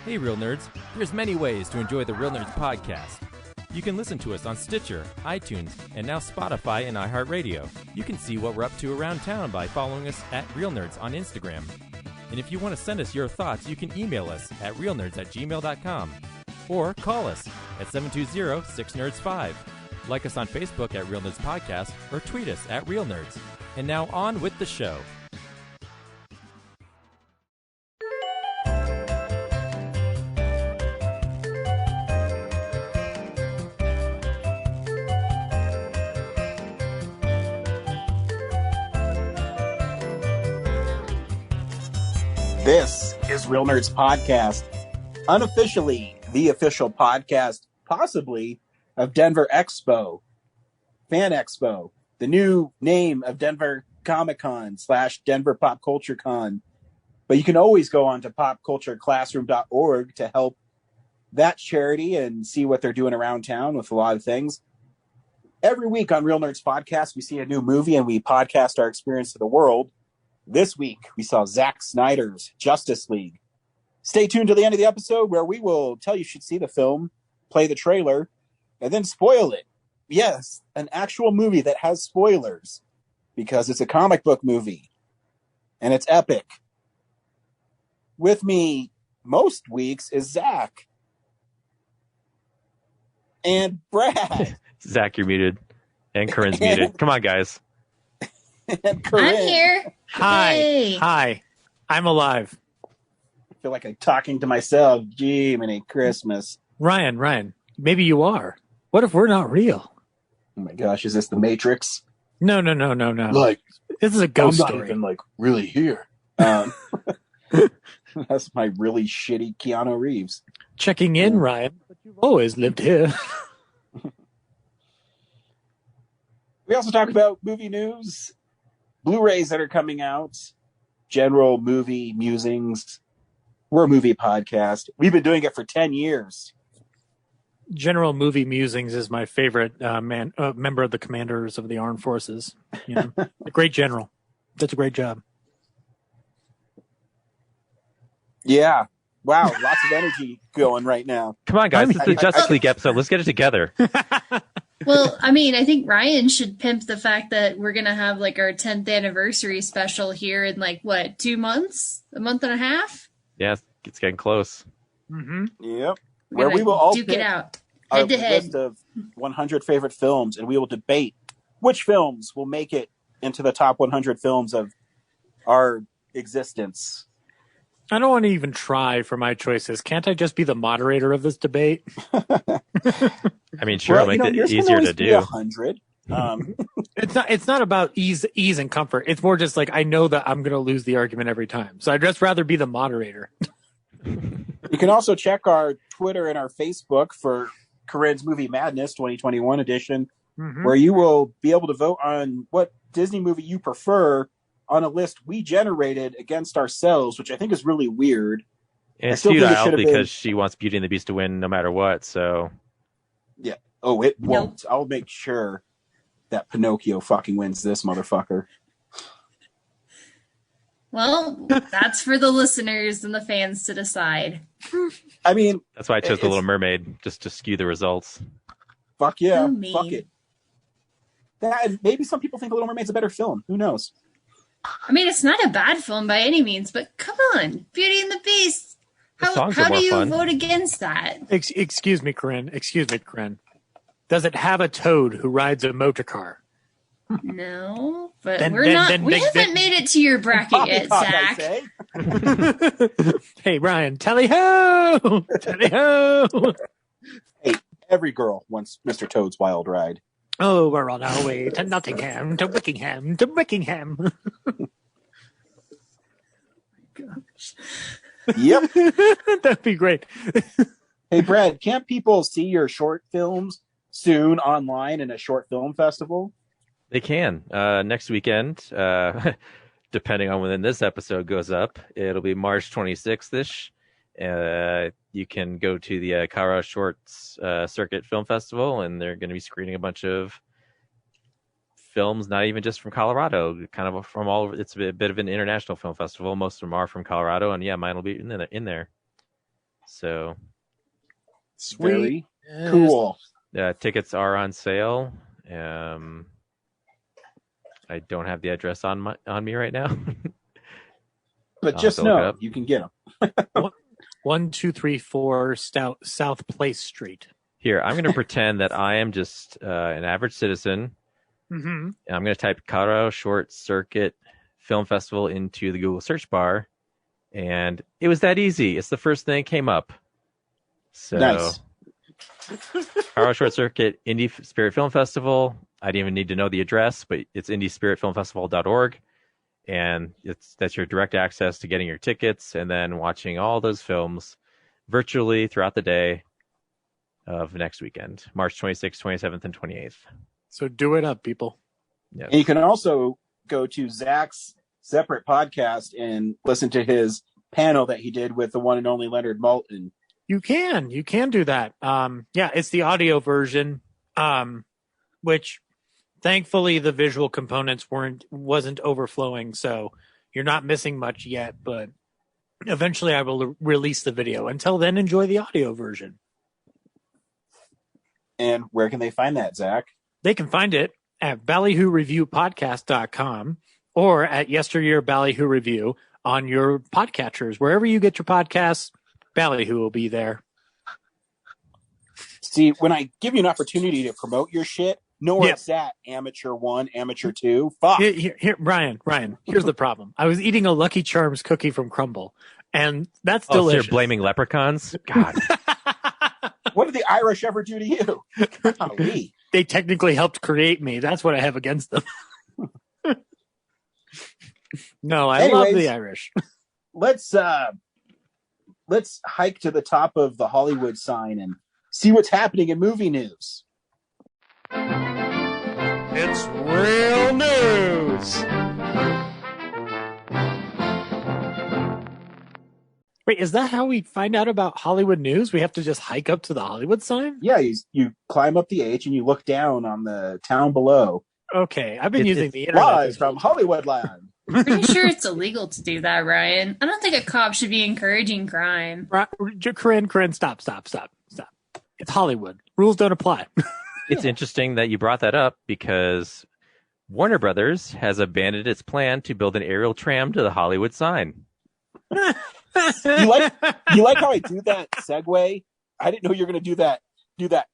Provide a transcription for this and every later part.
Hey Real Nerds, there's many ways to enjoy the Real Nerds podcast. You can listen to us on Stitcher, iTunes, and now Spotify and iHeartRadio. You can see what we're up to around town by following us at Real Nerds on Instagram. And if you want to send us your thoughts, you can email us at realnerds@gmail.com or call us at 720-6nerds5. Like us on Facebook at Real Nerds Podcast or tweet us at Real Nerds. And now on with the show. This is Real Nerds Podcast, unofficially the official podcast, possibly, of Denver Expo, Fan Expo, the new name of Denver Comic-Con / Denver Pop Culture Con. But you can always go on to popcultureclassroom.org to help that charity and see what they're doing around town with a lot of things. Every week on Real Nerds Podcast, we see a new movie and we podcast our experience of the world. This week, we saw Zack Snyder's Justice League. Stay tuned to the end of the episode where we will tell you should see the film, play the trailer, and then spoil it. Yes, an actual movie that has spoilers because it's a comic book movie and it's epic. With me most weeks is Zack and Brad. Zack, you're muted. And Corinne's muted. Come on, guys. And Corinne. I'm here. Hi. Hey. Hi. I'm alive. I feel like I'm talking to myself. Gee, many Christmas. Ryan, maybe you are. What if we're not real? Oh my gosh, is this the Matrix? No. Like, This is a ghost I'm not story. even like really here. That's my really shitty Keanu Reeves. Checking in, Ryan. But you've always lived here. We also talk about movie news, Blu-rays that are coming out, general movie musings. We're a movie podcast. We've been doing it for 10 years. General Movie Musings is my favorite member of the commanders of the armed forces. You know, a great general. That's a great job. Yeah. Wow, lots of energy going right now. Come on, guys. This is the Justice League episode. Let's get it together. Well, I mean, I think Ryan should pimp the fact that we're going to have like our 10th anniversary special here in like, what, 2 months? A month and a half? Yeah, it's getting close. Mm-hmm. Yep. We're Where gonna we will all duke pick it out. our Head to head. list of 100 favorite films, and we will debate which films will make it into the top 100 films of our existence. I don't want to even try for my choices. Can't I just be the moderator of this debate? I mean, sure, it'll make it easier to do. 100. It's not about ease and comfort. It's more just like I know that I'm going to lose the argument every time. So I'd just rather be the moderator. You can also check our Twitter and our Facebook for Corinne's Movie Madness 2021 edition, where you will be able to vote on what Disney movie you prefer on a list we generated against ourselves, which I think is really weird. And it's futile because she wants Beauty and the Beast to win no matter what, so... Yeah. Oh, it won't. I'll make sure that Pinocchio fucking wins this motherfucker. Well, that's for the listeners and the fans to decide. I mean... That's why I chose The Little Mermaid, just to skew the results. Fuck yeah. So mean. Fuck it. Maybe some people think The Little Mermaid's a better film. Who knows? I mean, it's not a bad film by any means, but come on. Beauty and the Beast. How do you vote against that? Excuse me, Corinne. Does it have a toad who rides a motor car? No, but we haven't made it to your bracket yet, Zach. Hey, Ryan, tally-ho! Tally-ho! Hey, every girl wants Mr. Toad's Wild Ride. Oh, we're on our way to Nottingham, to Wickingham, to Wickingham. Gosh. Yep. That'd be great. Hey, Brad, can't people see your short films soon online in a short film festival? They can. Next weekend, depending on when this episode goes up, it'll be March 26th-ish. You can go to the Colorado Shorts Circuit Film Festival, and they're going to be screening a bunch of films, not even just from Colorado, kind of from all over. It's a bit of an international film festival. Most of them are from Colorado, and yeah, mine will be in there. So Sweet. Very cool. tickets are on sale. I don't have the address on me right now. But just know you can get them. 1234 South Place Street. Here, I'm going to pretend that I am just an average citizen. Mm-hmm. I'm going to type Colorado Short Circuit Film Festival into the Google search bar, and it was that easy. It's the first thing that came up. So, nice. Colorado Short Circuit Indie Spirit Film Festival. I didn't even need to know the address, but it's indiespiritfilmfestival.org, and that's your direct access to getting your tickets and then watching all those films virtually throughout the day of next weekend, March 26th, 27th, and 28th. So do it up, people. Yep. And you can also go to Zack's separate podcast and listen to his panel that he did with the one and only Leonard Maltin. You can do that. It's the audio version, which thankfully the visual components wasn't overflowing, so you're not missing much yet. But eventually, I will release the video. Until then, enjoy the audio version. And where can they find that, Zack? They can find it at ballyhooreviewpodcast.com or at Yesteryear Ballyhoo Review on your podcatchers. Wherever you get your podcasts, Ballyhoo will be there. See, when I give you an opportunity to promote your shit, know where it's at. Amateur 1, Amateur 2. Fuck. Here, Ryan, here's the problem. I was eating a Lucky Charms cookie from Crumble, and that's delicious. So you're blaming leprechauns? God. What did the Irish ever do to you? Golly. They technically helped create me. That's what I have against them. No, I love the Irish. Let's hike to the top of the Hollywood sign and see what's happening in movie news. It's real news. Wait, is that how we find out about Hollywood news? We have to just hike up to the Hollywood sign? Yeah, you climb up the H and you look down on the town below. Okay, I've been using the internet. Live from Hollywood Land. Pretty sure it's illegal to do that, Ryan. I don't think a cop should be encouraging crime. Corinne, stop. It's Hollywood. Rules don't apply. It's interesting that you brought that up because Warner Brothers has abandoned its plan to build an aerial tram to the Hollywood sign. You like how I do that segue? I didn't know you were going to do that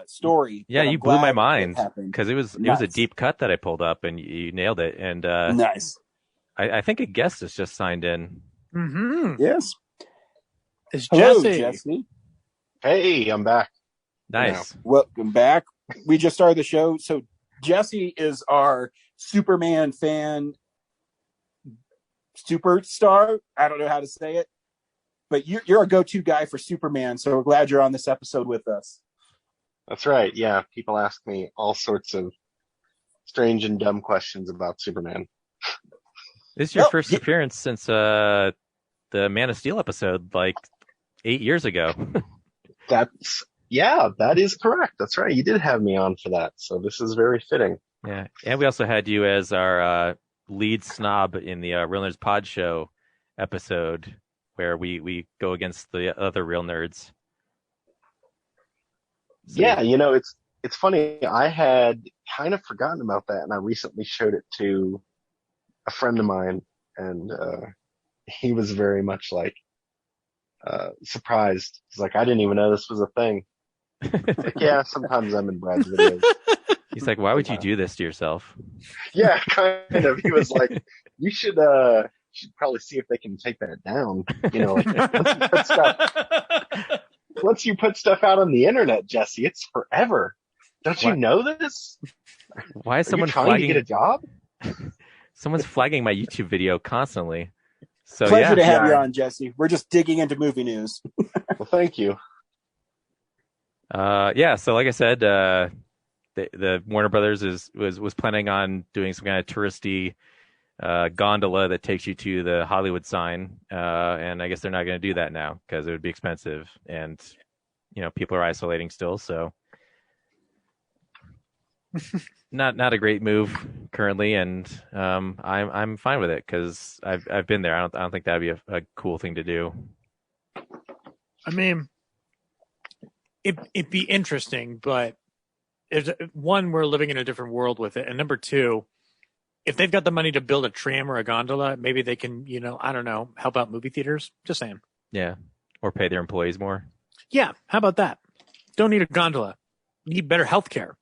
story. Yeah, you blew my mind because it was a deep cut that I pulled up and you nailed it. And nice. I think a guest has just signed in. Mm-hmm. Yes. It's Hello, Jesse. Jesse. Hey, I'm back. Nice. Yeah. Welcome back. We just started the show. So Jesse is our Superman fan superstar. I don't know how to say it, but you're a go-to guy for Superman. So we're glad you're on this episode with us. That's right. Yeah, people ask me all sorts of strange and dumb questions about Superman. This is your first appearance since the Man of Steel episode, like 8 years ago. That is correct. That's right. You did have me on for that, so this is very fitting. Yeah, and we also had you as our lead snob in the Real Nerds Pod Show episode, where we go against the other real nerds. So, yeah, it's funny. I had kind of forgotten about that, and I recently showed it to a friend of mine, and he was very much like surprised. He's like, I didn't even know this was a thing. Like, yeah, sometimes I'm in Brad's videos. He's like, why would you do this to yourself? Yeah, kind of. He was like, you should probably see if they can take that down. Once you put stuff out on the internet, Jesse, it's forever. Don't you know this? Why is someone trying to get a job? Someone's flagging my YouTube video constantly. So Pleasure to have you on, Jesse. We're just digging into movie news. Well, thank you. So like I said, the Warner Brothers was planning on doing some kind of touristy gondola that takes you to the Hollywood sign, and I guess they're not going to do that now because it would be expensive, and people are isolating still, so not a great move currently, and I'm fine with it because I've been there. I don't think that'd be a cool thing to do. I mean, it'd be interesting, but one, we're living in a different world with it, and number two, if they've got the money to build a tram or a gondola, maybe they can, I don't know, help out movie theaters. Just saying. Yeah, or pay their employees more. Yeah, how about that? Don't need a gondola. You need better health care.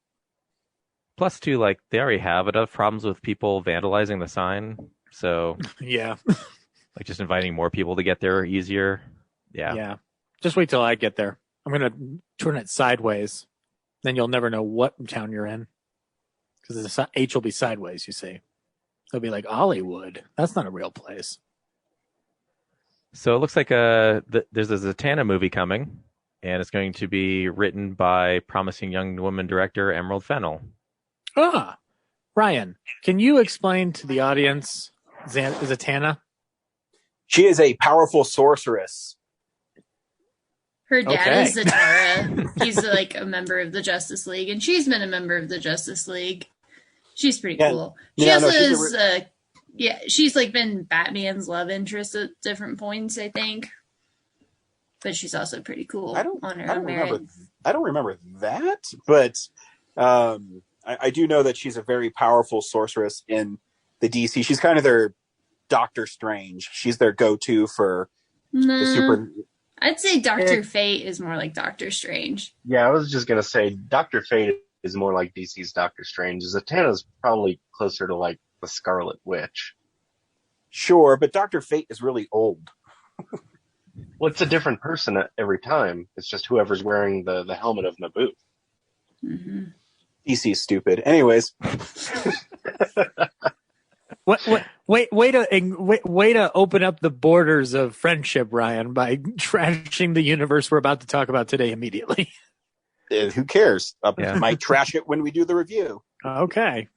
Plus, too, like they already have enough problems with people vandalizing the sign, so yeah, like just inviting more people to get there easier. Yeah. Just wait till I get there. I'm gonna turn it sideways. Then you'll never know what town you're in because the H will be sideways. You see, it'll be like Hollywood. That's not a real place. So it looks like there's a Zatanna movie coming, and it's going to be written by promising young woman director Emerald Fennell. Ah, Ryan, can you explain to the audience Zatanna? She is a powerful sorceress. Her dad is Zatara. He's like a member of the Justice League, and she's been a member of the Justice League. She's pretty cool. She also is, she's like been Batman's love interest at different points, I think. But she's also pretty cool on her own merit. I don't remember that, but I do know that she's a very powerful sorceress in the DC. She's kind of their Doctor Strange. She's their go-to for the super. I'd say Dr. Fate is more like Doctor Strange. Yeah, I was just going to say Dr. Fate is more like DC's Doctor Strange. Zatanna's probably closer to like the Scarlet Witch. Sure, but Dr. Fate is really old. Well, it's a different person every time. It's just whoever's wearing the helmet of Naboo. Mm-hmm. DC's stupid. Anyways. Way to open up the borders of friendship, Ryan, by trashing the universe we're about to talk about today immediately. Who cares? Might trash it when we do the review. Okay.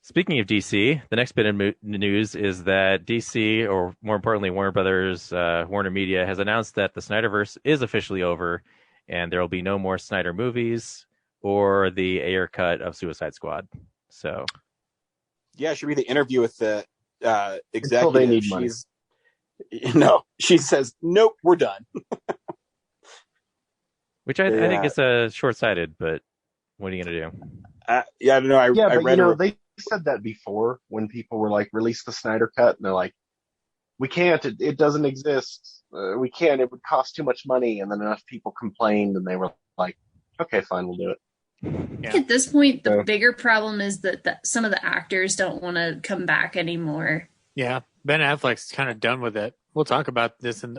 Speaking of DC, the next bit of news is that DC, or more importantly, Warner Brothers, Warner Media, has announced that the Snyderverse is officially over, and there will be no more Snyder movies or the Ayer cut of Suicide Squad. So, yeah, it should be the interview with the executive. Until they need money. No, she says, nope, we're done. Which I think is short-sighted, but what are you going to do? I don't know. I read they said that before when people were like, release the Snyder cut, and they're like, we can't, it doesn't exist. We can't, it would cost too much money. And then enough people complained, and they were like, okay, fine, we'll do it. Yeah. At this point, the bigger problem is that some of the actors don't want to come back anymore. Yeah, Ben Affleck's kind of done with it. We'll talk about this, and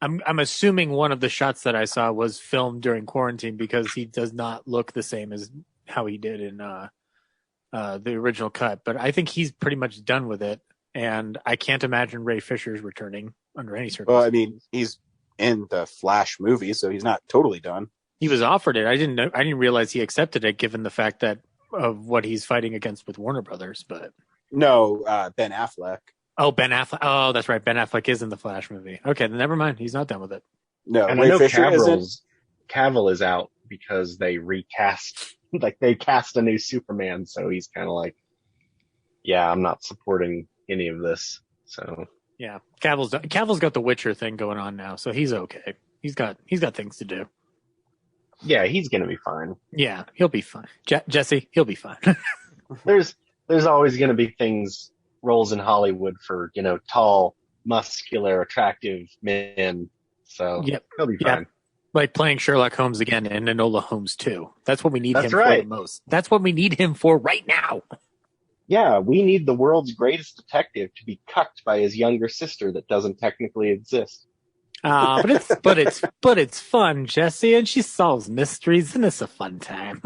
I'm assuming one of the shots that I saw was filmed during quarantine because he does not look the same as how he did in the original cut. But I think he's pretty much done with it, and I can't imagine Ray Fisher's returning under any circumstances. Well, I mean, he's in the Flash movie, so he's not totally done. He was offered it. I didn't realize he accepted it, given the fact that of what he's fighting against with Warner Brothers. But no, Ben Affleck. Oh, Ben Affleck. Oh, that's right. Ben Affleck is in the Flash movie. Okay, then never mind. He's not done with it. No, and Ray I know Fisher Cavill is out because they recast, like they cast a new Superman. So he's kind of like, yeah, I'm not supporting any of this. So yeah, Cavill's got the Witcher thing going on now, so he's okay. He's got things to do. Yeah, he's gonna be fine. Yeah, he'll be fine. Jesse, he'll be fine. There's always gonna be roles in Hollywood for, tall, muscular, attractive men. So he'll be fine. Like playing Sherlock Holmes again and Enola Holmes too. That's what we need him for the most. That's what we need him for right now. Yeah, we need the world's greatest detective to be cucked by his younger sister that doesn't technically exist. But it's fun, Jesse, and she solves mysteries, and it's a fun time.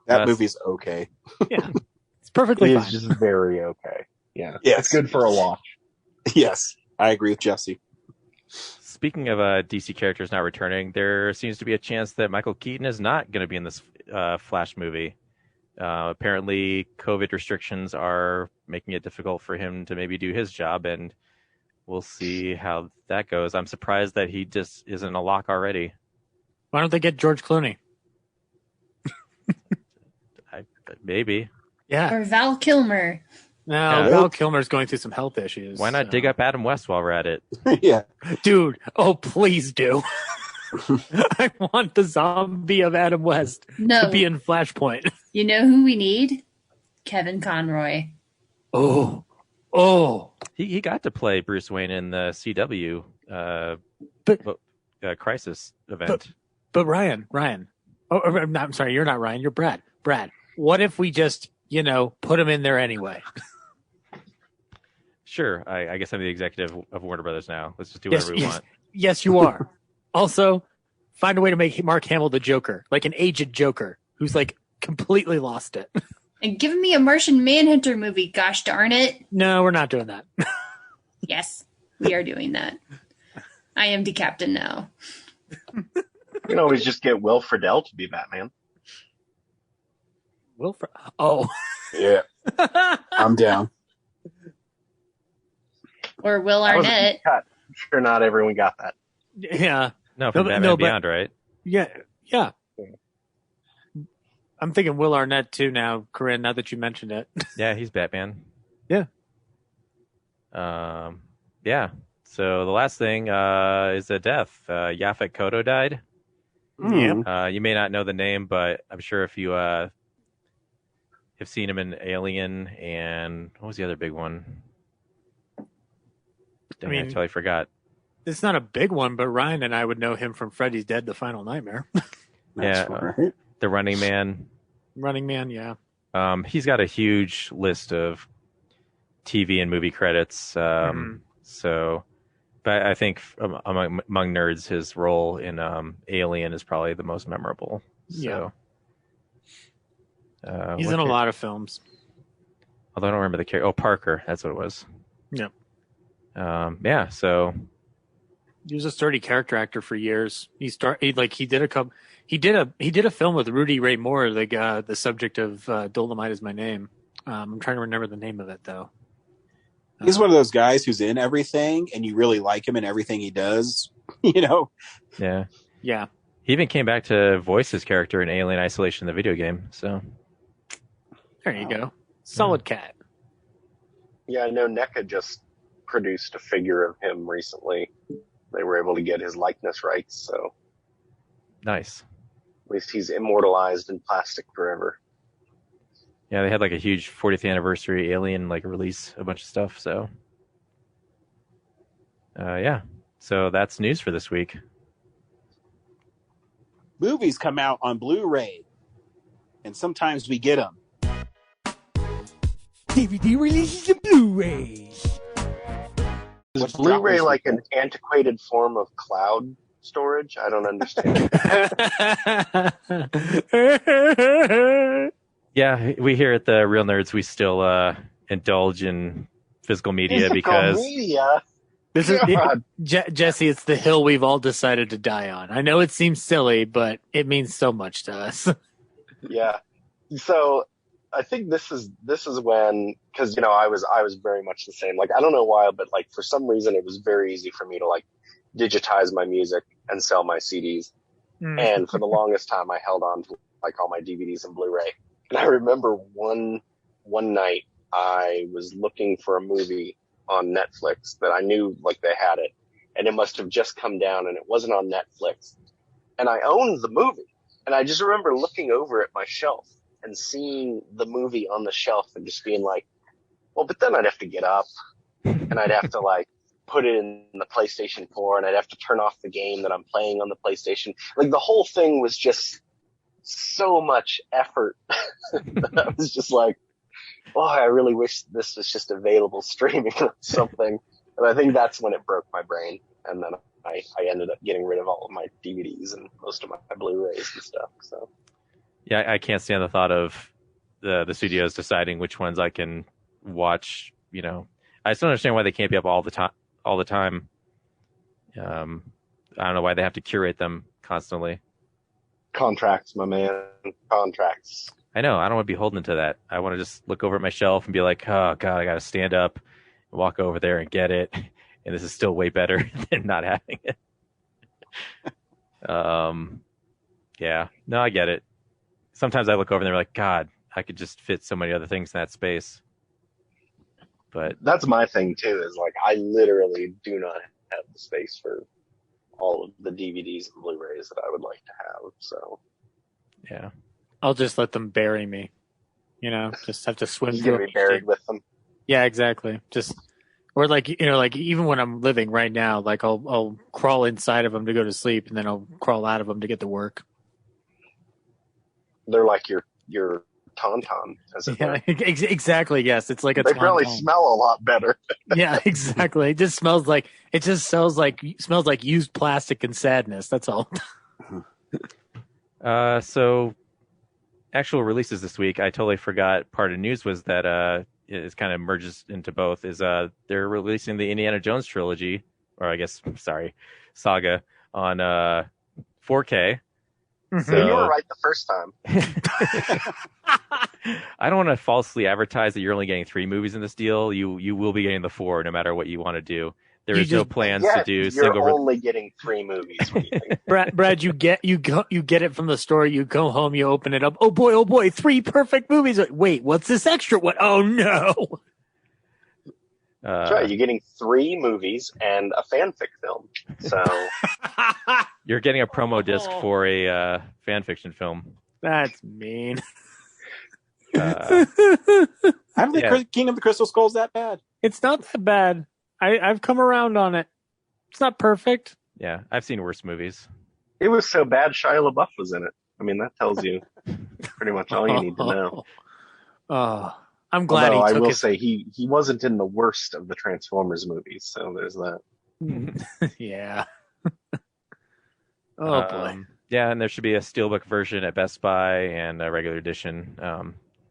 That movie's okay. Yeah, it's perfectly fine. It's just very okay. Yeah, yes. It's good for a watch. Yes, I agree with Jesse. Speaking of DC characters not returning, there seems to be a chance that Michael Keaton is not going to be in this Flash movie. Apparently, COVID restrictions are making it difficult for him to maybe do his job, and we'll see how that goes. I'm surprised that he just isn't a lock already. Why don't they get George Clooney? Maybe. Yeah. Or Val Kilmer. No, Val Kilmer's going through some health issues. Why not dig up Adam West while we're at it? Yeah. Dude, oh, please do. I want the zombie of Adam West to be in Flashpoint. You know who we need? Kevin Conroy. Oh. He got to play Bruce Wayne in the CW Crisis event. But Ryan. Oh, I'm sorry, you're not Ryan. You're Brad. Brad, what if we just, put him in there anyway? Sure. I guess I'm the executive of Warner Brothers now. Let's just do whatever we want. Yes, you are. Also, find a way to make Mark Hamill the Joker, like an aged Joker who's like completely lost it. And give me a Martian Manhunter movie, gosh darn it. No, we're not doing that. Yes, we are doing that. I am the captain now. You can always just get Will Friedle to be Batman. Oh. Yeah. I'm down. Or Will Arnett. I'm sure not everyone got that. Yeah. No, from Batman Beyond, right? Yeah. I'm thinking Will Arnett too now, Corinne, now that you mentioned it. Yeah, he's Batman. Yeah. Yeah. So the last thing is a death. Yaphet Kotto died. Yeah. You may not know the name, but I'm sure if you have seen him in Alien and what was the other big one? Dang, I totally forgot. It's not a big one, but Ryan and I would know him from Freddy's Dead: The Final Nightmare. That's right. The Running Man. Running Man, yeah. He's got a huge list of TV and movie credits. So, but I think among nerds, his role in Alien is probably the most memorable. So, yeah. He's in a lot of films. Although I don't remember the character. Oh, Parker. That's what it was. Yep. Yeah. So he was a sturdy character actor for years. He did a film with Rudy Ray Moore, the subject of Dolomite Is My Name. I'm trying to remember the name of it though. He's one of those guys who's in everything, and you really like him in everything he does. Yeah. Yeah. He even came back to voice his character in Alien Isolation, the video game. So there you go. Solid cat. Yeah, I know NECA just produced a figure of him recently. They were able to get his likeness rights, so nice. At least he's immortalized in plastic forever. Yeah, they had like a huge 40th anniversary Alien release, a bunch of stuff. So, yeah. So that's news for this week. Movies come out on Blu-ray, and sometimes we get them. DVD releases and Blu-rays. Is Blu-ray like an antiquated form of cloud storage? I don't understand. Yeah, we here at the Real Nerds, we still indulge in physical media because media. This is Jesse. It's the hill we've all decided to die on. I know it seems silly, but it means so much to us. Yeah. So I think this is when, because I was very much the same. I don't know why, but for some reason it was very easy for me to digitize my music and sell my CDs. And for the longest time, I held on to all my DVDs and Blu-ray. And I remember one night I was looking for a movie on Netflix that I knew they had it, and it must have just come down, and it wasn't on Netflix. And I owned the movie, and I just remember looking over at my shelf and seeing the movie on the shelf and just being like, well, but then I'd have to get up and I'd have to put it in the PlayStation 4 and I'd have to turn off the game that I'm playing on the PlayStation. The whole thing was just so much effort that I was just like, oh, I really wish this was just available streaming or something. And I think that's when it broke my brain. And then I ended up getting rid of all of my DVDs and most of my Blu-rays and stuff. So. Yeah, I can't stand the thought of the studios deciding which ones I can watch. I still understand why they can't be up all the time. I don't know why they have to curate them constantly. Contracts, my man. Contracts. I know. I don't want to be holding to that. I want to just look over at my shelf and be like, oh, God, I got to stand up and walk over there and get it. And this is still way better than not having it. Yeah. No, I get it. Sometimes I look over and they're like, God, I could just fit so many other things in that space. But that's my thing too. Is like I literally do not have the space for all of the DVDs and Blu-rays that I would like to have. So yeah, I'll just let them bury me. Just have to swim you're through. gonna be buried with them. Yeah, exactly. Or like even when I'm living right now, like I'll crawl inside of them to go to sleep, and then I'll crawl out of them to get to work. They're like your tauntaun, as it were. Exactly. Yes, it's like a. They probably smell a lot better. Yeah, exactly. It just smells like used plastic and sadness. That's all. So actual releases this week, I totally forgot. Part of news was that it kind of merges into both. Is they're releasing the Indiana Jones trilogy, or I guess saga on 4K. So you were right the first time. I don't want to falsely advertise that you're only getting 3 movies in this deal. You will be getting the 4 no matter what you want to do. There is no plans to do single. You're only getting 3 movies. Brad, you get it from the store. You go home, you open it up. Oh boy, 3 perfect movies. Wait, what's this extra one? Oh no. That's right. You're getting 3 movies and a fanfic film. So you're getting a promo disc for a fan fiction film. That's mean. I don't think Kingdom of the Crystal Skull is that bad. It's not that bad. I've come around on it. It's not perfect. Yeah, I've seen worse movies. It was so bad Shia LaBeouf was in it. I mean, that tells you pretty much all you need to know. Oh, I'm glad. Although I will say he wasn't in the worst of the Transformers movies, so there's that. Yeah. Oh boy. Yeah, and there should be a steelbook version at Best Buy and a regular edition.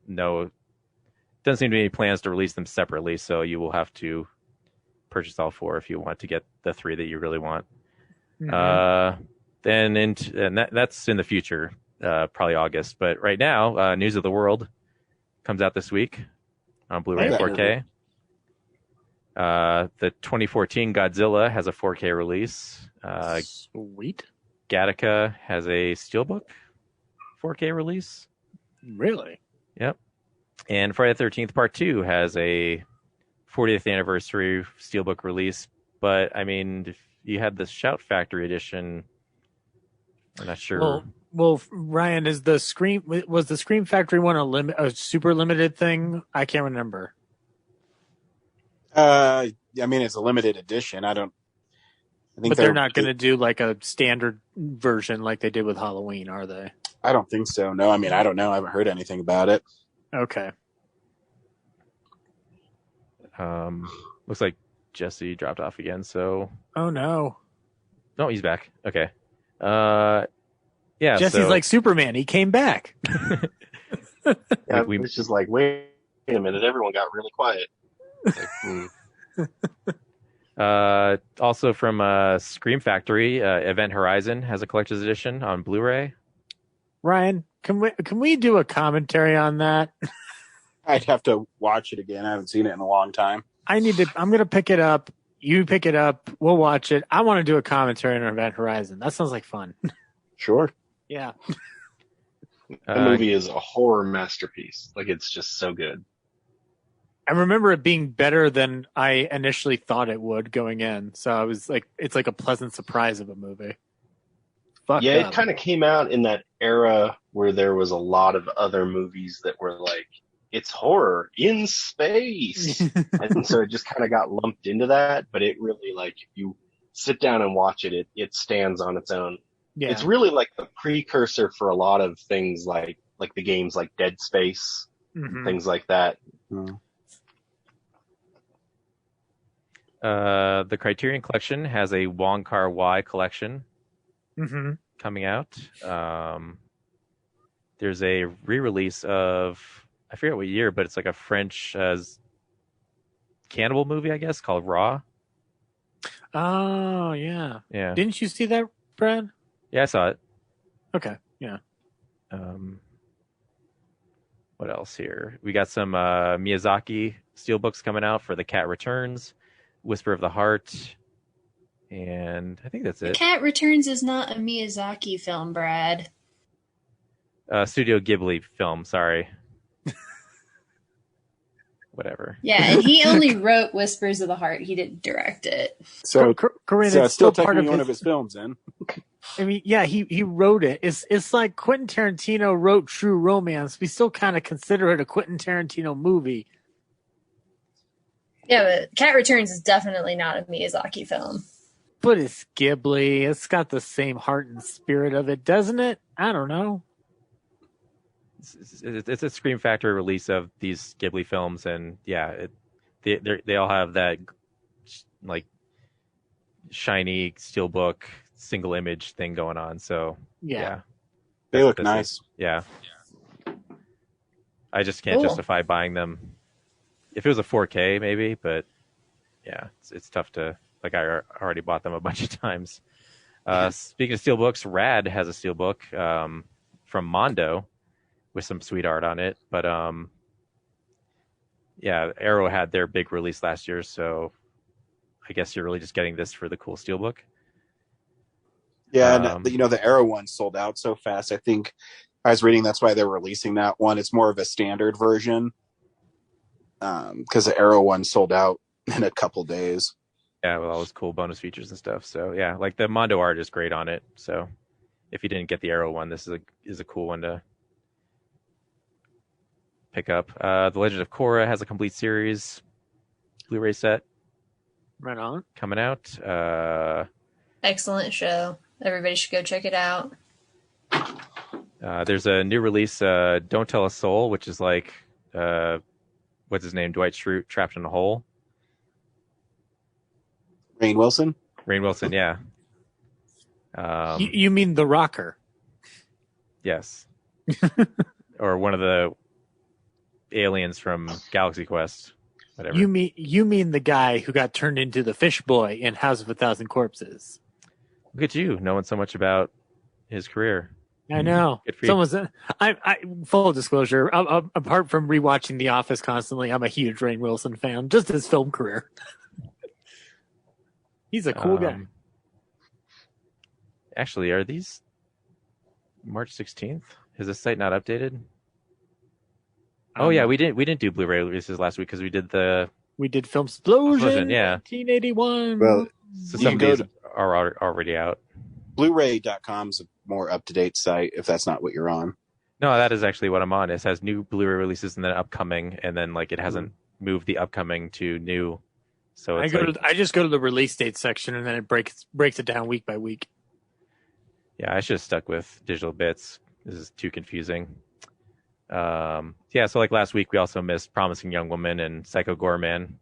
No, doesn't seem to be any plans to release them separately, so you will have to purchase all 4 if you want to get the 3 that you really want. Mm-hmm. That's in the future, probably August. But right now, News of the World comes out this week on Blu-ray 4K. The 2014 Godzilla has a 4K release. Sweet. Gattaca has a steelbook 4K release. Really? Yep. And Friday the 13th Part 2 has a 40th anniversary steelbook release. But I mean, if you had the Shout Factory edition, I'm not sure. Well, Ryan, was the Scream Factory one a super limited thing? I can't remember. I mean, it's a limited edition. I think they're not going to do like a standard version like they did with Halloween, are they? I don't think so. No, I mean, I don't know. I haven't heard anything about it. Okay. Looks like Jesse dropped off again. So. Oh no. No, he's back. Okay. Yeah. Jesse's like Superman. He came back. Yeah, we was just like, wait a minute. Everyone got really quiet. Also from Scream Factory, Event Horizon has a collector's edition on Blu-ray. Ryan, can we do a commentary on that? I'd have to watch it again. I haven't seen it in a long time. I'm gonna pick it up. You pick it up. We'll watch it. I want to do a commentary on Event Horizon. That sounds like fun. Sure. Yeah. The movie is a horror masterpiece. Like, it's just so good. I remember it being better than I initially thought it would going in. So I was like, it's like a pleasant surprise of a movie. It kind of came out in that era where there was a lot of other movies that were like, it's horror in space. And so it just kind of got lumped into that. But it really, like, if you sit down and watch it, it stands on its own. Yeah. It's really like the precursor for a lot of things like the games like Dead Space, things like that. Mm-hmm. The Criterion Collection has a Wong Kar-wai collection coming out. There's a re-release of, I forget what year, but it's like a French cannibal movie, I guess, called Raw. Oh, yeah. Yeah. Didn't you see that, Brad? Yeah, I saw it. Okay, yeah. What else here? We got some Miyazaki steelbooks coming out for The Cat Returns, Whisper of the Heart, and I think that's it. The Cat Returns is not a Miyazaki film, Brad. Studio Ghibli film, sorry. whatever. Yeah, and he only wrote Whispers of the Heart. He didn't direct it. So, Corinne, so it's still part technically of one of his films, then. I mean, yeah, he wrote it. It's like Quentin Tarantino wrote True Romance. We still kind of consider it a Quentin Tarantino movie. Yeah, but Cat Returns is definitely not a Miyazaki film. But it's Ghibli. It's got the same heart and spirit of it, doesn't it? I don't know. It's a Scream Factory release of these Ghibli films, and yeah, they all have that like shiny steelbook single image thing going on. So yeah. They look nice. Yeah. I just can't justify buying them. If it was a 4K, maybe, but yeah, it's tough to, like, I already bought them a bunch of times. Speaking of steelbooks, Rad has a steelbook from Mondo with some sweet art on it. But yeah, Arrow had their big release last year, so I guess you're really just getting this for the cool steelbook. Yeah, and the Arrow one sold out so fast. I think I was reading that's why they're releasing that one. It's more of a standard version because the Arrow one sold out in a couple days. Yeah, with all those cool bonus features and stuff. So yeah, like the Mondo art is great on it. So if you didn't get the Arrow one, this is a cool one to pick up. The Legend of Korra has a complete series Blu-ray set. Right on. Coming out. Excellent show. Everybody should go check it out. There's a new release, Don't Tell a Soul, which is like, what's his name? Dwight Schrute trapped in a hole. Rainn Wilson? Rainn Wilson, yeah. You mean The Rocker? Yes. Or one of the aliens from Galaxy Quest. Whatever. You mean the guy who got turned into the fish boy in House of a Thousand Corpses? Look at you, knowing so much about his career. I know. Good for you. I full disclosure. Apart from rewatching The Office constantly, I'm a huge Rainn Wilson fan. Just his film career. He's a cool guy. Actually, are these March 16th? Is this site not updated? Oh yeah, we didn't do Blu-ray releases last week because we did Film Explosion, yeah, 1981. Well, so some of these are already out. Blu-ray.com's a more up-to-date site if that's not what you're on. No, that is actually what I'm on. It has new Blu-ray releases and then upcoming, and then like it hasn't moved the upcoming to new. So it's I just go to the release date section and then it breaks it down week by week. Yeah, I should have stuck with digital bits. This is too confusing. Yeah, so like last week we also missed Promising Young Woman and Psycho Goreman.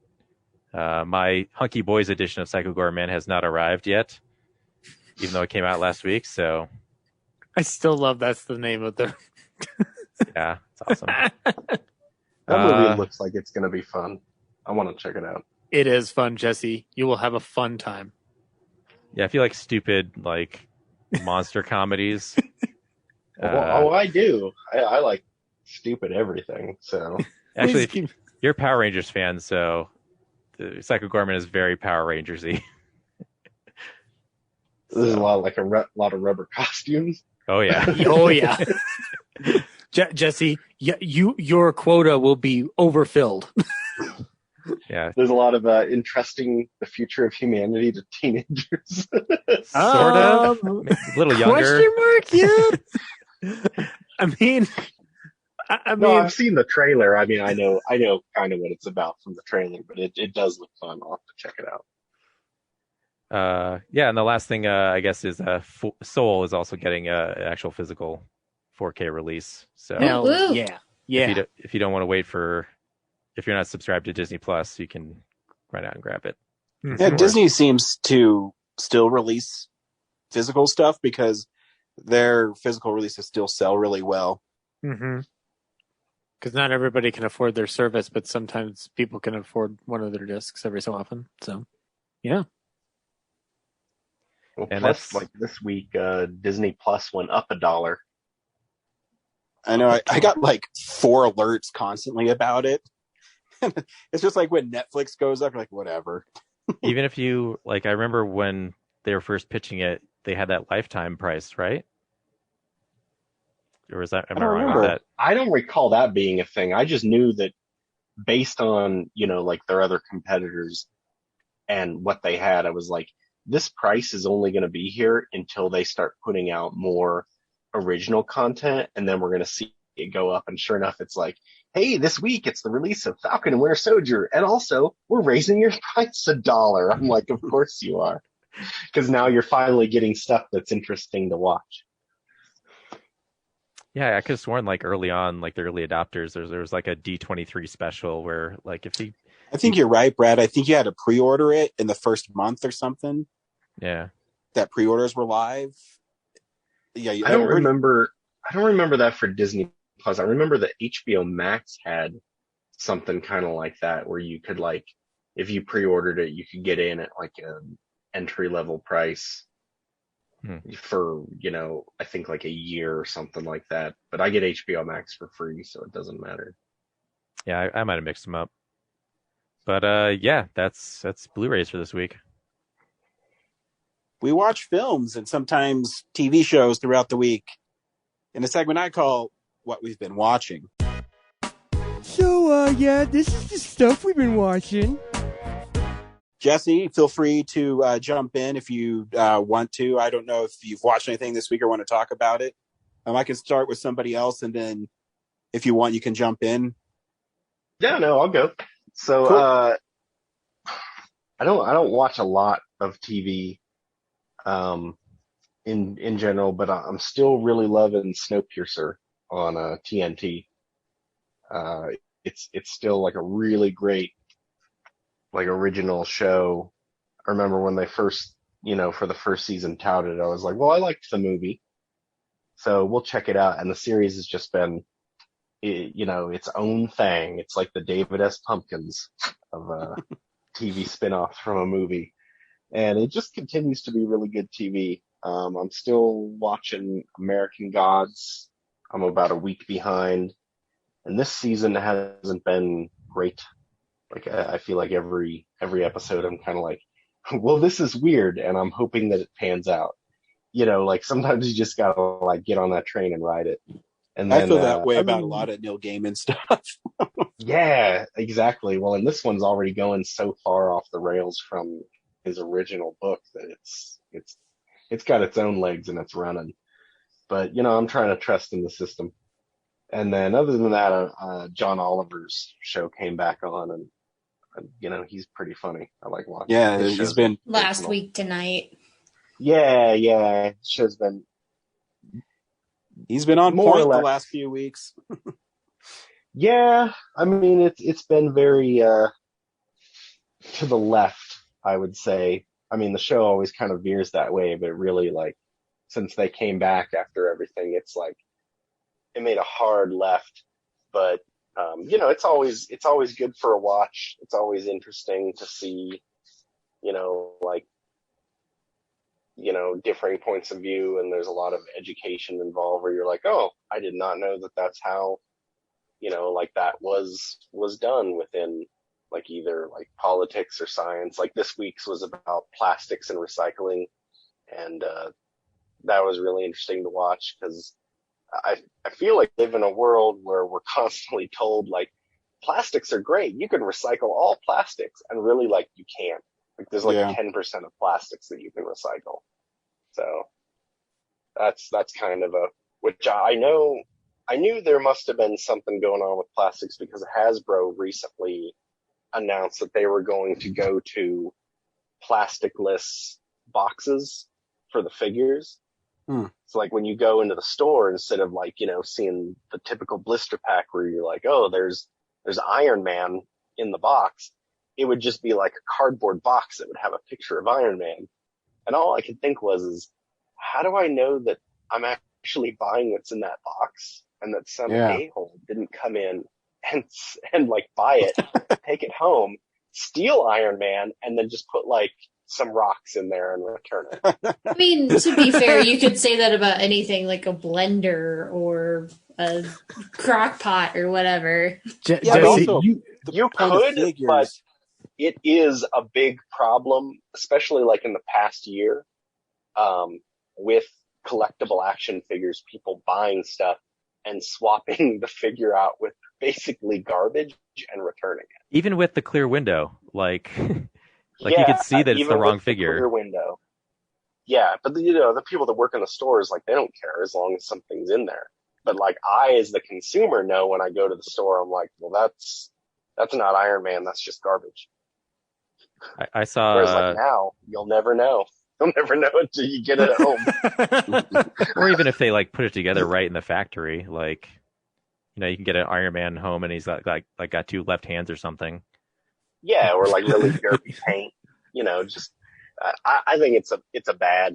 My Hunky Boys edition of Psycho Goreman has not arrived yet, even though it came out last week. So I still love that's the name of the. Yeah, it's awesome. That movie looks like it's going to be fun. I want to check it out. It is fun, Jesse. You will have a fun time. Yeah, I feel like stupid like monster comedies. I do. I like stupid everything. So actually, you're a Power Rangers fan, so the Psycho Goreman is very Power Rangers-y. There's a lot of lot of rubber costumes. Oh yeah. Oh yeah. Jesse, your quota will be overfilled. Yeah. There's a lot of interesting the future of humanity to teenagers. Sort of. A little younger. Question mark? Yeah. I mean, no, I've seen the trailer. I mean, I know kind of what it's about from the trailer, but it does look fun. I'll have to check it out. Yeah, and the last thing I guess is Soul is also getting an actual physical 4K release. So yeah. If you don't want to wait if you're not subscribed to Disney Plus, you can run out and grab it. Yeah, Disney seems to still release physical stuff because their physical releases still sell really well. Mm-hmm. Because not everybody can afford their service, but sometimes people can afford one of their discs every so often. So, yeah. Well, and plus, like this week, Disney Plus went up $1. I know. I got like 4 alerts constantly about it. It's just like when Netflix goes up, you're like, whatever. Even if you like, I remember when they were first pitching it, they had that lifetime price, right? Or is that? Am I wrong with that? I don't recall that being a thing. I just knew that based on, like their other competitors and what they had, I was like, this price is only going to be here until they start putting out more original content, and then we're going to see it go up. And sure enough, it's like, hey, this week it's the release of Falcon and Winter Soldier, and also we're raising your price $1. I'm like, of course you are, because now you're finally getting stuff that's interesting to watch. Yeah, I could have sworn like early on, like the early adopters, there was like a D23 special where like I think you're right, Brad. I think you had to pre-order it in the first month or something. Yeah. That pre-orders were live. Yeah, I don't remember that for Disney Plus. I remember that HBO Max had something kind of like that where you could, like, if you pre-ordered it, you could get in at like an entry level price for, I think like a year or something like that. But I get HBO Max for free, so it doesn't matter. Yeah, I might have mixed them up. But yeah, that's Blu-rays for this week. We watch films and sometimes TV shows throughout the week in a segment I call What We've Been Watching. So, yeah, this is the stuff we've been watching. Jesse, feel free to jump in if you want to. I don't know if you've watched anything this week or want to talk about it. I can start with somebody else, and then if you want, you can jump in. Yeah, no, I'll go. So, cool. I don't watch a lot of TV in general, but I'm still really loving Snowpiercer on TNT. It's still like a really great, like, original show. I remember when they first, for the first season touted it, I was like, well, I liked the movie, so we'll check it out. And the series has just been, its own thing. It's like the David S. Pumpkins of TV spinoff from a movie. And it just continues to be really good TV. I'm still watching American Gods. I'm about a week behind. And this season hasn't been great. Like, I feel like every episode I'm kind of like, well, this is weird, and I'm hoping that it pans out. Like, sometimes you just gotta, like, get on that train and ride it. And then, I feel that way about a lot of Neil Gaiman stuff. Yeah, exactly. Well, and this one's already going so far off the rails from his original book that it's got its own legs and it's running. But, I'm trying to trust in the system. And then other than that, John Oliver's show came back on, and he's pretty funny. I like watching. Yeah, he's been last week tonight. Yeah. Show's been. He's been on point the last few weeks. Yeah, I mean it's been very to the left, I would say. I mean, the show always kind of veers that way, but really, like, since they came back after everything, it's like it made a hard left. But it's always good for a watch. It's always interesting to see, differing points of view, and there's a lot of education involved where you're like, oh, I did not know that that's how, like, that was done within, like, either like politics or science. Like, this week's was about plastics and recycling, and that was really interesting to watch, because I feel like we live in a world where we're constantly told, like, plastics are great, you can recycle all plastics, and really, like, you can't. Like, there's like 10% of plastics that you can recycle. So that's kind of which I knew there must have been something going on with plastics, because Hasbro recently announced that they were going to go to plasticless boxes for the figures. So, like, when you go into the store, instead of, like, seeing the typical blister pack where you're like, oh, there's Iron Man in the box, it would just be like a cardboard box that would have a picture of Iron Man. And all I could think was, how do I know that I'm actually buying what's in that box, and that some a-hole didn't come in and like buy it, take it home, steal Iron Man, and then just put, like, some rocks in there and return it. I mean, to be fair, you could say that about anything, like a blender or a crock pot or whatever. Jesse, you could, but it is a big problem, especially, like, in the past year, with collectible action figures, people buying stuff and swapping the figure out with basically garbage and returning it. Even with the clear window, like you Yeah, can see that it's the even wrong with figure. The clear window. Yeah, but the people that work in the stores, like, they don't care as long as something's in there. But like, I, as the consumer, know when I go to the store, I'm like, well, that's not Iron Man. That's just garbage. I saw. Whereas like now, you'll never know. You'll never know until you get it at home. Or even if they like put it together right in the factory, like, you can get an Iron Man home and he's got two left hands or something. Yeah, or like really derpy paint. Just I think it's a bad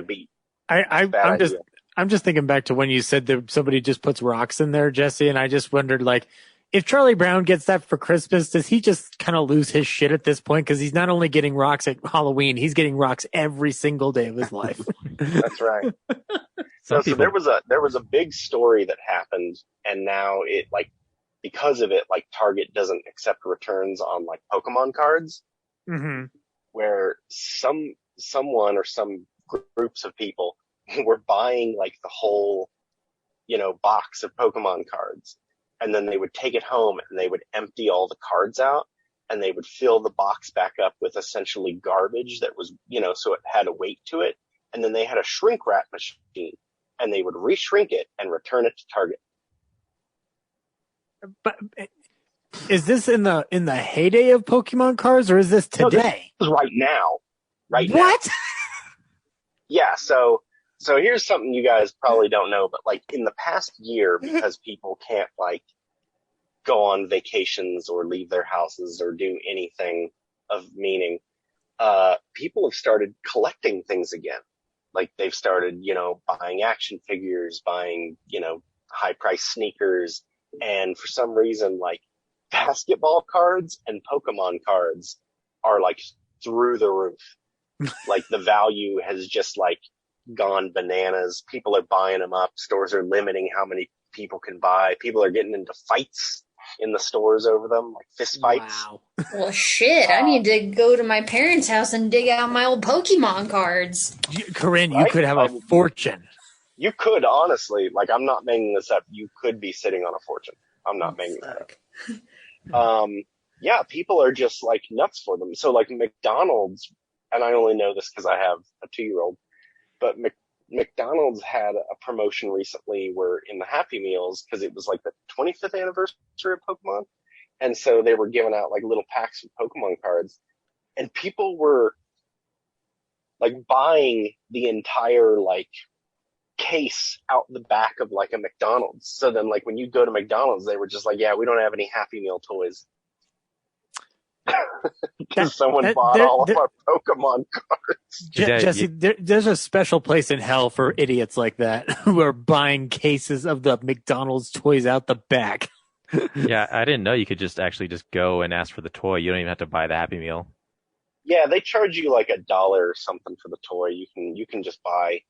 beat. I'm just thinking back to when you said that somebody just puts rocks in there, Jesse, and I just wondered, like, if Charlie Brown gets that for Christmas, does he just kind of lose his shit at this point? Because he's not only getting rocks at Halloween, he's getting rocks every single day of his life. That's right. So there was a big story that happened, and now it, like, because of it, like, Target doesn't accept returns on like Pokemon cards, where someone or some groups of people were buying like the whole, box of Pokemon cards. And then they would take it home and they would empty all the cards out and they would fill the box back up with essentially garbage that was, so it had a weight to it. And then they had a shrink wrap machine and they would reshrink it and return it to Target. But is this in the heyday of Pokemon cards, or is this today? No, this is right now. What? Yeah. So here's something you guys probably don't know, but like in the past year, because people can't like go on vacations or leave their houses or do anything of meaning, people have started collecting things again. Like they've started, buying action figures, buying, high price sneakers. And for some reason, like basketball cards and Pokemon cards are like through the roof. Like the value has just like gone bananas. People are buying them up. Stores are limiting how many people can buy. People are getting into fights in the stores over them, like fist fights. Wow. Well, shit. I need to go to my parents' house and dig out my old Pokemon cards. Corinne, you could have a fortune. You could, honestly. Like, I'm not making this up. You could be sitting on a fortune. I'm not making that up. Yeah, people are just like nuts for them. So like McDonald's, and I only know this because I have a 2-year-old, but McDonald's had a promotion recently where in the Happy Meals, because it was like the 25th anniversary of Pokemon, and so they were giving out like little packs of Pokemon cards, and people were like buying the entire like case out the back of like a McDonald's. So then like when you go to McDonald's, they were just like, yeah, we don't have any Happy Meal toys. Because someone bought all of our Pokemon cards. Jesse, there's a special place in hell for idiots like that who are buying cases of the McDonald's toys out the back. Yeah, I didn't know you could just go and ask for the toy. You don't even have to buy the Happy Meal. Yeah, they charge you like $1 or something for the toy. You can just buy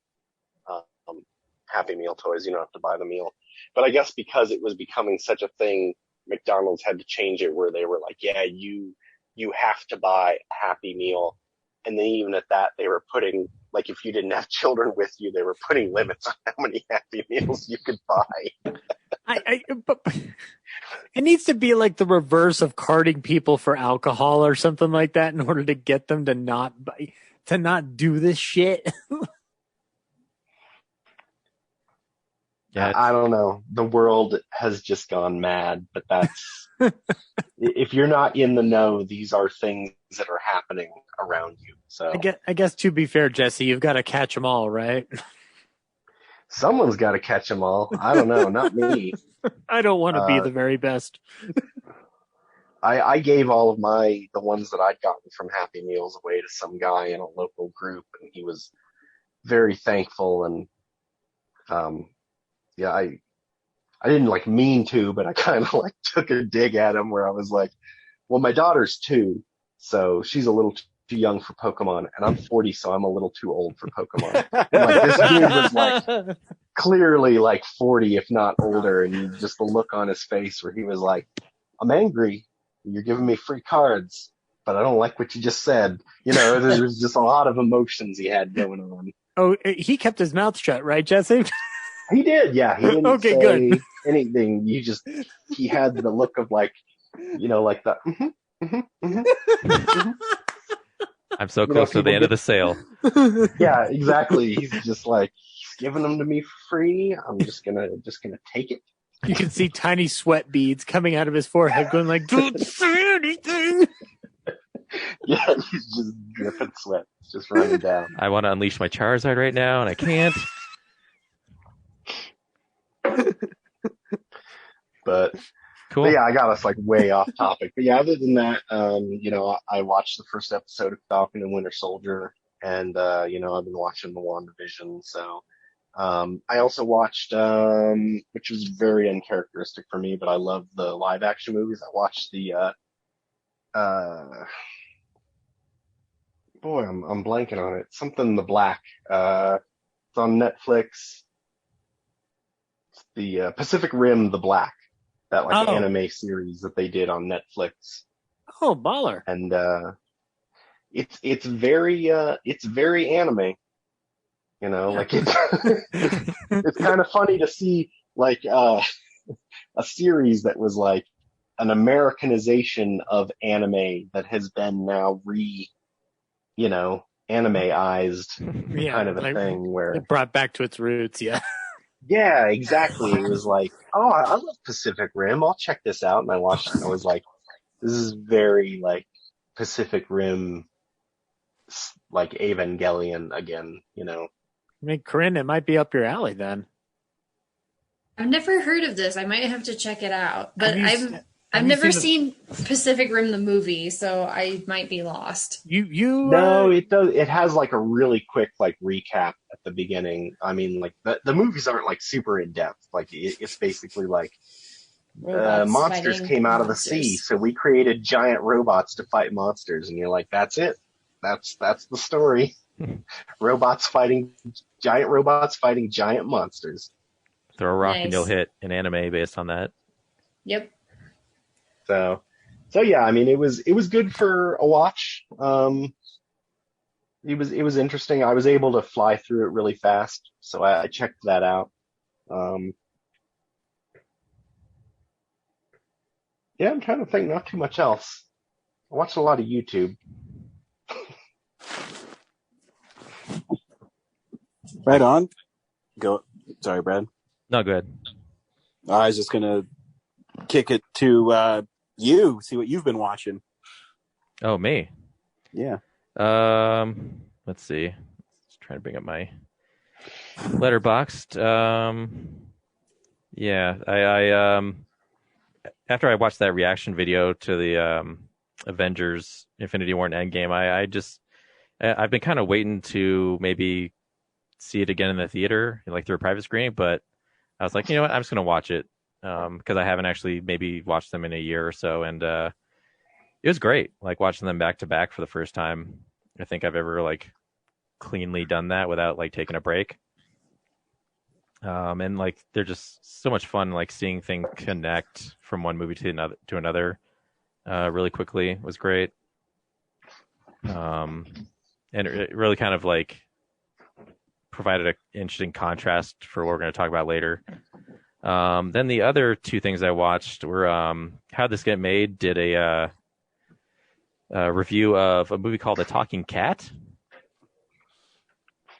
Happy Meal toys. You don't have to buy the meal. But I guess because it was becoming such a thing, McDonald's had to change it where they were like, yeah, you have to buy a Happy Meal. And then even at that, they were putting, like, if you didn't have children with you, they were putting limits on how many Happy Meals you could buy. But it needs to be like the reverse of carding people for alcohol or something like that in order to get them to not do this shit. Yeah, I don't know. The world has just gone mad, but that's if you're not in the know, these are things that are happening around you. So I guess to be fair, Jesse, you've got to catch them all, right? Someone's got to catch them all. I don't know, not me. I don't want to be the very best. I gave all of the ones that I'd gotten from Happy Meals away to some guy in a local group, and he was very thankful. And yeah, I didn't like mean to, but I kind of like took a dig at him where I was like, well, my daughter's 2, so she's a little too young for Pokemon, and I'm 40, so I'm a little too old for Pokemon. And, like, this dude was like clearly like 40, if not older, and just the look on his face where he was like, I'm angry. You're giving me free cards, but I don't like what you just said. There was just a lot of emotions he had going on. Oh, he kept his mouth shut, right, Jesse? He did, yeah. He didn't Okay, say good. anything. He had the look of like, like the. I'm so close to the end of the sale. Yeah, exactly. He's just like, he's giving them to me for free. I'm just gonna take it. You can see tiny sweat beads coming out of his forehead, going like, "Don't say anything." Yeah, he's just dripping sweat. It's just running down. I want to unleash my Charizard right now, and I can't. But Cool. But yeah, I got us like way off topic. But yeah, other than that, I watched the first episode of Falcon and Winter Soldier, and I've been watching the WandaVision. So I also watched, which was very uncharacteristic for me, but I love the live action movies. I watched the I'm blanking on it. Something in the Black. It's on Netflix. It's the Pacific Rim, the Black. That anime series that they did on Netflix. Oh, baller! And it's very anime. Like it's kind of funny to see like a series that was like an Americanization of anime that has been now animeized kind of a thing where it brought back to its roots. Yeah. Yeah, exactly. It was like, oh, I love Pacific Rim. I'll check this out. And I watched it and I was like, this is very like Pacific Rim, like Evangelion again, I mean, Corinne, it might be up your alley then. I've never heard of this. I might have to check it out. But I've never seen Pacific Rim the movie, so I might be lost. No, it does. It has like a really quick like recap at the beginning. I mean, like the movies aren't like super in depth. Like it's basically like monsters came out of the sea, so we created giant robots to fight monsters, and you're like, that's it. That's the story. Giant robots fighting giant monsters. Throw a rock and you'll hit an anime based on that. Yep. So yeah, I mean, it was good for a watch. It was interesting. I was able to fly through it really fast, so I checked that out. Yeah, I'm trying to think. Not too much else. I watched a lot of YouTube. Right on. Go. Sorry, Brad. No, go ahead. I was just gonna kick it to you. See what you've been watching. Oh, me. Yeah. Let's see. Let's try to bring up my Letterboxd. Yeah, I after I watched that reaction video to the Avengers Infinity War and Endgame, I've been kind of waiting to maybe see it again in the theater, like through a private screening, but I was like, you know what, I'm just gonna watch it because I haven't actually maybe watched them in a year or so, and it was great, like watching them back to back for the first time. I think I've ever like cleanly done that without like taking a break. And like they're just so much fun, like seeing things connect from one movie to another really quickly. It was great. And it really kind of like provided an interesting contrast for what we're going to talk about later. Then the other two things I watched were How'd This Get Made did a review of a movie called The Talking Cat,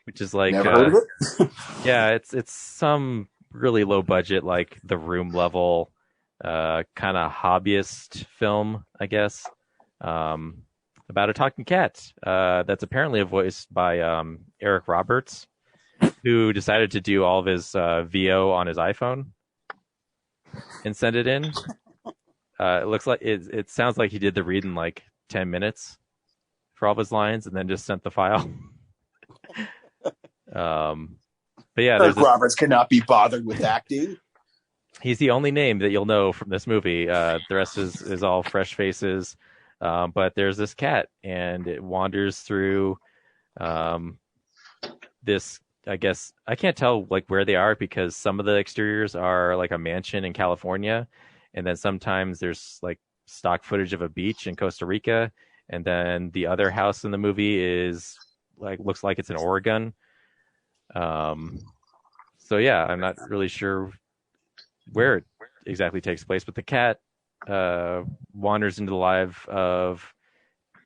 which is like never heard of it. Yeah, it's some really low budget, like The Room level kind of hobbyist film, I guess, about a talking cat that's apparently voiced by Eric Roberts, who decided to do all of his VO on his iPhone and send it in. It looks like it sounds like he did the read in like 10 minutes for all of his lines and then just sent the file. But yeah, Eric Roberts cannot be bothered with acting. He's the only name that you'll know from this movie. The rest is all fresh faces. But there's this cat, and it wanders through this. I guess I can't tell like where they are because some of the exteriors are like a mansion in California, and then sometimes there's like stock footage of a beach in Costa Rica, and then the other house in the movie is like looks like it's in Oregon. So yeah, I'm not really sure where it exactly takes place, but the cat wanders into the life of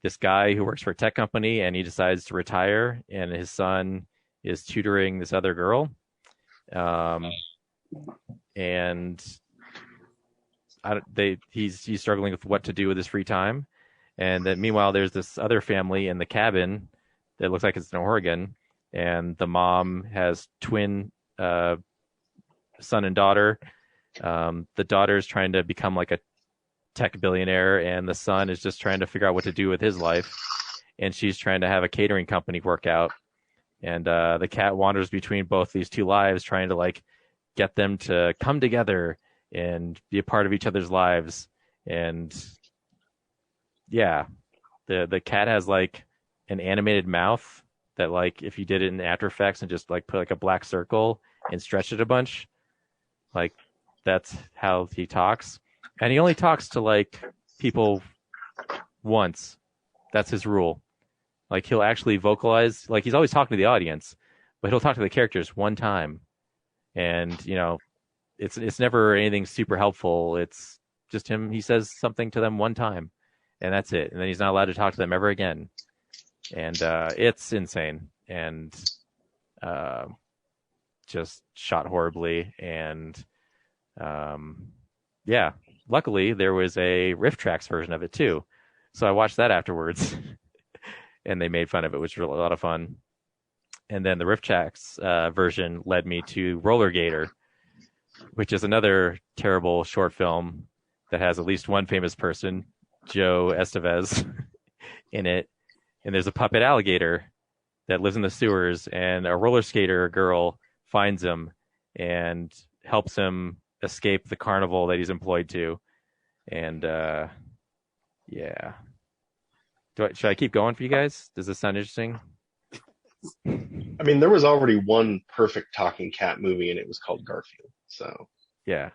this guy who works for a tech company, and he decides to retire, and his son is tutoring this other girl, and he's struggling with what to do with his free time. And then meanwhile, there's this other family in the cabin that looks like it's in Oregon, and the mom has twin son and daughter. The daughter's trying to become like a tech billionaire, and the son is just trying to figure out what to do with his life. And she's trying to have a catering company work out. And the cat wanders between both these two lives, trying to like get them to come together and be a part of each other's lives. And yeah, the cat has like an animated mouth that, like, if you did it in After Effects and just like put like a black circle and stretch it a bunch, like that's how he talks. And he only talks to like people once. That's his rule. Like he'll actually vocalize, like he's always talking to the audience, but he'll talk to the characters one time. And, you know, it's never anything super helpful. It's just him. He says something to them one time, and that's it. And then he's not allowed to talk to them ever again. And it's insane, and just shot horribly. And yeah, luckily there was a Riff Tracks version of it too, so I watched that afterwards. And they made fun of it, which was a lot of fun. And then the Riff Tracks version led me to Roller Gator, which is another terrible short film that has at least one famous person, Joe Estevez, in it. And there's a puppet alligator that lives in the sewers, and a roller skater girl finds him and helps him escape the carnival that he's employed to. And yeah. Should I keep going for you guys? Does this sound interesting? I mean, there was already one perfect talking cat movie, and it was called Garfield. So yeah,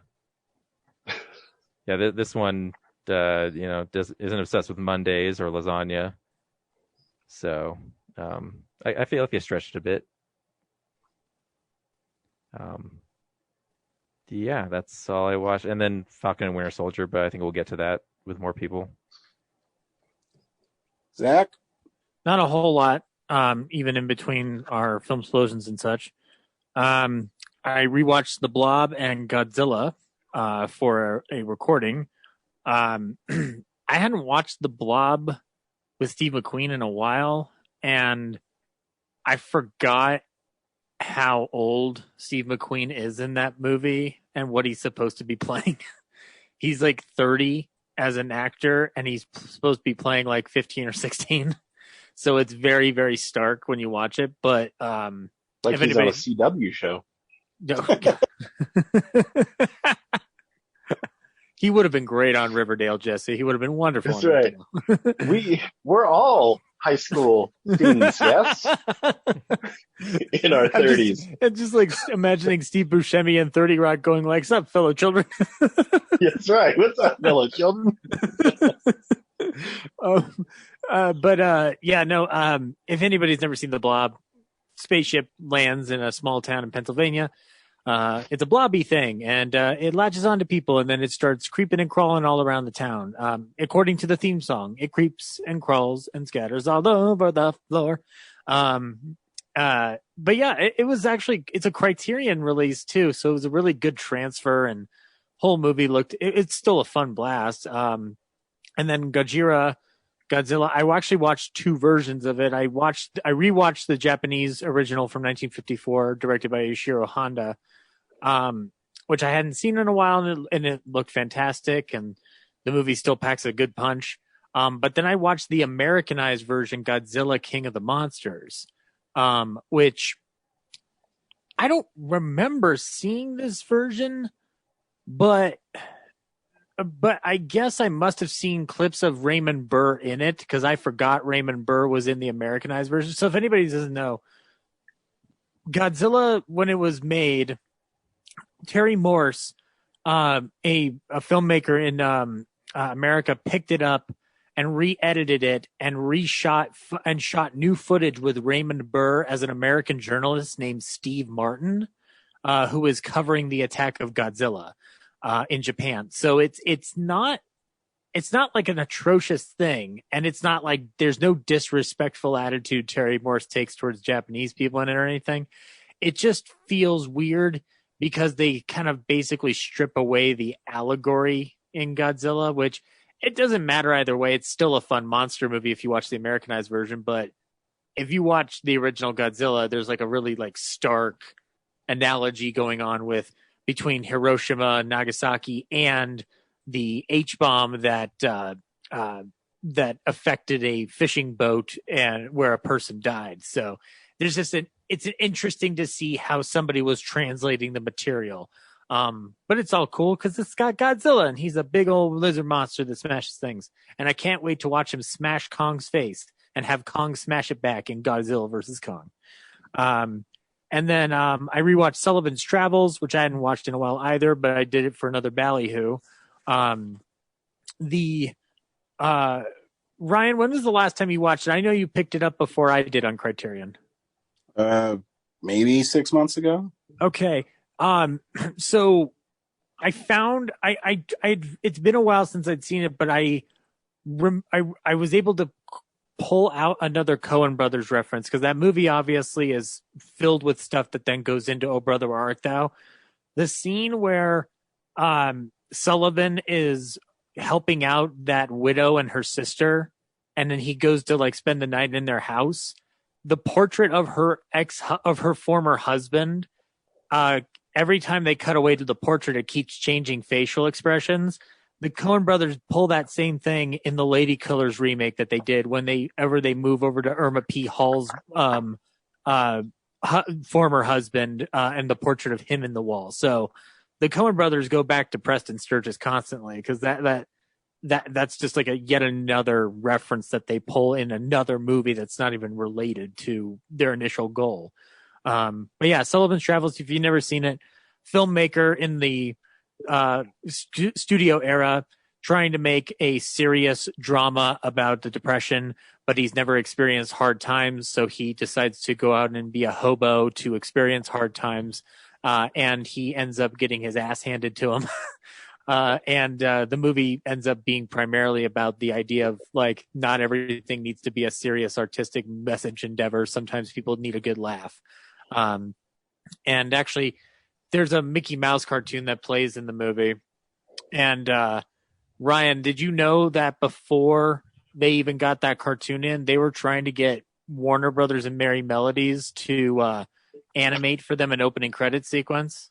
yeah. This one, isn't obsessed with Mondays or lasagna. So I feel like they stretched a bit. Yeah, that's all I watched. And then Falcon and Winter Soldier, but I think we'll get to that with more people. Zach? Not a whole lot, even in between our film explosions and such. I rewatched The Blob and Godzilla for a recording. I hadn't watched The Blob with Steve McQueen in a while, and I forgot how old Steve McQueen is in that movie and what he's supposed to be playing. He's like 30 as an actor, and he's supposed to be playing like 15 or 16. So it's very, very stark when you watch it. But like he's on a CW show. No. He would have been great on Riverdale, Jesse. He would have been wonderful. That's right. We're all high school students, yes? In our 30s. I'm just like imagining Steve Buscemi and 30 Rock going like, "What's up, fellow children?" That's right. What's up, fellow children? If anybody's never seen The Blob, spaceship lands in a small town in Pennsylvania. It's a blobby thing, and it latches onto people, and then it starts creeping and crawling all around the town. According to the theme song, it creeps and crawls and scatters all over the floor. But yeah, it was actually, it's a Criterion release too, so it was a really good transfer, and whole movie it's still a fun blast. And then Godzilla, I actually watched two versions of it. I rewatched the Japanese original from 1954, directed by Yoshiro Honda, which I hadn't seen in a while, and it looked fantastic, and the movie still packs a good punch. But then I watched the Americanized version, Godzilla King of the Monsters, which I don't remember seeing this version, but I guess I must have seen clips of Raymond Burr in it, because I forgot Raymond Burr was in the Americanized version. So if anybody doesn't know, Godzilla, when it was made, Terry Morse, a filmmaker in America, picked it up and re-edited it and shot new footage with Raymond Burr as an American journalist named Steve Martin. who is covering the attack of Godzilla in Japan. So it's not like an atrocious thing, and it's not like there's no disrespectful attitude Terry Morse takes towards Japanese people in it or anything. It just feels weird because they kind of basically strip away the allegory in Godzilla, which it doesn't matter either way. It's still a fun monster movie if you watch the Americanized version, but if you watch the original Godzilla, there's like a really like stark analogy going on between Hiroshima and Nagasaki and the H-bomb that affected a fishing boat and where a person died. So there's just it's interesting to see how somebody was translating the material. But it's all cool because it's got Godzilla and he's a big old lizard monster that smashes things. And I can't wait to watch him smash Kong's face and have Kong smash it back in Godzilla versus Kong. And then I rewatched Sullivan's Travels, which I hadn't watched in a while either, but I did it for another ballyhoo. Ryan, when was the last time you watched it? I know you picked it up before I did on Criterion. Maybe 6 months ago. Okay. So I found I it's been a while since I'd seen it, but I was able to pull out another Coen Brothers reference because that movie obviously is filled with stuff that then goes into Oh Brother Where Art Thou. The scene where Sullivan is helping out that widow and her sister, and then he goes to like spend the night in their house. The portrait of her former husband, every time they cut away to the portrait, it keeps changing facial expressions. The Coen brothers pull that same thing in the Lady Killers remake that they did when they move over to Irma P. Hall's former husband and the portrait of him in the wall. So the Coen brothers go back to Preston Sturges constantly because that's just like a yet another reference that they pull in another movie that's not even related to their initial goal. But yeah, Sullivan's Travels, if you've never seen it, filmmaker in the studio era trying to make a serious drama about the Depression, but he's never experienced hard times, so he decides to go out and be a hobo to experience hard times, and he ends up getting his ass handed to him. And the movie ends up being primarily about the idea of like not everything needs to be a serious artistic message endeavor. Sometimes people need a good laugh. And actually, there's a Mickey Mouse cartoon that plays in the movie. And Ryan, did you know that before they even got that cartoon in, they were trying to get Warner Brothers and Merry Melodies to animate for them an opening credit sequence?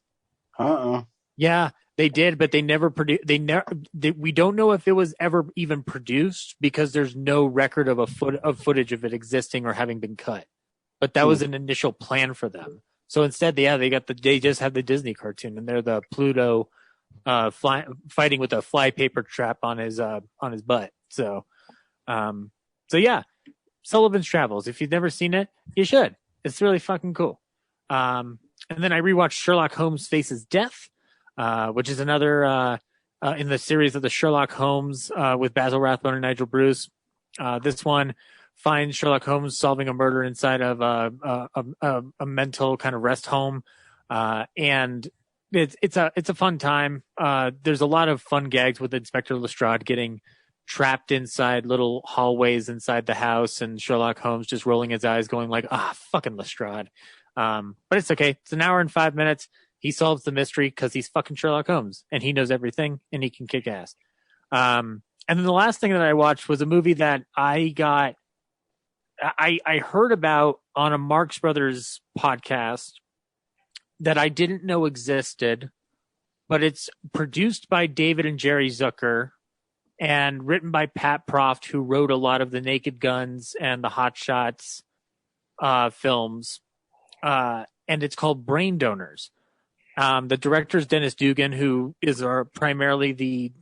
Yeah, they did, but they never produced. We don't know if it was ever even produced because there's no record of footage of it existing or having been cut. But that was an initial plan for them. So instead, they just had the Disney cartoon, and they're the Pluto fighting with a flypaper trap on his butt. So yeah, Sullivan's Travels. If you've never seen it, you should. It's really fucking cool. And then I rewatched Sherlock Holmes Faces Death, which is another in the series of the Sherlock Holmes with Basil Rathbone and Nigel Bruce. This one finds Sherlock Holmes solving a murder inside of a mental kind of rest home, and it's a fun time. There's a lot of fun gags with Inspector Lestrade getting trapped inside little hallways inside the house, and Sherlock Holmes just rolling his eyes, going like, fucking Lestrade. But it's okay. It's an hour and 5 minutes. He solves the mystery because he's fucking Sherlock Holmes and he knows everything and he can kick ass. And then the last thing that I watched was a movie that I heard about on a Marx Brothers podcast that I didn't know existed, but it's produced by David and Jerry Zucker and written by Pat Proft, who wrote a lot of the Naked Guns and the Hot Shots films. And it's called Brain Donors. The director is Dennis Dugan, who is primarily the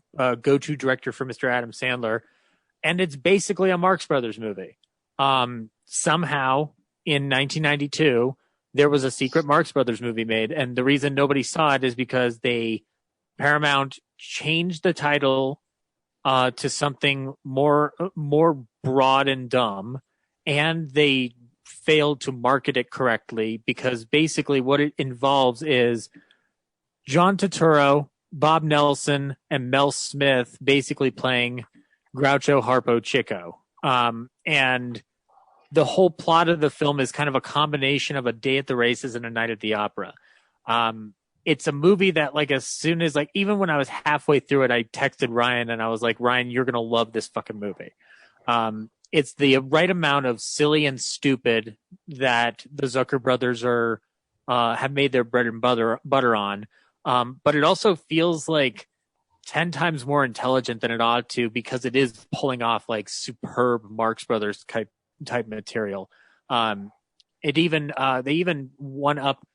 go-to director for Mr. Adam Sandler. And it's basically a Marx Brothers movie. Somehow in 1992, there was a secret Marx Brothers movie made. And the reason nobody saw it is because Paramount changed the title to something more broad and dumb. And they failed to market it correctly, because basically what it involves is John Turturro, Bob Nelson, and Mel Smith basically playing Groucho, Harpo, Chico. And the whole plot of the film is kind of a combination of A Day at the Races and A Night at the Opera. It's a movie that, like, as soon as, like, even when I was halfway through it, I texted Ryan and I was like, Ryan, you're going to love this fucking movie. It's the right amount of silly and stupid that the Zucker brothers have made their bread and butter on. But it also feels like 10 times more intelligent than it ought to, because it is pulling off like superb Marx Brothers type material. They even one up.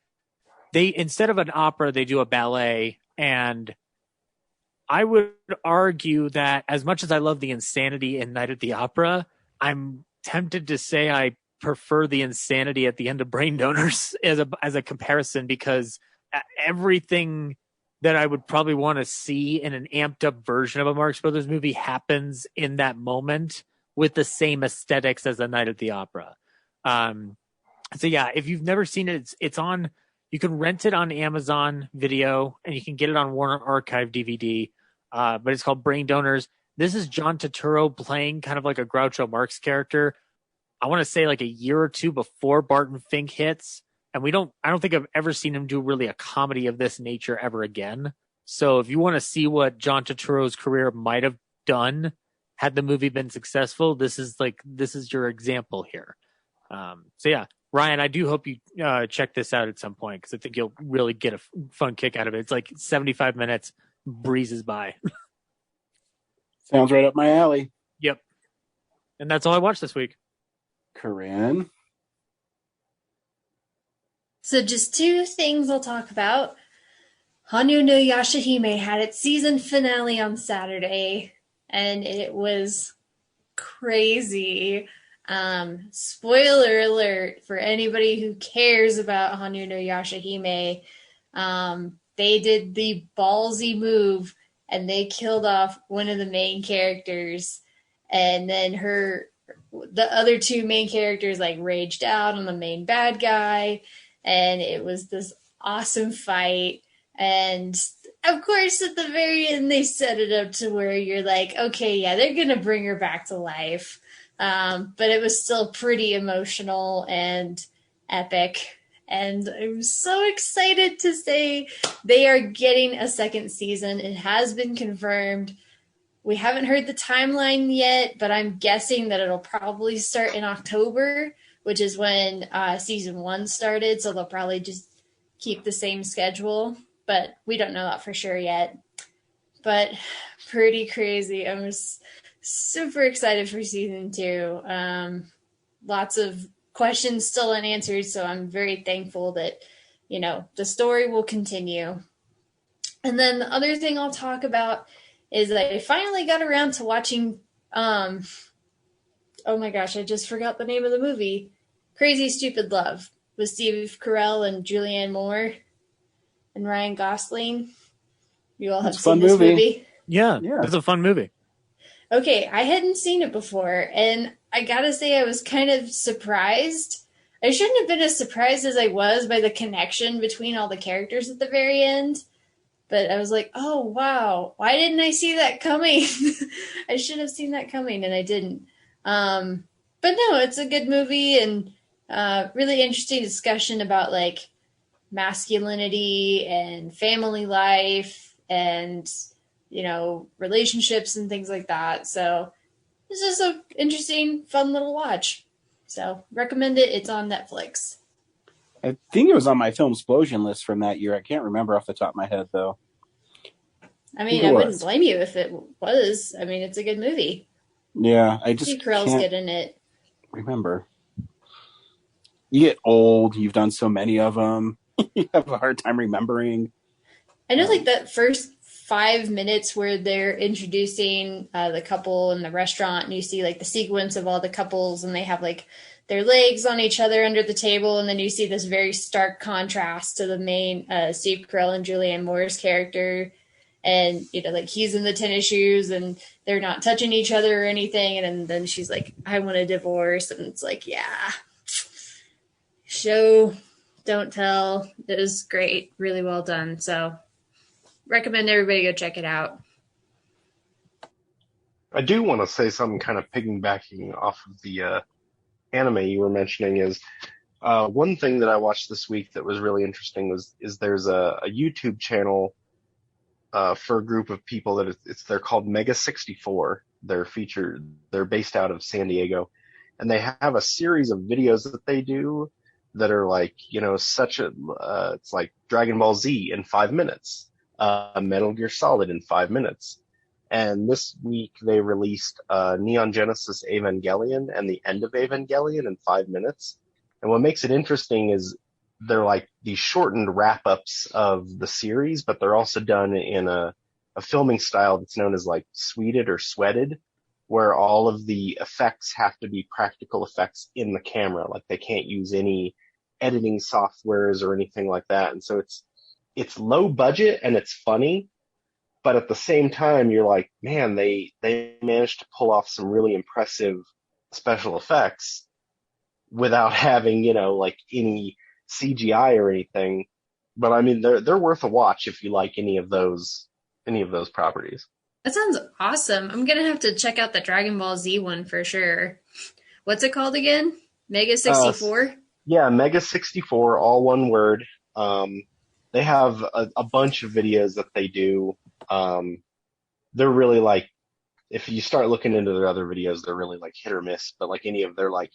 Instead of an opera, they do a ballet, and I would argue that as much as I love the insanity in Night at the Opera, I'm tempted to say I prefer the insanity at the end of Brain Donors as a comparison, because everything that I would probably want to see in an amped up version of a Marx Brothers movie happens in that moment with the same aesthetics as a Night at the Opera. So yeah, if you've never seen it, it's on. You can rent it on Amazon Video, and you can get it on Warner Archive DVD. But it's called Brain Donors. This is John Turturro playing kind of like a Groucho Marx character. I want to say like a year or two before Barton Fink hits. And I don't think I've ever seen him do really a comedy of this nature ever again. So if you want to see what John Turturro's career might have done had the movie been successful, this is your example here. So yeah, Ryan, I do hope you check this out at some point, because I think you'll really get a fun kick out of it. It's like 75 minutes, breezes by. Sounds right up my alley. Yep. And that's all I watched this week. Corinne? So just two things I'll talk about. Hanyu no Yashahime had its season finale on Saturday, and it was crazy. Spoiler alert for anybody who cares about Hanyu no Yashahime. They did the ballsy move, and they killed off one of the main characters, and then the other two main characters like raged out on the main bad guy, and it was this awesome fight. And of course, at the very end, they set it up to where you're like, okay, yeah, they're gonna bring her back to life. But it was still pretty emotional and epic. And I'm so excited to say they are getting a second season. It has been confirmed. We haven't heard the timeline yet, but I'm guessing that it'll probably start in October, which is when season 1 started. So they'll probably just keep the same schedule, but we don't know that for sure yet. But pretty crazy. I'm just super excited for season 2. Lots of questions still unanswered, so I'm very thankful that, the story will continue. And then the other thing I'll talk about is that I finally got around to watching, oh my gosh, I just forgot the name of the movie, Crazy Stupid Love, with Steve Carell and Julianne Moore and Ryan Gosling. You all have seen this movie? Yeah, it's a fun movie. Okay, I hadn't seen it before, and I gotta say I was kind of surprised. I shouldn't have been as surprised as I was by the connection between all the characters at the very end, but I was like, oh, wow, why didn't I see that coming? I should have seen that coming, and I didn't. But no, it's a good movie, and really interesting discussion about, like, masculinity and family life and relationships and things like that. So it's just an interesting, fun little watch. So recommend it. It's on Netflix. I think it was on my film explosion list from that year. I can't remember off the top of my head, though. I mean, I wouldn't blame you if it was. I mean, it's a good movie. Yeah, I just Steve Carell's good in it. Remember. You get old. You've done so many of them. You have a hard time remembering. I know, like, that first 5 minutes where they're introducing the couple in the restaurant, and you see like the sequence of all the couples, and they have like their legs on each other under the table, and then you see this very stark contrast to the main Steve Carell and Julianne Moore's character, and like he's in the tennis shoes and they're not touching each other or anything, and then she's like, I want a divorce, and it's like, yeah, show don't tell. It was great, really well done. So recommend everybody go check it out. I do want to say something kind of piggybacking off of the anime you were mentioning is one thing that I watched this week that was really interesting is there's a YouTube channel for a group of people that they're called Mega 64. They're based out of San Diego, and they have a series of videos that they do that are like, it's like Dragon Ball Z in 5 minutes, Metal Gear Solid in 5 minutes. And this week they released Neon Genesis Evangelion and the end of Evangelion in 5 minutes. And what makes it interesting is they're like these shortened wrap-ups of the series, but they're also done in a filming style that's known as like sweeted or sweated, where all of the effects have to be practical effects in the camera. Like they can't use any editing softwares or anything like that. And so it's low budget and it's funny, but at the same time you're like, man, they managed to pull off some really impressive special effects without having, like any CGI or anything. But I mean, they're worth a watch if you like any of those properties. That sounds awesome. I'm gonna have to check out the Dragon Ball Z one for sure. What's it called again? Mega 64? Yeah, Mega 64, all one word. They have a bunch of videos that they do. They're really like, if you start looking into their other videos, they're really like hit or miss, but like any of their like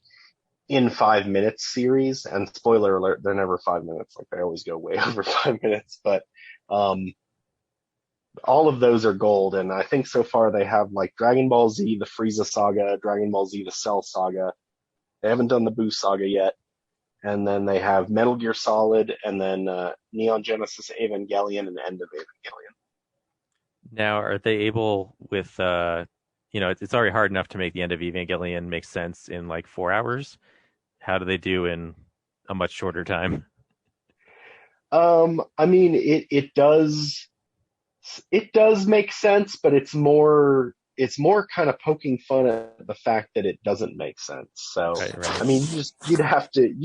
in 5 minutes series, and spoiler alert, they're never 5 minutes. Like they always go way over 5 minutes, but, all of those are gold. And I think so far they have like Dragon Ball Z, the Frieza saga, Dragon Ball Z, the Cell saga. They haven't done the Buu saga yet. And then they have Metal Gear Solid, and then Neon Genesis Evangelion, and End of Evangelion. Now, are they able with, it's already hard enough to make the End of Evangelion make sense in like 4 hours. How do they do in a much shorter time? I mean, it does make sense, but it's more kind of poking fun at the fact that it doesn't make sense. So, right. I mean, you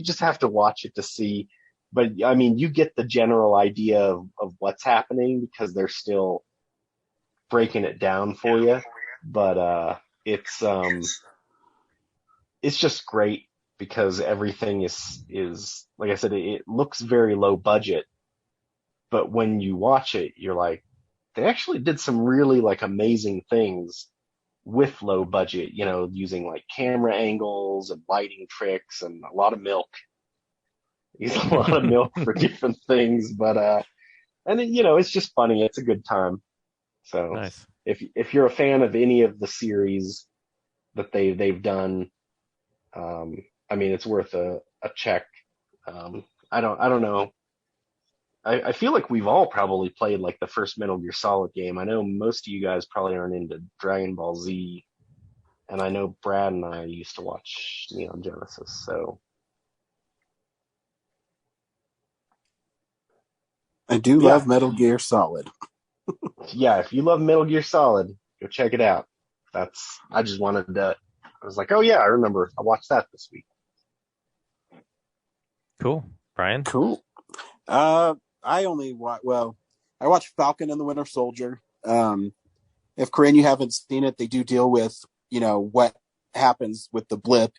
just have to watch it to see. But I mean, you get the general idea of what's happening because they're still breaking it down for you. But it's just great because everything is like I said, it looks very low budget, but when you watch it, you're like, they actually did some really like amazing things with low budget, using like camera angles and lighting tricks and a lot of milk. Use a lot of milk for different things, but and then, it's just funny. It's a good time. So nice. If you're a fan of any of the series that they've done, I mean, it's worth a check. I don't know. I feel like we've all probably played like the first Metal Gear Solid game. I know most of you guys probably aren't into Dragon Ball Z, and I know Brad and I used to watch Neon Genesis, so. I do love Metal Gear Solid. Yeah, if you love Metal Gear Solid, go check it out. I just wanted to, I was like, oh yeah, I remember. I watched that this week. Cool. Brian? Cool. I watched Falcon and the Winter Soldier. If Corinne, you haven't seen it, they do deal with, what happens with the blip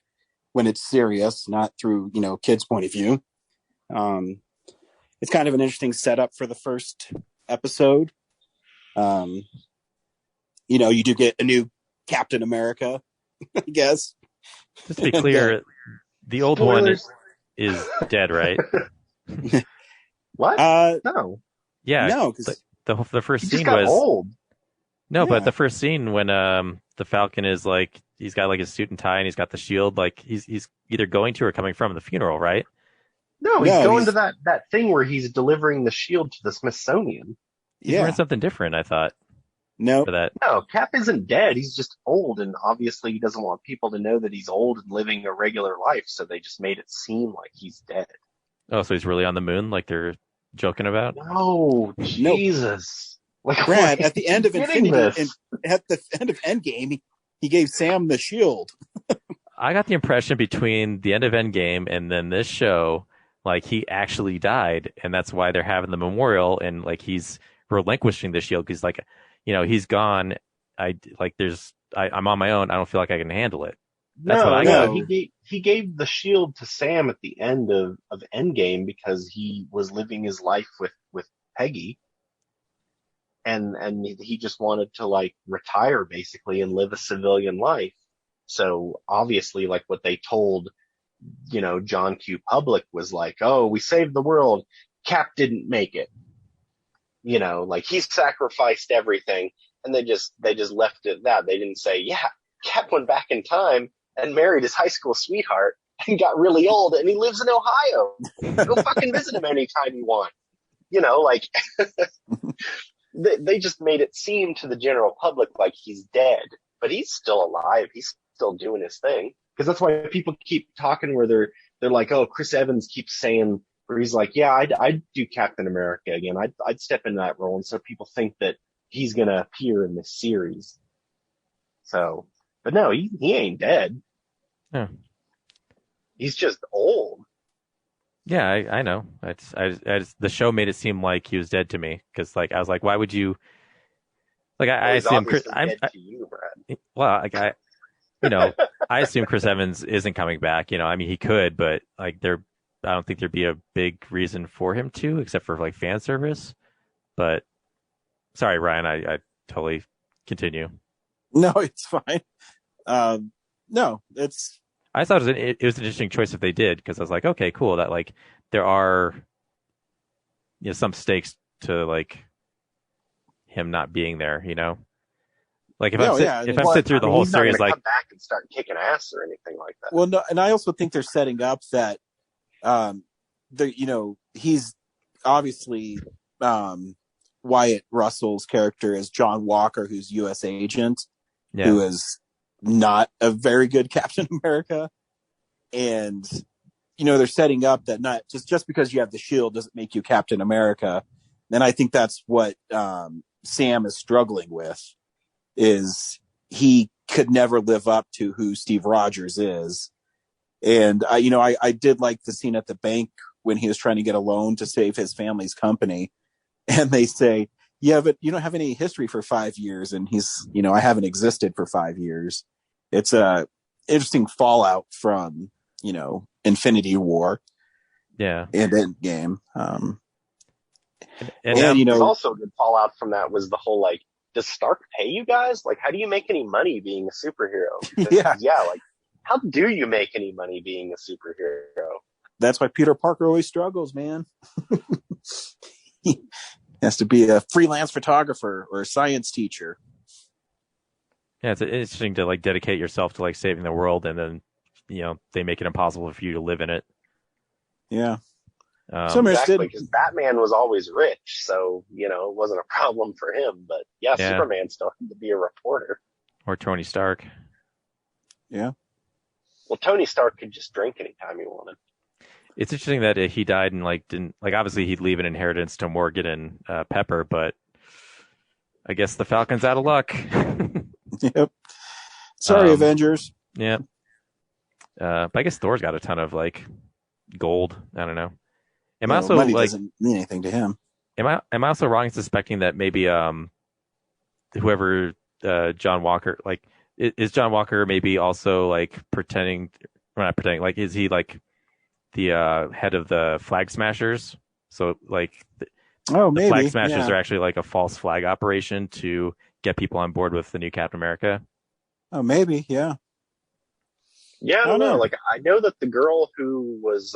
when it's serious, not through, kids' point of view. It's kind of an interesting setup for the first episode. You do get a new Captain America, I guess. Just to be clear, the old one is dead, right? What? No. Yeah. No, because the first scene got was old. No, yeah. But the first scene when the Falcon is like, he's got like his suit and tie and he's got the shield, like he's either going to or coming from the funeral, right? No, he's going to that thing where he's delivering the shield to the Smithsonian. He's wearing something different, I thought. No. For that. No, Cap isn't dead. He's just old, and obviously he doesn't want people to know that he's old and living a regular life, so they just made it seem like he's dead. Oh, so he's really on the moon, like they're joking about? No, Jesus. Like, Brad, at the end of Infinity, at the end of Endgame, he gave Sam the shield. I got the impression between the end of Endgame and then this show like he actually died, and that's why they're having the memorial, and like he's relinquishing the shield because like, he's gone. I'm on my own. I don't feel like I can handle it. That's what I got. He gave the shield to Sam at the end of Endgame because he was living his life with Peggy. And he just wanted to like retire basically and live a civilian life. So obviously like what they told, John Q. Public was like, oh, we saved the world. Cap didn't make it. Like he sacrificed everything, and they just left it at that. They didn't say, yeah, Cap went back in time and married his high school sweetheart and got really old and he lives in Ohio. Go fucking visit him anytime you want. Like they just made it seem to the general public like he's dead, but he's still alive. He's still doing his thing. Because that's why people keep talking where they're like, oh, Chris Evans keeps saying, where he's like, yeah, I'd do Captain America again. I'd step into that role. And so people think that he's going to appear in this series. So, but no, he ain't dead. Yeah. He's just old. Yeah, I know. The show made it seem like he was dead to me because, like, I was like, why would you? Like, I assume Chris. Dead to you, Brad. Well, like I assume Chris Evans isn't coming back. I mean, he could, but like, I don't think there'd be a big reason for him to, except for like fan service. But sorry, Ryan, I totally continue. No, it's fine. No, it's. I thought it was an interesting choice if they did, because I was like, okay, cool. That like there are, some stakes to like him not being there. Like if I sit through the whole series, like come back and start kicking ass or anything like that. Well, no, and I also think they're setting up that, he's obviously Wyatt Russell's character is John Walker, who's U.S. agent, who is not a very good Captain America. And, they're setting up that not just because you have the shield doesn't make you Captain America. And I think that's what Sam is struggling with, is he could never live up to who Steve Rogers is. And I did like the scene at the bank when he was trying to get a loan to save his family's company. And they say, yeah, but you don't have any history for 5 years. And he's, I haven't existed for 5 years. It's a interesting fallout from, Infinity War. Yeah. And Endgame. And there's also a good fallout from that was the whole, like, does Stark pay you guys? Like, how do you make any money being a superhero? Because, like, how do you make any money being a superhero? That's why Peter Parker always struggles, man. He has to be a freelance photographer or a science teacher. Yeah, it's interesting to like dedicate yourself to like saving the world, and then they make it impossible for you to live in it. Yeah, exactly. Because Batman was always rich, so it wasn't a problem for him. But Superman still had to be a reporter. Or Tony Stark. Yeah. Well, Tony Stark could just drink anytime he wanted. It's interesting that he died and didn't obviously he'd leave an inheritance to Morgan and Pepper, but I guess the Falcon's out of luck. Yep. Sorry, Avengers. Yeah. But I guess Thor's got a ton of gold. I don't know. Money doesn't mean anything to him. Am I also wrong in suspecting that maybe whoever John Walker is John Walker maybe also pretending, or not pretending, is he the head of the Flag Smashers? So maybe the Flag Smashers are actually a false flag operation to get people on board with the new Captain America. Oh, maybe, yeah. Yeah, I don't know. I know that the girl who was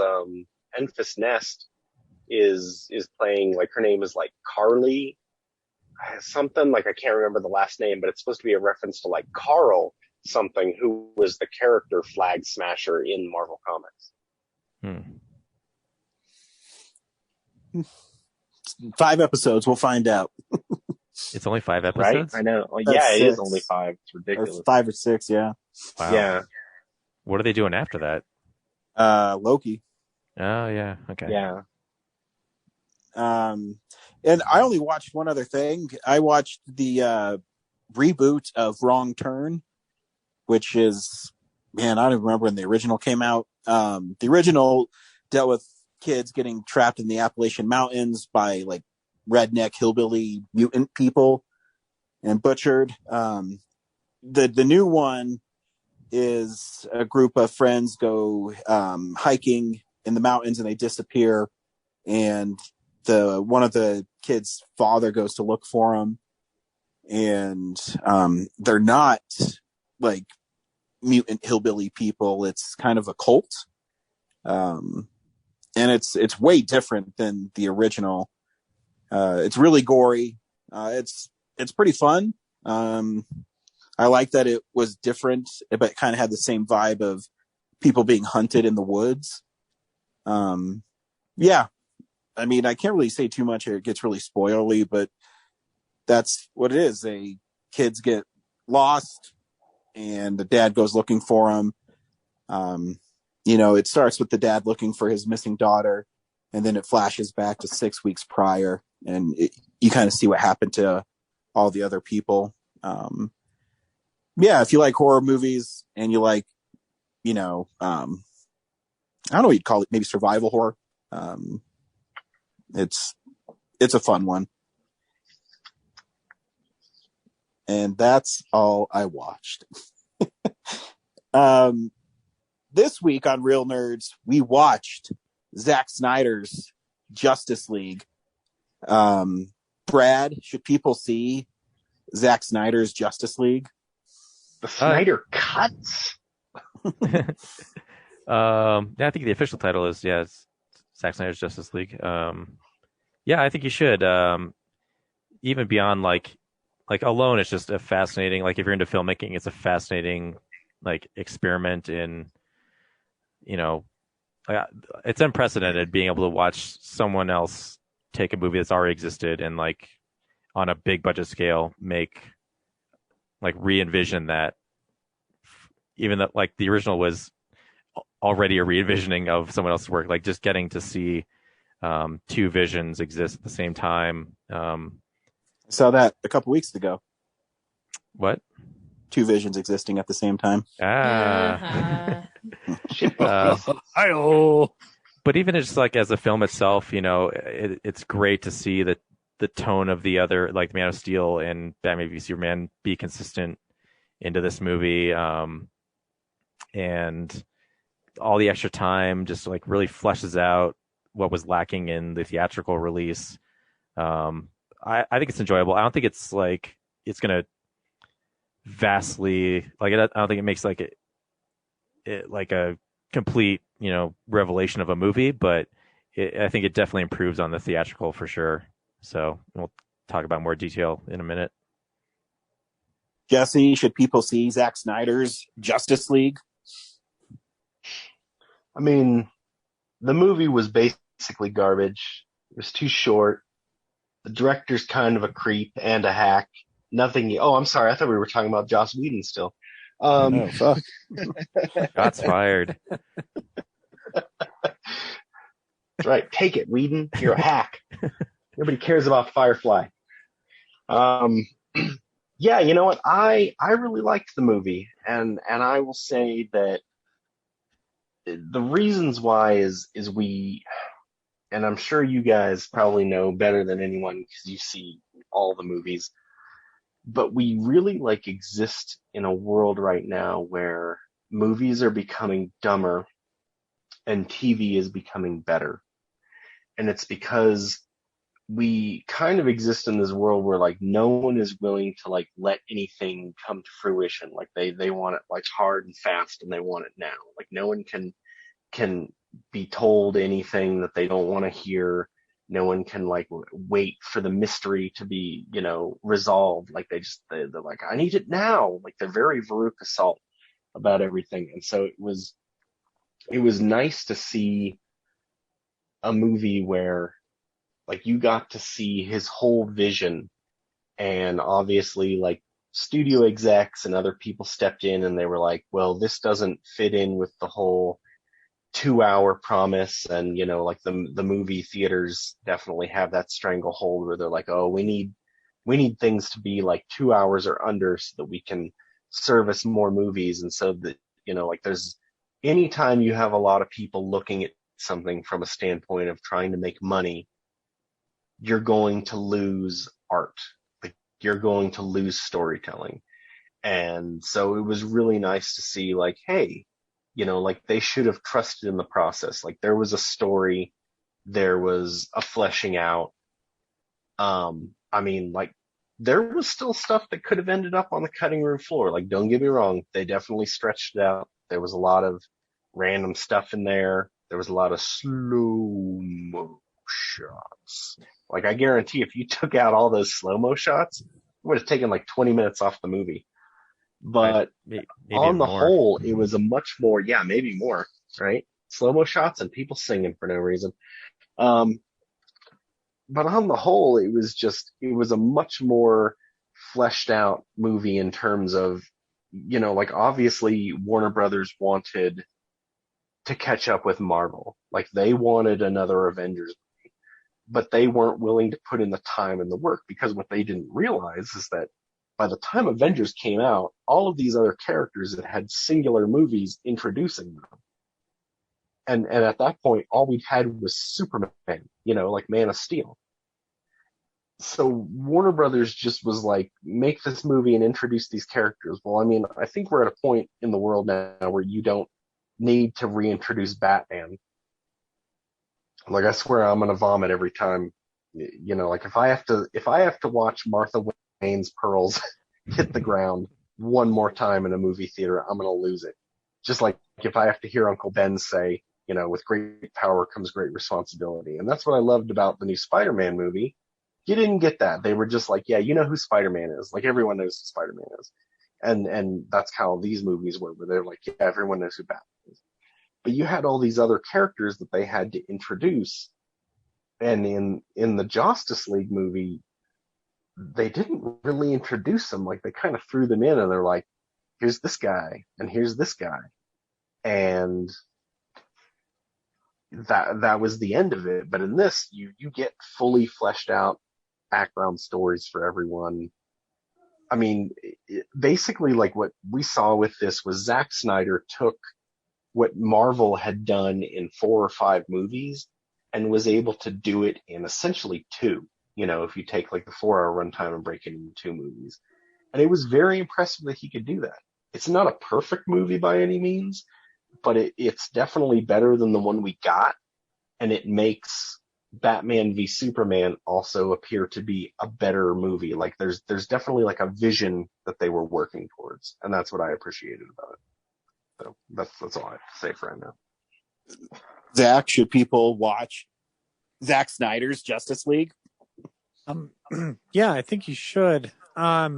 Enfys Nest is playing, her name is Carly something, I can't remember the last name, but it's supposed to be a reference to Carl something, who was the character Flag Smasher in Marvel Comics. 5 episodes, we'll find out. It's only 5 episodes? Right? I know. Well, yeah, 6. It is only 5. It's ridiculous. Or 5 or 6, yeah. Wow. Yeah. What are they doing after that? Loki. Oh, yeah. Okay. Yeah. And I only watched one other thing. I watched the reboot of Wrong Turn, which is, I don't remember when the original came out. The original dealt with kids getting trapped in the Appalachian Mountains by like redneck hillbilly mutant people and butchered. The new one is a group of friends go hiking in the mountains and they disappear, and one of the kids' father goes to look for them, and they're not like mutant hillbilly people. It's kind of a cult, and it's way different than the original. It's really gory. It's pretty fun. I like that it was different, but it kind of had the same vibe of people being hunted in the woods. Yeah, I mean, I can't really say too much or it gets really spoilery, but that's what it is. Kids get lost and the dad goes looking for them. It starts with the dad looking for his missing daughter, and then it flashes back to 6 weeks prior, and you kind of see what happened to all the other people. If you like horror movies and you like, I don't know what you'd call it, maybe survival horror. It's a fun one. And that's all I watched. This week on Real Nerds, we watched Zack Snyder's Justice League. Brad, should people see Zack Snyder's Justice League? The Snyder cuts? Yeah, I think the official title is, it's Zack Snyder's Justice League. I think you should. Even beyond like alone, it's just a fascinating, like if you're into filmmaking, it's a fascinating like experiment in, it's unprecedented being able to watch someone else take a movie that's already existed and like on a big budget scale re-envision that, even though like the original was already a re-envisioning of someone else's work, like just getting to see two visions exist at the same time. I saw that a couple weeks ago. What? Two visions existing at the same time. But even just like as a film itself, it's great to see that the tone of the other, like Man of Steel and Batman v Superman, be consistent into this movie, and all the extra time just like really fleshes out what was lacking in the theatrical release. I think it's enjoyable. I don't think it's like it's gonna vastly like it. I don't think it makes like it like a complete revelation of a movie, but I think it definitely improves on the theatrical for sure. So we'll talk about more detail in a minute. Jesse, should people see Zack Snyder's Justice League? I mean, the movie was basically garbage. It was too short. The director's kind of a creep and a hack. Nothing. Oh, I'm sorry. I thought we were talking about Joss Whedon still. Fuck. Shots fired. That's right. Take it, Whedon. You're a hack. Nobody cares about Firefly. Yeah, you know what? I really liked the movie, and I will say that the reasons why is we, and I'm sure you guys probably know better than anyone because you see all the movies, but we really like exist in a world right now where movies are becoming dumber and TV is becoming better. And it's because we kind of exist in this world where like no one is willing to like let anything come to fruition. Like they want it like hard and fast and they want it now. Like no one can be told anything that they don't want to hear. No one can like wait for the mystery to be, resolved. Like they're like, I need it now. Like they're very Veruca Salt about everything. And so it was nice to see a movie where like you got to see his whole vision, and obviously like studio execs and other people stepped in and they were like, well, this doesn't fit in with the whole 2-hour promise. And, like the movie theaters definitely have that stranglehold where they're like, oh, we need things to be like 2 hours or under so that we can service more movies. And so that, like there's anytime you have a lot of people looking at something from a standpoint of trying to make money, you're going to lose art. Like, you're going to lose storytelling. And so it was really nice to see, like, hey, like, they should have trusted in the process. Like, there was a story, there was a fleshing out. I mean, like, there was still stuff that could have ended up on the cutting room floor. Like, don't get me wrong, they definitely stretched it out. There was a lot of random stuff in there. There was a lot of slow-mo shots. Like, I guarantee if you took out all those slow-mo shots, it would have taken like 20 minutes off the movie. But maybe on the more. whole, it was a much more, maybe more, right? Slow-mo shots and people singing for no reason. But on the whole, it was a much more fleshed out movie in terms of, like, obviously Warner Brothers wanted to catch up with Marvel. Like, they wanted another Avengers movie, but they weren't willing to put in the time and the work, because what they didn't realize is that by the time Avengers came out, all of these other characters had singular movies introducing them. And at that point, all we had was Superman, like Man of Steel. So Warner Brothers just was like, make this movie and introduce these characters. Well, I mean, I think we're at a point in the world now where you don't need to reintroduce Batman. Like, I swear I'm gonna vomit every time. Like, if I have to watch Martha Wayne's pearls hit the ground one more time in a movie theater, I'm gonna lose it. Just like if I have to hear Uncle Ben say, with great power comes great responsibility. And that's what I loved about the new Spider-Man movie. You didn't get that. They were just like, yeah, you know who Spider-Man is. Like, everyone knows who Spider-Man is. And that's how these movies were, where they're like, yeah, everyone knows who Batman is. But you had all these other characters that they had to introduce. And in the Justice League movie, they didn't really introduce them. Like, they kind of threw them in, and they're like, here's this guy, and here's this guy. And that was the end of it. But in this, you get fully fleshed out background stories for everyone. I mean, basically, like, what we saw with this was Zack Snyder took what Marvel had done in 4 or 5 movies and was able to do it in essentially 2. If you take like the 4-hour runtime and break it into 2 movies. And it was very impressive that he could do that. It's not a perfect movie by any means, but it's definitely better than the one we got. And it makes Batman v Superman also appear to be a better movie. Like, there's definitely like a vision that they were working towards. And that's what I appreciated about it. So that's all I have to say for right now. Zach, should people watch Zack Snyder's Justice League? Yeah, I think you should. I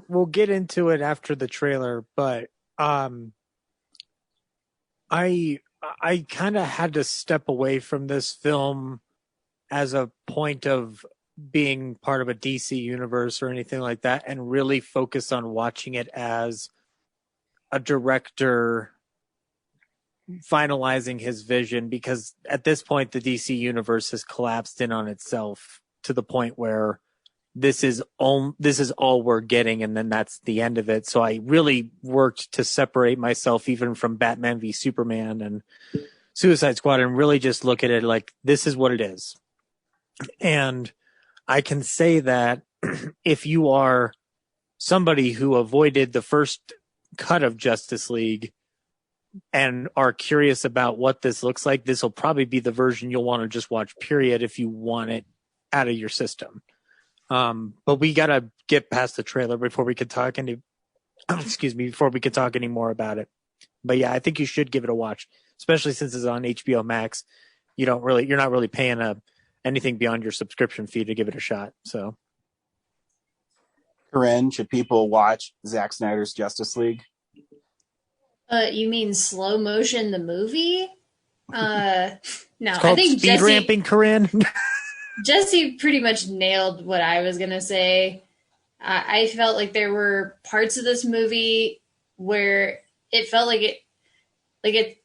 will get into it after the trailer, but I kind of had to step away from this film as a point of being part of a DC universe or anything like that, and really focus on watching it as a director finalizing his vision, because at this point the DC universe has collapsed in on itself to the point where this is all we're getting, and then that's the end of it. So I really worked to separate myself even from Batman v Superman and Suicide Squad and really just look at it like, this is what it is. And I can say that if you are somebody who avoided the first cut of Justice League and are curious about what this looks like, this will probably be the version you'll want to just watch, period, if you want it out of your system. But we got to get past the trailer before we could talk before we could talk any more about it. But yeah, I think you should give it a watch, especially since it's on HBO Max. You're not really paying anything beyond your subscription fee to give it a shot. So, Corinne, should people watch Zack Snyder's Justice League? You mean slow motion the movie? No, it's called I think speed ramping, Corinne. Jesse pretty much nailed what I was gonna say. I felt like there were parts of this movie where it felt like it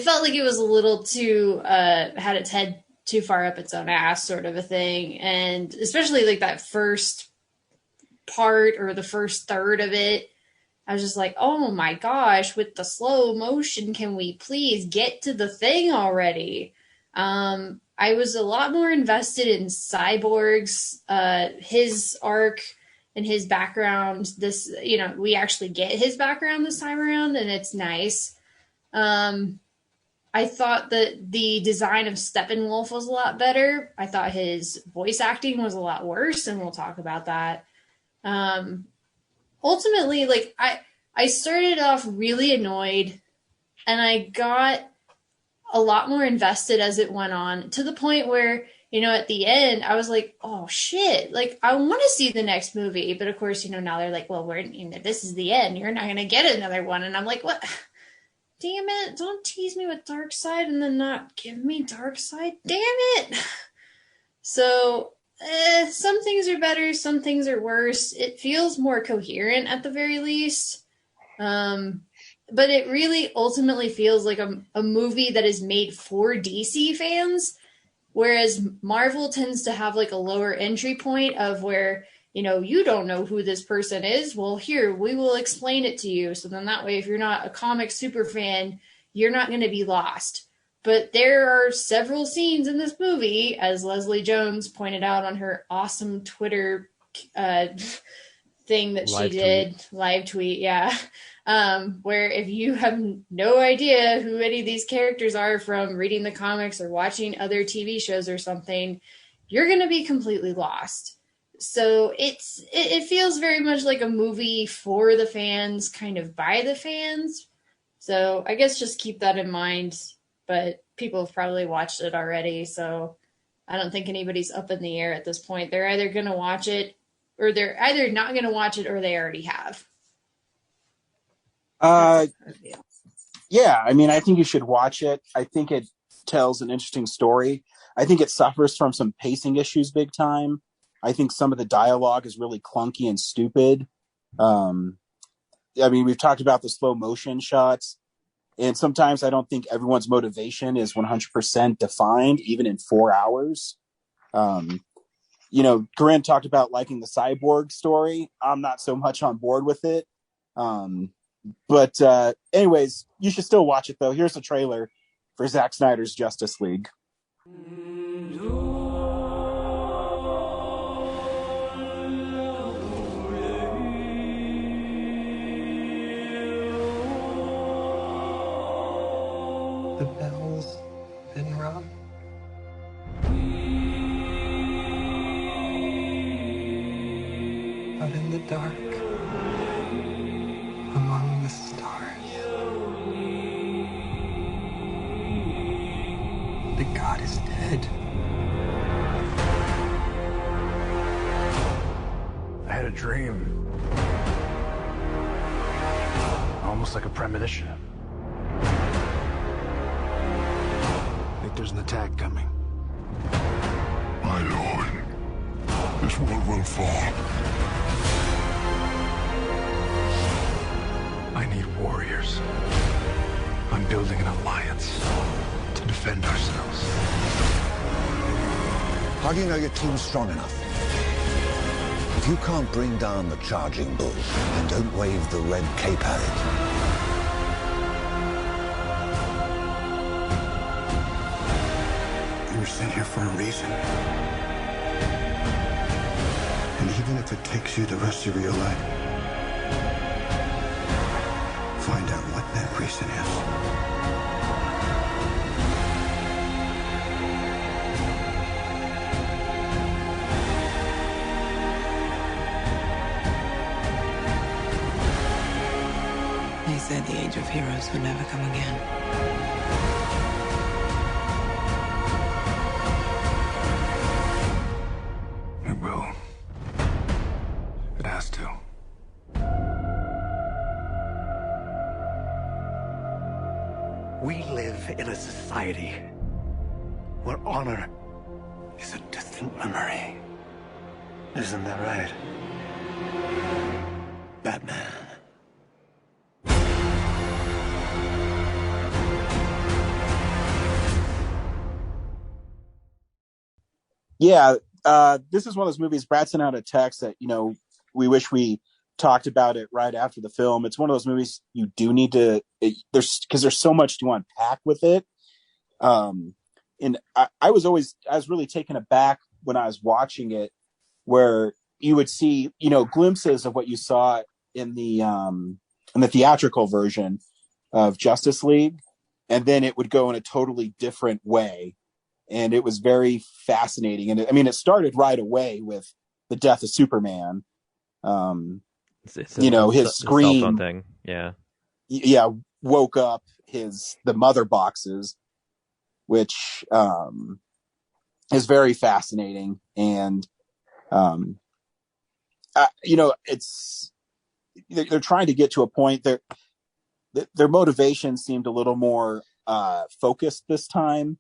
felt like it was a little too had its head too far up its own ass, sort of a thing, and especially like that first part or the first third of it. I was just like, oh my gosh, with the slow motion, can we please get to the thing already? I was a lot more invested in Cyborg's, his arc and his background. This, we actually get his background this time around, and it's nice. I thought that the design of Steppenwolf was a lot better. I thought his voice acting was a lot worse, and we'll talk about that. Ultimately, like, I started off really annoyed, and I got a lot more invested as it went on, to the point where, at the end, I was like, oh shit, like, I want to see the next movie. But of course, now they're like, well, this is the end. You're not going to get another one. And I'm like, what? Damn it. Don't tease me with Darkseid and then not give me Darkseid. Damn it. So, some things are better. Some things are worse. It feels more coherent at the very least. But it really ultimately feels like a movie that is made for DC fans, whereas Marvel tends to have like a lower entry point of where, you don't know who this person is. Well, here, we will explain it to you. So then that way, if you're not a comic super fan, you're not going to be lost. But there are several scenes in this movie, as Leslie Jones pointed out on her awesome Twitter thing that she did, live tweet, yeah. Where if you have no idea who any of these characters are from reading the comics or watching other TV shows or something, you're going to be completely lost. So it feels very much like a movie for the fans, kind of by the fans. So I guess just keep that in mind. But people have probably watched it already, so I don't think anybody's up in the air at this point. They're either going to watch it, or they're either not going to watch it, or they already have. Yeah, I mean, I think you should watch it. I think it tells an interesting story. I think it suffers from some pacing issues big time. I think some of the dialogue is really clunky and stupid. I mean, we've talked about the slow motion shots, and sometimes I don't think everyone's motivation is 100% defined, even in 4 hours. Corinne talked about liking the Cyborg story. I'm not so much on board with it. But anyways, you should still watch it, though. Here's the trailer for Zack Snyder's Justice League. The bells didn't rung. Out in the dark, among the stars, the god is dead. I had a dream. Almost like a premonition. I think there's an attack coming. My lord, this world will fall. I need warriors. I'm building an alliance to defend ourselves. How do you know your team's strong enough? If you can't bring down the charging bull, then don't wave the red cape at it. You were sent here for a reason. And even if it takes you the rest of your life, find out what that reason is. They said the age of heroes would never come again. It will. It has to. We live in a society where honor is a distant memory. Isn't that right, Batman? Yeah, this is one of those movies. Brad sent out a text that, we wish we talked about it right after the film. It's one of those movies you do need to, there's so much to unpack with it. And I was really taken aback when I was watching it, where you would see, glimpses of what you saw in the theatrical version of Justice League, and then it would go in a totally different way. And it was very fascinating. And it started right away with the death of Superman. His scream cell phone thing. Yeah. Woke up the mother boxes, which is very fascinating. And, they're trying to get to a point there. Their motivation seemed a little more focused this time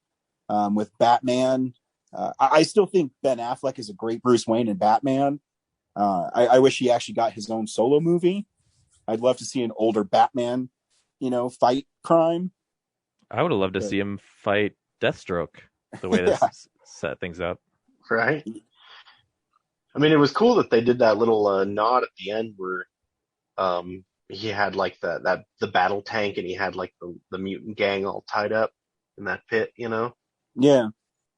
with Batman. I still think Ben Affleck is a great Bruce Wayne in Batman. I wish he actually got his own solo movie. I'd love to see an older Batman, fight crime. I would have loved to see him fight Deathstroke the way this set things up. Right. I mean, it was cool that they did that little nod at the end where he had like the battle tank, and he had like the mutant gang all tied up in that pit, Yeah.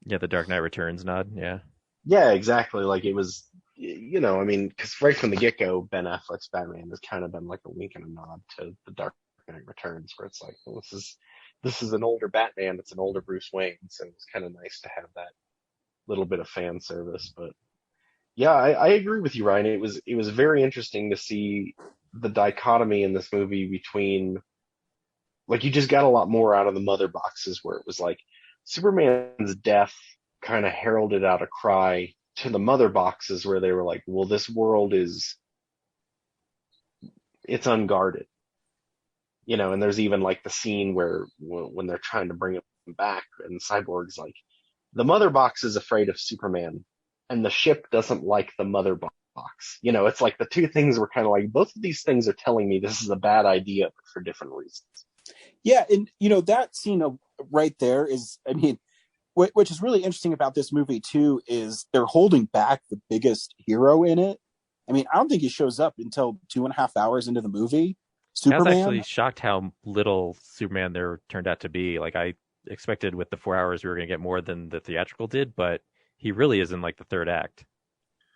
Yeah, the Dark Knight Returns nod. Yeah. Yeah, exactly. Like it was, because right from the get-go, Ben Affleck's Batman has kind of been like a wink and a nod to the Dark Knight Returns, where it's like, well, this is an older Batman, it's an older Bruce Wayne, so it's kind of nice to have that little bit of fan service. But yeah, I agree with you, Ryan. It was very interesting to see the dichotomy in this movie between, like, you just got a lot more out of the mother boxes, where it was like Superman's death kind of heralded out a cry to the mother boxes, where they were like, well, this world it's unguarded, and there's even like the scene where when they're trying to bring him back, and Cyborg's like, the mother box is afraid of Superman, and the ship doesn't like the mother box. It's like the two things were kind of like, both of these things are telling me this is a bad idea, but for different reasons. Yeah. And, that scene right there is, which is really interesting about this movie too, is they're holding back the biggest hero in it. I don't think he shows up until 2.5 hours into the movie. Superman. I was actually shocked how little Superman there turned out to be. Like, I expected with the 4 hours we were going to get more than the theatrical did, but he really is in like the third act.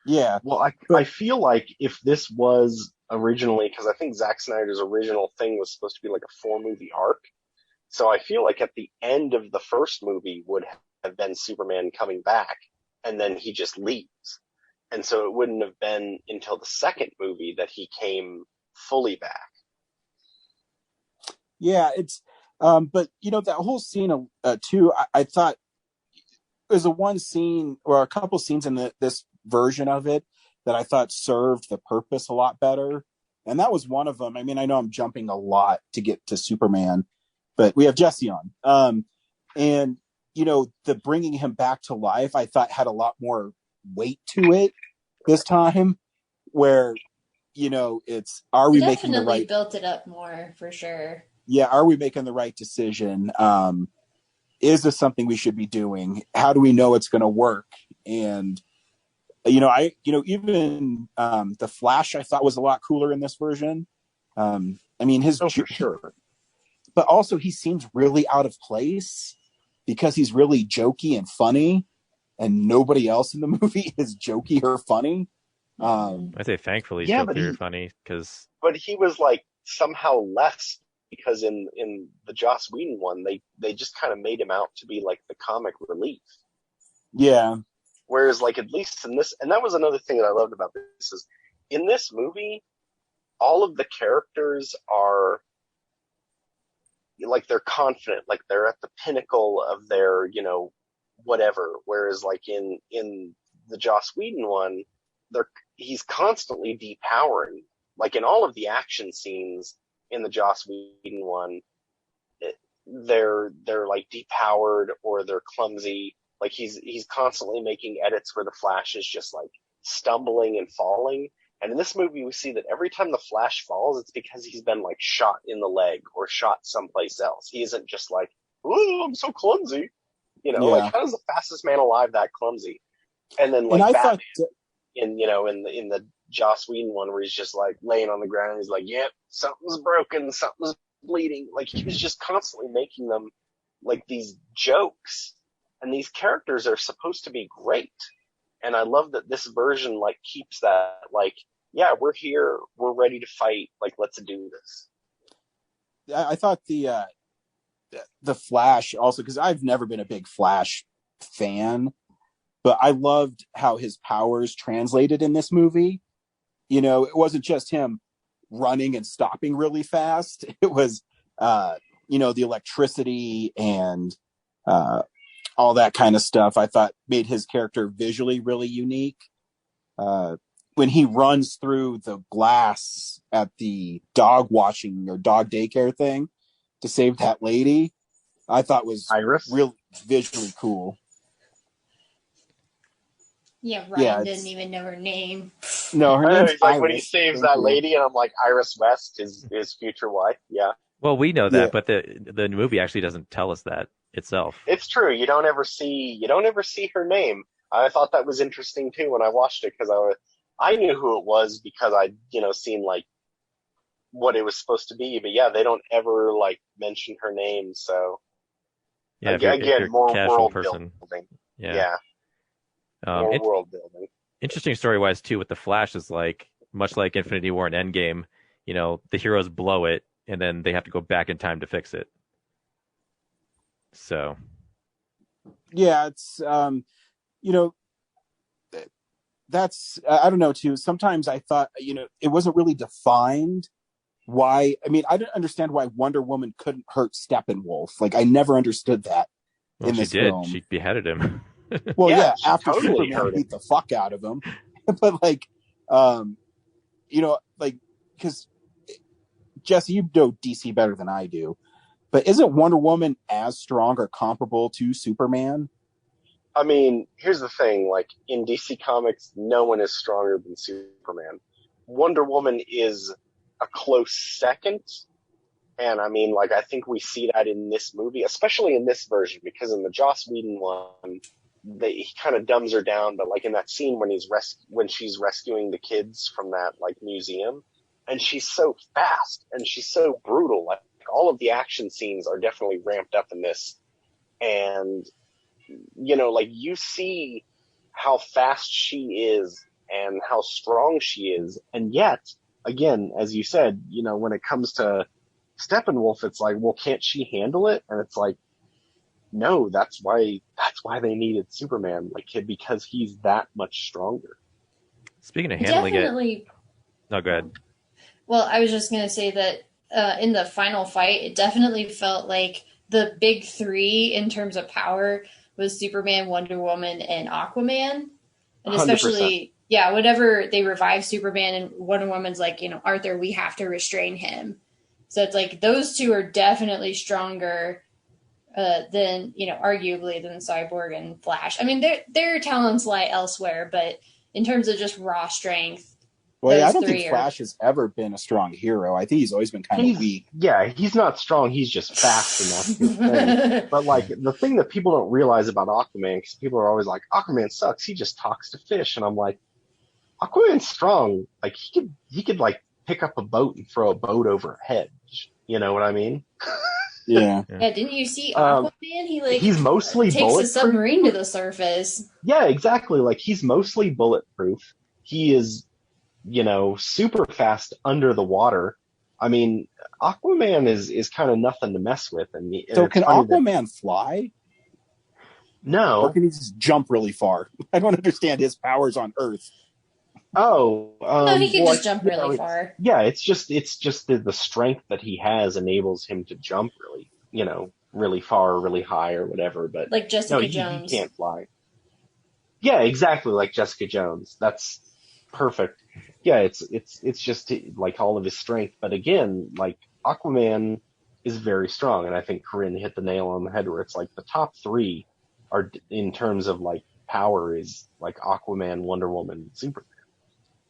Yeah. Well, I feel like if this was originally, because I think Zack Snyder's original thing was supposed to be like a 4-movie arc. So I feel like at the end of the first movie would have been Superman coming back, and then he just leaves. And so it wouldn't have been until the second movie that he came fully back. Yeah, it's, but that whole scene too, I thought there's one scene or a couple scenes in this version of it that I thought served the purpose a lot better. And that was one of them. I know I'm jumping a lot to get to Superman, but we have Jesse on. And, the bringing him back to life, I thought had a lot more weight to it this time, where, are we making the right... built it up more, for sure. Yeah, are we making the right decision? Is this something we should be doing? How do we know it's going to work? And, even the Flash I thought was a lot cooler in this version. For sure. But also he seems really out of place because he's really jokey and funny, and nobody else in the movie is jokey or funny. I say thankfully jokey or funny, because... But he was like somehow less, because in the Joss Whedon one, they just kind of made him out to be like the comic relief. Yeah. Whereas, like, at least in this, and that was another thing that I loved about this, is in this movie, all of the characters are, like, they're confident, like they're at the pinnacle of their, whatever. Whereas, like, in the Joss Whedon one, he's constantly depowering. Like, in all of the action scenes in the Joss Whedon one, they're like depowered or they're clumsy. Like, he's constantly making edits where the Flash is just like stumbling and falling. And in this movie, we see that every time the Flash falls, it's because he's been like shot in the leg or shot someplace else. He isn't just like, oh, I'm so clumsy. Like, how is the fastest man alive that clumsy? And then, like, Batman, in the Joss Whedon one where he's just like laying on the ground and he's like, yep, something's broken, something's bleeding. Like, he was just constantly making them like these jokes, and these characters are supposed to be great. And I love that this version like keeps that, like, yeah, we're here, we're ready to fight, like, let's do this. I thought the Flash also, because I've never been a big Flash fan, but I loved how his powers translated in this movie. You know, it wasn't just him running and stopping really fast. It was, you know, the electricity and all that kind of stuff, I thought made his character visually really unique. When he runs through the glass at the dog watching or dog daycare thing to save that lady, I thought was really visually cool. Yeah, Ryan didn't even know her name. No, her name's like Iris. when he saves that lady, and I'm like, Iris West, his future wife. Yeah. Well, we know that, but the movie actually doesn't tell us that itself. It's true. You don't ever see her name. I thought that was interesting too when I watched it, because I knew who it was because I, seen like what it was supposed to be. But yeah, they don't ever like mention her name. So yeah, again, more world building. Yeah. More world building. Interesting story-wise too with the Flash is like, much like Infinity War and Endgame, the heroes blow it and then they have to go back in time to fix it. So yeah, it's that's I don't know too. Sometimes I thought it wasn't really defined why. I mean, I didn't understand why Wonder Woman couldn't hurt Steppenwolf. Like, I never understood that. Well, in this film. She beheaded him. Well, yeah, after totally Superman beat the fuck out of him. But like, because Jesse, you know DC better than I do. But isn't Wonder Woman as strong or comparable to Superman? I mean, here's the thing. Like, in DC Comics, no one is stronger than Superman. Wonder Woman is a close second. And I mean, like, I think we see that in this movie, especially in this version, because in the Joss Whedon one, he kind of dumbs her down. But like in that scene when she's rescuing the kids from that like museum, and she's so fast and she's so brutal. Like, all of the action scenes are definitely ramped up in this. And, like, you see how fast she is and how strong she is. And yet, again, as you said, when it comes to Steppenwolf, it's like, well, can't she handle it? And it's like, no, that's why they needed Superman, like, because he's that much stronger. Speaking of handling it. No, go ahead. Well, I was just going to say that in the final fight, it definitely felt like the big three in terms of power was Superman, Wonder Woman, and Aquaman. And especially, 100%. Whenever they revive Superman and Wonder Woman's like, Arthur, we have to restrain him. So it's like those two are definitely stronger than, arguably than Cyborg and Flash. I mean, their talents lie elsewhere, but in terms of just raw strength, well, I don't think Flash has ever been a strong hero. I think he's always been kind of weak. Yeah, he's not strong. He's just fast enough. But like, the thing that people don't realize about Aquaman, because people are always like, Aquaman sucks. He just talks to fish. And I'm like, Aquaman's strong. Like, he could like pick up a boat and throw a boat over a hedge. You know what I mean? Yeah. Yeah, didn't you see Aquaman? He's mostly takes a submarine to the surface. Yeah, exactly. Like, he's mostly bulletproof. He is, super fast under the water. I mean, Aquaman is kind of nothing to mess with. And so can Aquaman fly? No. Or can he just jump really far? I don't understand his powers on Earth. Oh, no, he can just jump really far. Yeah, it's just the strength that he has enables him to jump really, really far, or really high, or whatever. But like Jessica Jones, he can't fly. Yeah, exactly, like Jessica Jones. That's perfect. Yeah, it's just like all of his strength. But again, like, Aquaman is very strong, and I think Corinne hit the nail on the head where it's like the top three are, in terms of like power, is like Aquaman, Wonder Woman, Superman.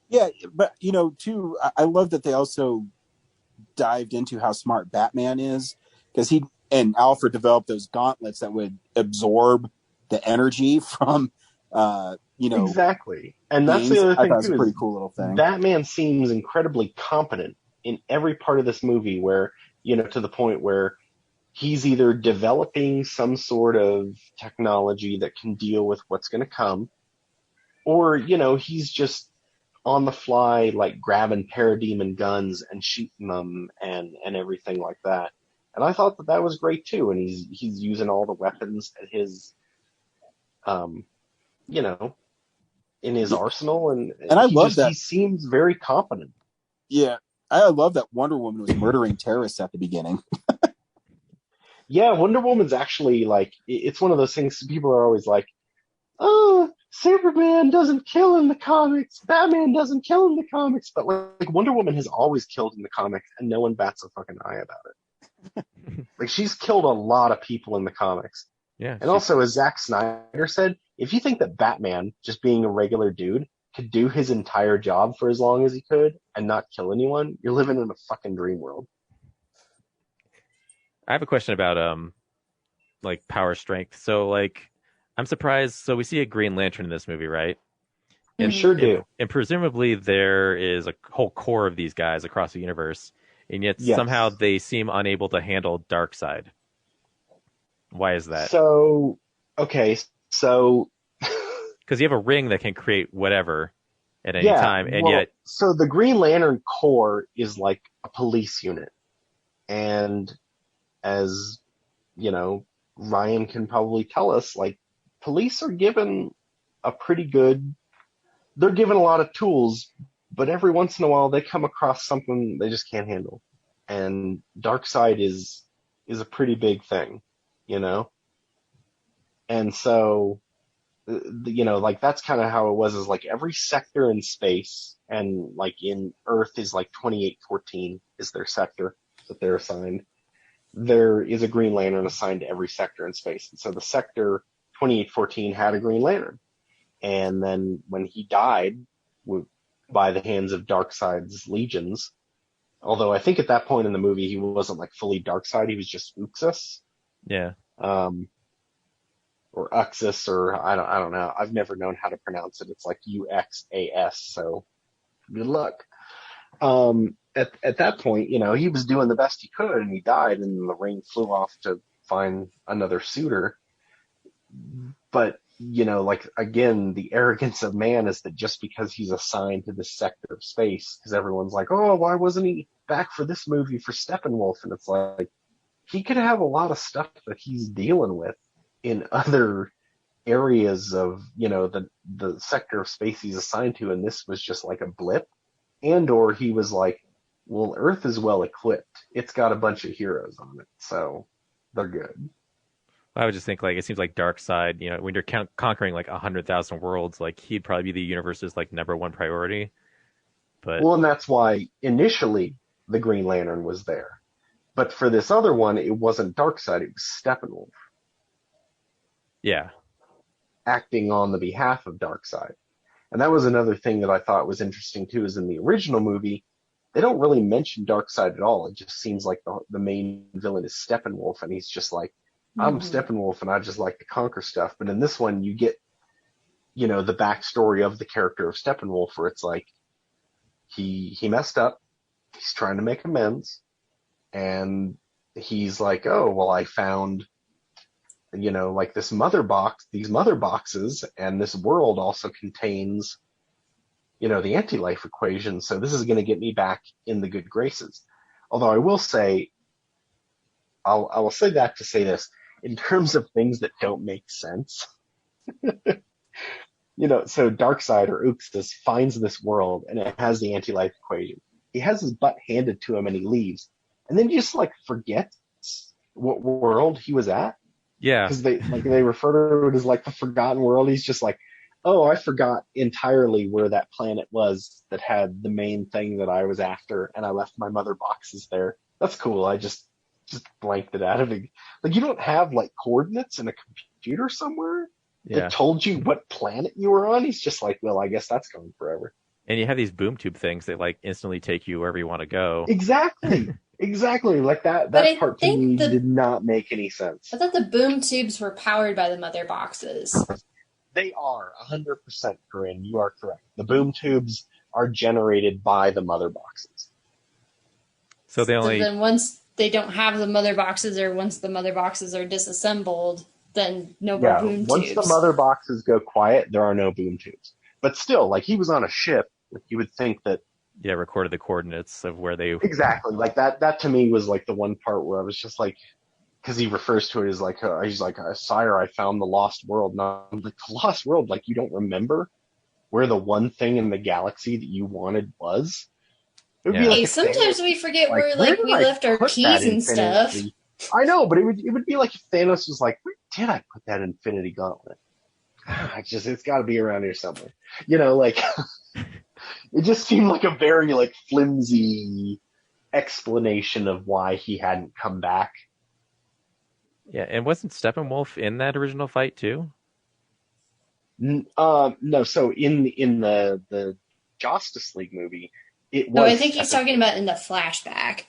Yeah, but too, I love that they also dived into how smart Batman is, because he and Alfred developed those gauntlets that would absorb the energy from Exactly. And that's the other I thing thought it was too. a pretty cool little thing. Batman seems incredibly competent in every part of this movie where, to the point where he's either developing some sort of technology that can deal with what's going to come, or, he's just on the fly, like grabbing parademon guns and shooting them and everything like that. And I thought that was great too. And he's using all the weapons at his, in his arsenal. And I love that. He seems very competent. Yeah. I love that Wonder Woman was murdering terrorists at the beginning. Yeah, Wonder Woman's actually like, it's one of those things people are always like, oh, Superman doesn't kill in the comics, Batman doesn't kill in the comics, but like Wonder Woman has always killed in the comics and no one bats a fucking eye about it. Like she's killed a lot of people in the comics. Yeah. And also, as Zack Snyder said, if you think that Batman, just being a regular dude, could do his entire job for as long as he could and not kill anyone, you're living in a fucking dream world. I have a question about like power strength. So like I'm surprised. So we see a Green Lantern in this movie, right? And we sure do. And presumably there is a whole core of these guys across the universe, and yet somehow they seem unable to handle Darkseid. Why is that? So because you have a ring that can create whatever at any time, and yet so the Green Lantern Corps is like a police unit, and as Ryan can probably tell us, like police are given they're given a lot of tools, but every once in a while they come across something they just can't handle, and Darkseid is a pretty big thing, and so like that's kind of how it was, is like every sector in space, and like in Earth is like 2814 is their sector that they're assigned. There is a Green Lantern assigned to every sector in space. And so the sector 2814 had a Green Lantern. And then when he died by the hands of Darkseid's legions, although I think at that point in the movie he wasn't like fully Darkseid, he was just Uxas. Yeah. Or Uxas, or I don't know. I've never known how to pronounce it. It's like Uxas, so good luck. At that point, he was doing the best he could, and he died, and the ring flew off to find another suitor. But, like, again, the arrogance of man is that just because he's assigned to this sector of space, because everyone's like, oh, why wasn't he back for this movie for Steppenwolf? And it's like, he could have a lot of stuff that he's dealing with in other areas of, the sector of space he's assigned to, and this was just like a blip. And or he was like, well, Earth is well equipped. It's got a bunch of heroes on it, so they're good. I would just think, like, it seems like Darkseid, when you're conquering like 100,000 worlds, like he'd probably be the universe's like number one priority. But and that's why initially the Green Lantern was there. But for this other one, it wasn't Darkseid, it was Steppenwolf. Yeah. Acting on the behalf of Darkseid. And that was another thing that I thought was interesting too, is in the original movie, they don't really mention Darkseid at all. It just seems like the main villain is Steppenwolf, and he's just like, I'm Steppenwolf and I just like to conquer stuff. But in this one, you get, the backstory of the character of Steppenwolf, where it's like, he messed up, he's trying to make amends, and he's like, oh, well, I found, like these mother boxes, and this world also contains, the anti-life equation, so this is going to get me back in the good graces. Although I will say, I will say that to say this, in terms of things that don't make sense, so Darkseid or Uxas finds this world, and it has the anti-life equation. He has his butt handed to him, and he leaves, and then he just like forgets what world he was at. Yeah, because they refer to it as like the forgotten world. He's just like, oh, I forgot entirely where that planet was that had the main thing that I was after, and I left my mother boxes there. That's cool. I just blanked it out of it. Like, you don't have like coordinates in a computer somewhere that told you what planet you were on. He's just like, well, I guess that's going forever. And you have these boom tube things that like instantly take you wherever you want to go. Exactly. Exactly. Like that part to me did not make any sense. I thought the boom tubes were powered by the mother boxes. They are 100%, Corinne. You are correct. The boom tubes are generated by the mother boxes. So then once they don't have the mother boxes, or once the mother boxes are disassembled, then no more boom once tubes. the mother boxes go quiet, there are no boom tubes. But still, like, he was on a ship. Like, you would think that. Yeah, recorded the coordinates of where they. Exactly. Like, that to me was like the one part where I was just like, because he refers to it as like, he's like, sire, I found the lost world. And I'm like, the lost world? Like, you don't remember where the one thing in the galaxy that you wanted was? It would be like sometimes we forget where we left our keys and stuff. I know, but it would be like if Thanos was like, where did I put that Infinity Gauntlet? It's got to be around here somewhere. You know, like, it just seemed like a very, like, flimsy explanation of why he hadn't come back. Yeah, and wasn't Steppenwolf in that original fight too? No. So in the Justice League movie, it was. No, I think he's talking about in the flashback.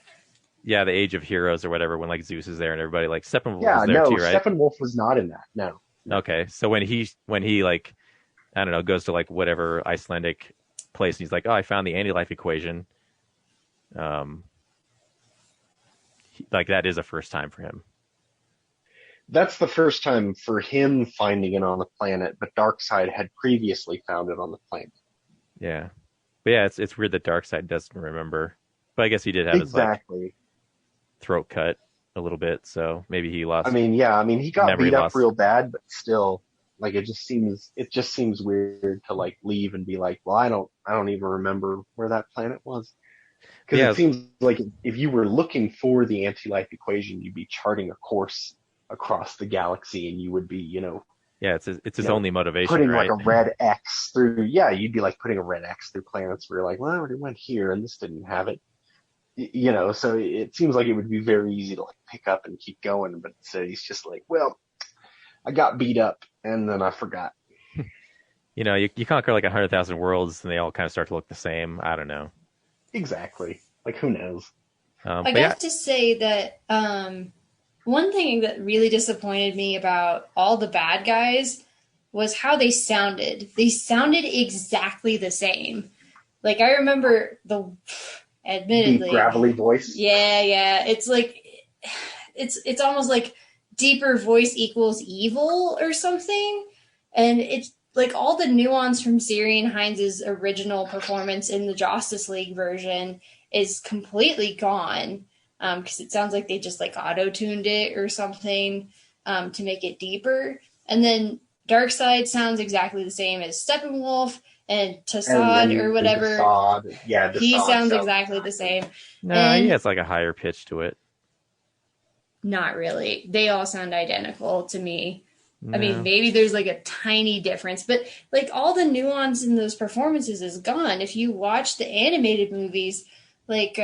Yeah, the Age of Heroes or whatever, when like Zeus is there and everybody, like Steppenwolf was there too, right? Steppenwolf was not in that. No. Okay, so when he like, I don't know, goes to like whatever Icelandic place, and he's like, oh, I found the anti-life equation. Like that is a first time for him. That's the first time for him finding it on the planet, but Darkseid had previously found it on the planet. Yeah. But yeah, it's weird that Darkseid doesn't remember. But I guess he did have his like throat cut a little bit, so maybe he lost. I mean, he got beat up real bad, but still, like, it just seems weird to like leave and be like, well, I don't even remember where that planet was. Because it seems like if you were looking for the anti-life equation, you'd be charting a course across the galaxy, and you would be, yeah, it's his only motivation, putting right? like a red X through. Yeah, you'd be like putting a red X through planets where you're like, well, it went here, and this didn't have it. So it seems like it would be very easy to like pick up and keep going, but instead he's just like, well, I got beat up and then I forgot. You conquer like 100,000 worlds and they all kind of start to look the same. I don't know. Exactly. Like, who knows? I got to say that one thing that really disappointed me about all the bad guys was how they sounded. They sounded exactly the same. Like, I remember admittedly, deep gravelly voice. Yeah. It's like it's almost like deeper voice equals evil or something. And it's like all the nuance from Syrian Hines' original performance in the Justice League version is completely gone. Because it sounds like they just like auto-tuned it or something to make it deeper. And then Darkseid sounds exactly the same as Steppenwolf. And Tassad or whatever, he sounds exactly the same. No, he has like a higher pitch to it. Not really. They all sound identical to me. No. I mean, maybe there's like a tiny difference, but like all the nuance in those performances is gone. If you watch the animated movies, like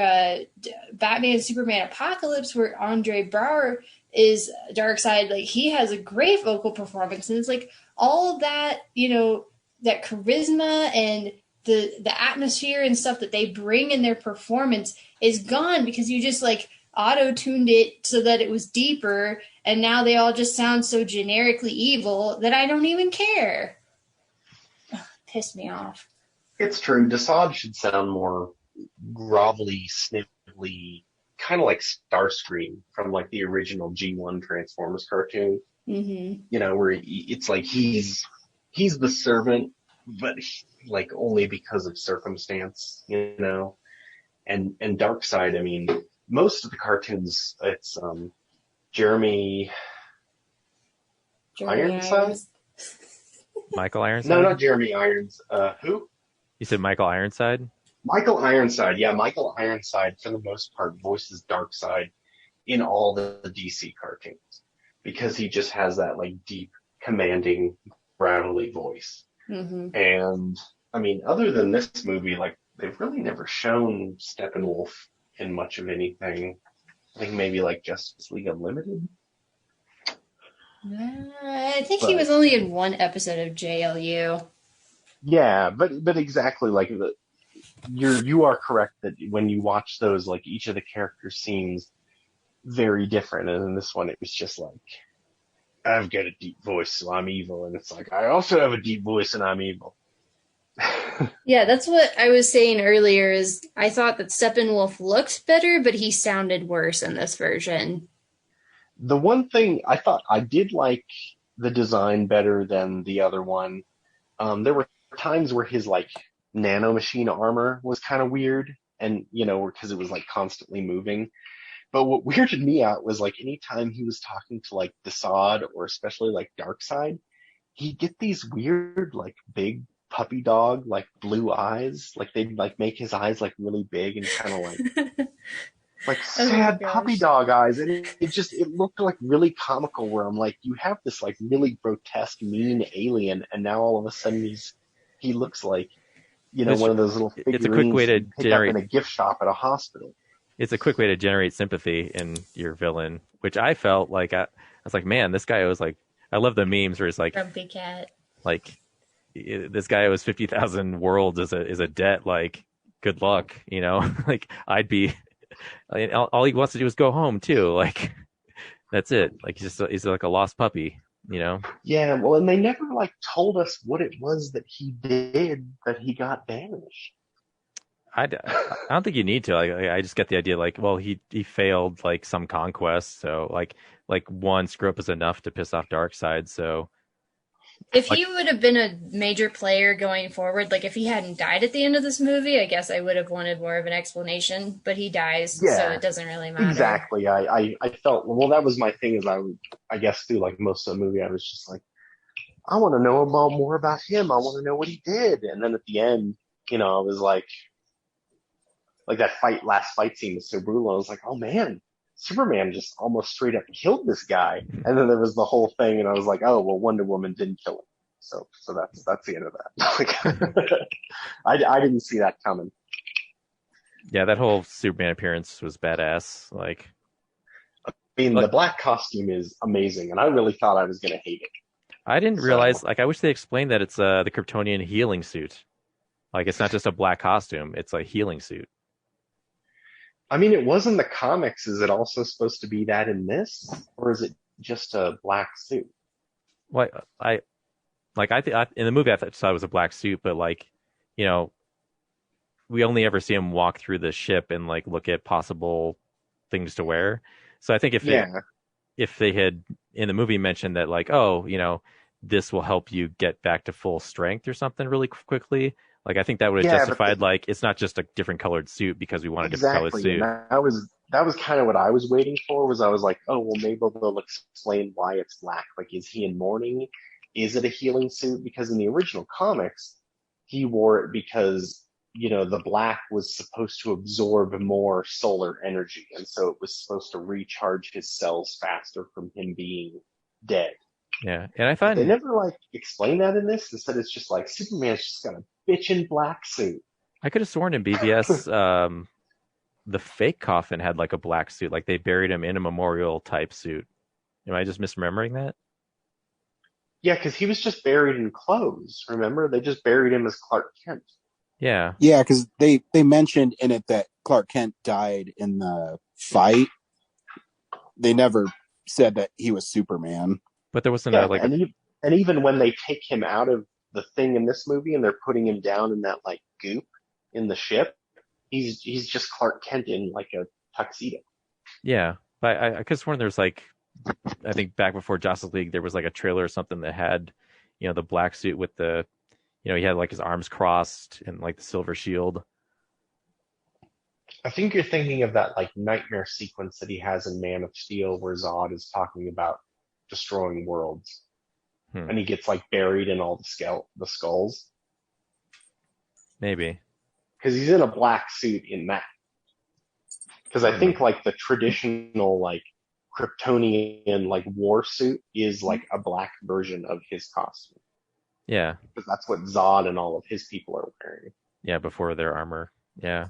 Batman, Superman, Apocalypse, where Andre Braugher is Darkseid, like he has a great vocal performance, and it's like all of that, that charisma and the atmosphere and stuff that they bring in their performance is gone because you just like auto-tuned it so that it was deeper, and now they all just sound so generically evil that I don't even care. Ugh, pissed me off. It's true. Tassad should sound more grovelly, snivelly, kind of like Starscream from like the original G1 Transformers cartoon. Mm-hmm. Where it's like he's the servant, but like only because of circumstance, and Darkseid, I mean, most of the cartoons, it's Jeremy Ironside? Michael Ironside? No, not Jeremy Irons. Who? You said Michael Ironside? Michael Ironside, yeah. Michael Ironside, for the most part, voices Darkseid in all the DC cartoons because he just has that like deep, commanding, gravelly voice. Mm-hmm. And I mean, other than this movie, like they've really never shown Steppenwolf in much of anything. I think maybe like Justice League Unlimited. I think he was only in one episode of JLU. Yeah, but exactly, like you are correct that when you watch those, like each of the characters seems very different, and in this one it was just like I've got a deep voice, so I'm evil. And it's like, I also have a deep voice and I'm evil. Yeah, that's what I was saying earlier is I thought that Steppenwolf looked better, but he sounded worse in this version. The one thing I thought I did like the design better than the other one. There were times where his like nanomachine armor was kind of weird and, because it was like constantly moving. But what weirded me out was like anytime he was talking to like Desaad or especially like Darkseid, he'd get these weird like big puppy dog like blue eyes. Like they'd like make his eyes like really big and kind of like sad puppy dog eyes. And it looked like really comical where I'm like, you have this like really grotesque, mean alien and now all of a sudden he looks like, one of those little figurines it's a quick way to generate up in a gift shop at a hospital. It's a quick way to generate sympathy in your villain, which I felt like I was like, man, this guy was like, I love the memes where it's like, Grumpy cat. Like this guy owes 50,000 worlds is a debt. Like, good luck, like I'd be, all he wants to do is go home too. Like, that's it. Like he's like a lost puppy, Yeah. Well, and they never like told us what it was that he did that he got banished. I don't think you need to. I just get the idea. Like, well, he failed like some conquest, so like one screw up is enough to piss off Darkseid. So if he would have been a major player going forward, like if he hadn't died at the end of this movie, I guess I would have wanted more of an explanation. But he dies, so it doesn't really matter. Exactly. I felt that was my thing. Is I guess through like most of the movie, I was just like, I want to know more about him. I want to know what he did. And then at the end, I was like that last fight scene was so brutal. I was like, oh man, Superman just almost straight up killed this guy. And then there was the whole thing, and I was like, oh well, Wonder Woman didn't kill him. So that's the end of that. I didn't see that coming. Yeah, that whole Superman appearance was badass. Like, I mean, the black costume is amazing, and I really thought I was gonna hate it. I didn't realize. Like, I wish they explained that it's the Kryptonian healing suit. Like, it's not just a black costume; it's a healing suit. I mean, it was in the comics. Is it also supposed to be that in this, or is it just a black suit? Well, I in the movie I thought it was a black suit, but like, we only ever see him walk through the ship and like look at possible things to wear. So I think if they had in the movie mentioned that like, oh, this will help you get back to full strength or something really quickly. Like, I think that would have justified, like, it's not just a different colored suit because we want a different colored suit. That was kind of what I was waiting for, was I was like, oh, well, maybe they'll explain why it's black. Like, is he in mourning? Is it a healing suit? Because in the original comics, he wore it because, the black was supposed to absorb more solar energy. And so it was supposed to recharge his cells faster from him being dead. Yeah, and I find they never like explain that in this. Instead, it's just like Superman's just got a bitchin' black suit. I could have sworn in BVS, the fake coffin had like a black suit, like they buried him in a memorial type suit. Am I just misremembering that? Yeah, because he was just buried in clothes. Remember, they just buried him as Clark Kent. Yeah, yeah, because they mentioned in it that Clark Kent died in the fight. They never said that he was Superman. But there wasn't and even when they take him out of the thing in this movie and they're putting him down in that like goop in the ship, he's just Clark Kent in like a tuxedo. Yeah, but I could have sworn there's like, I think back before Justice League there was like a trailer or something that had, the black suit with the, he had like his arms crossed and like the silver shield. I think you're thinking of that like nightmare sequence that he has in Man of Steel where Zod is talking about destroying worlds. And he gets like buried in all the skulls. Maybe. Because he's in a black suit in that. Because I think like the traditional like Kryptonian like war suit is like a black version of his costume. Yeah. Because that's what Zod and all of his people are wearing. Yeah, before their armor. Yeah.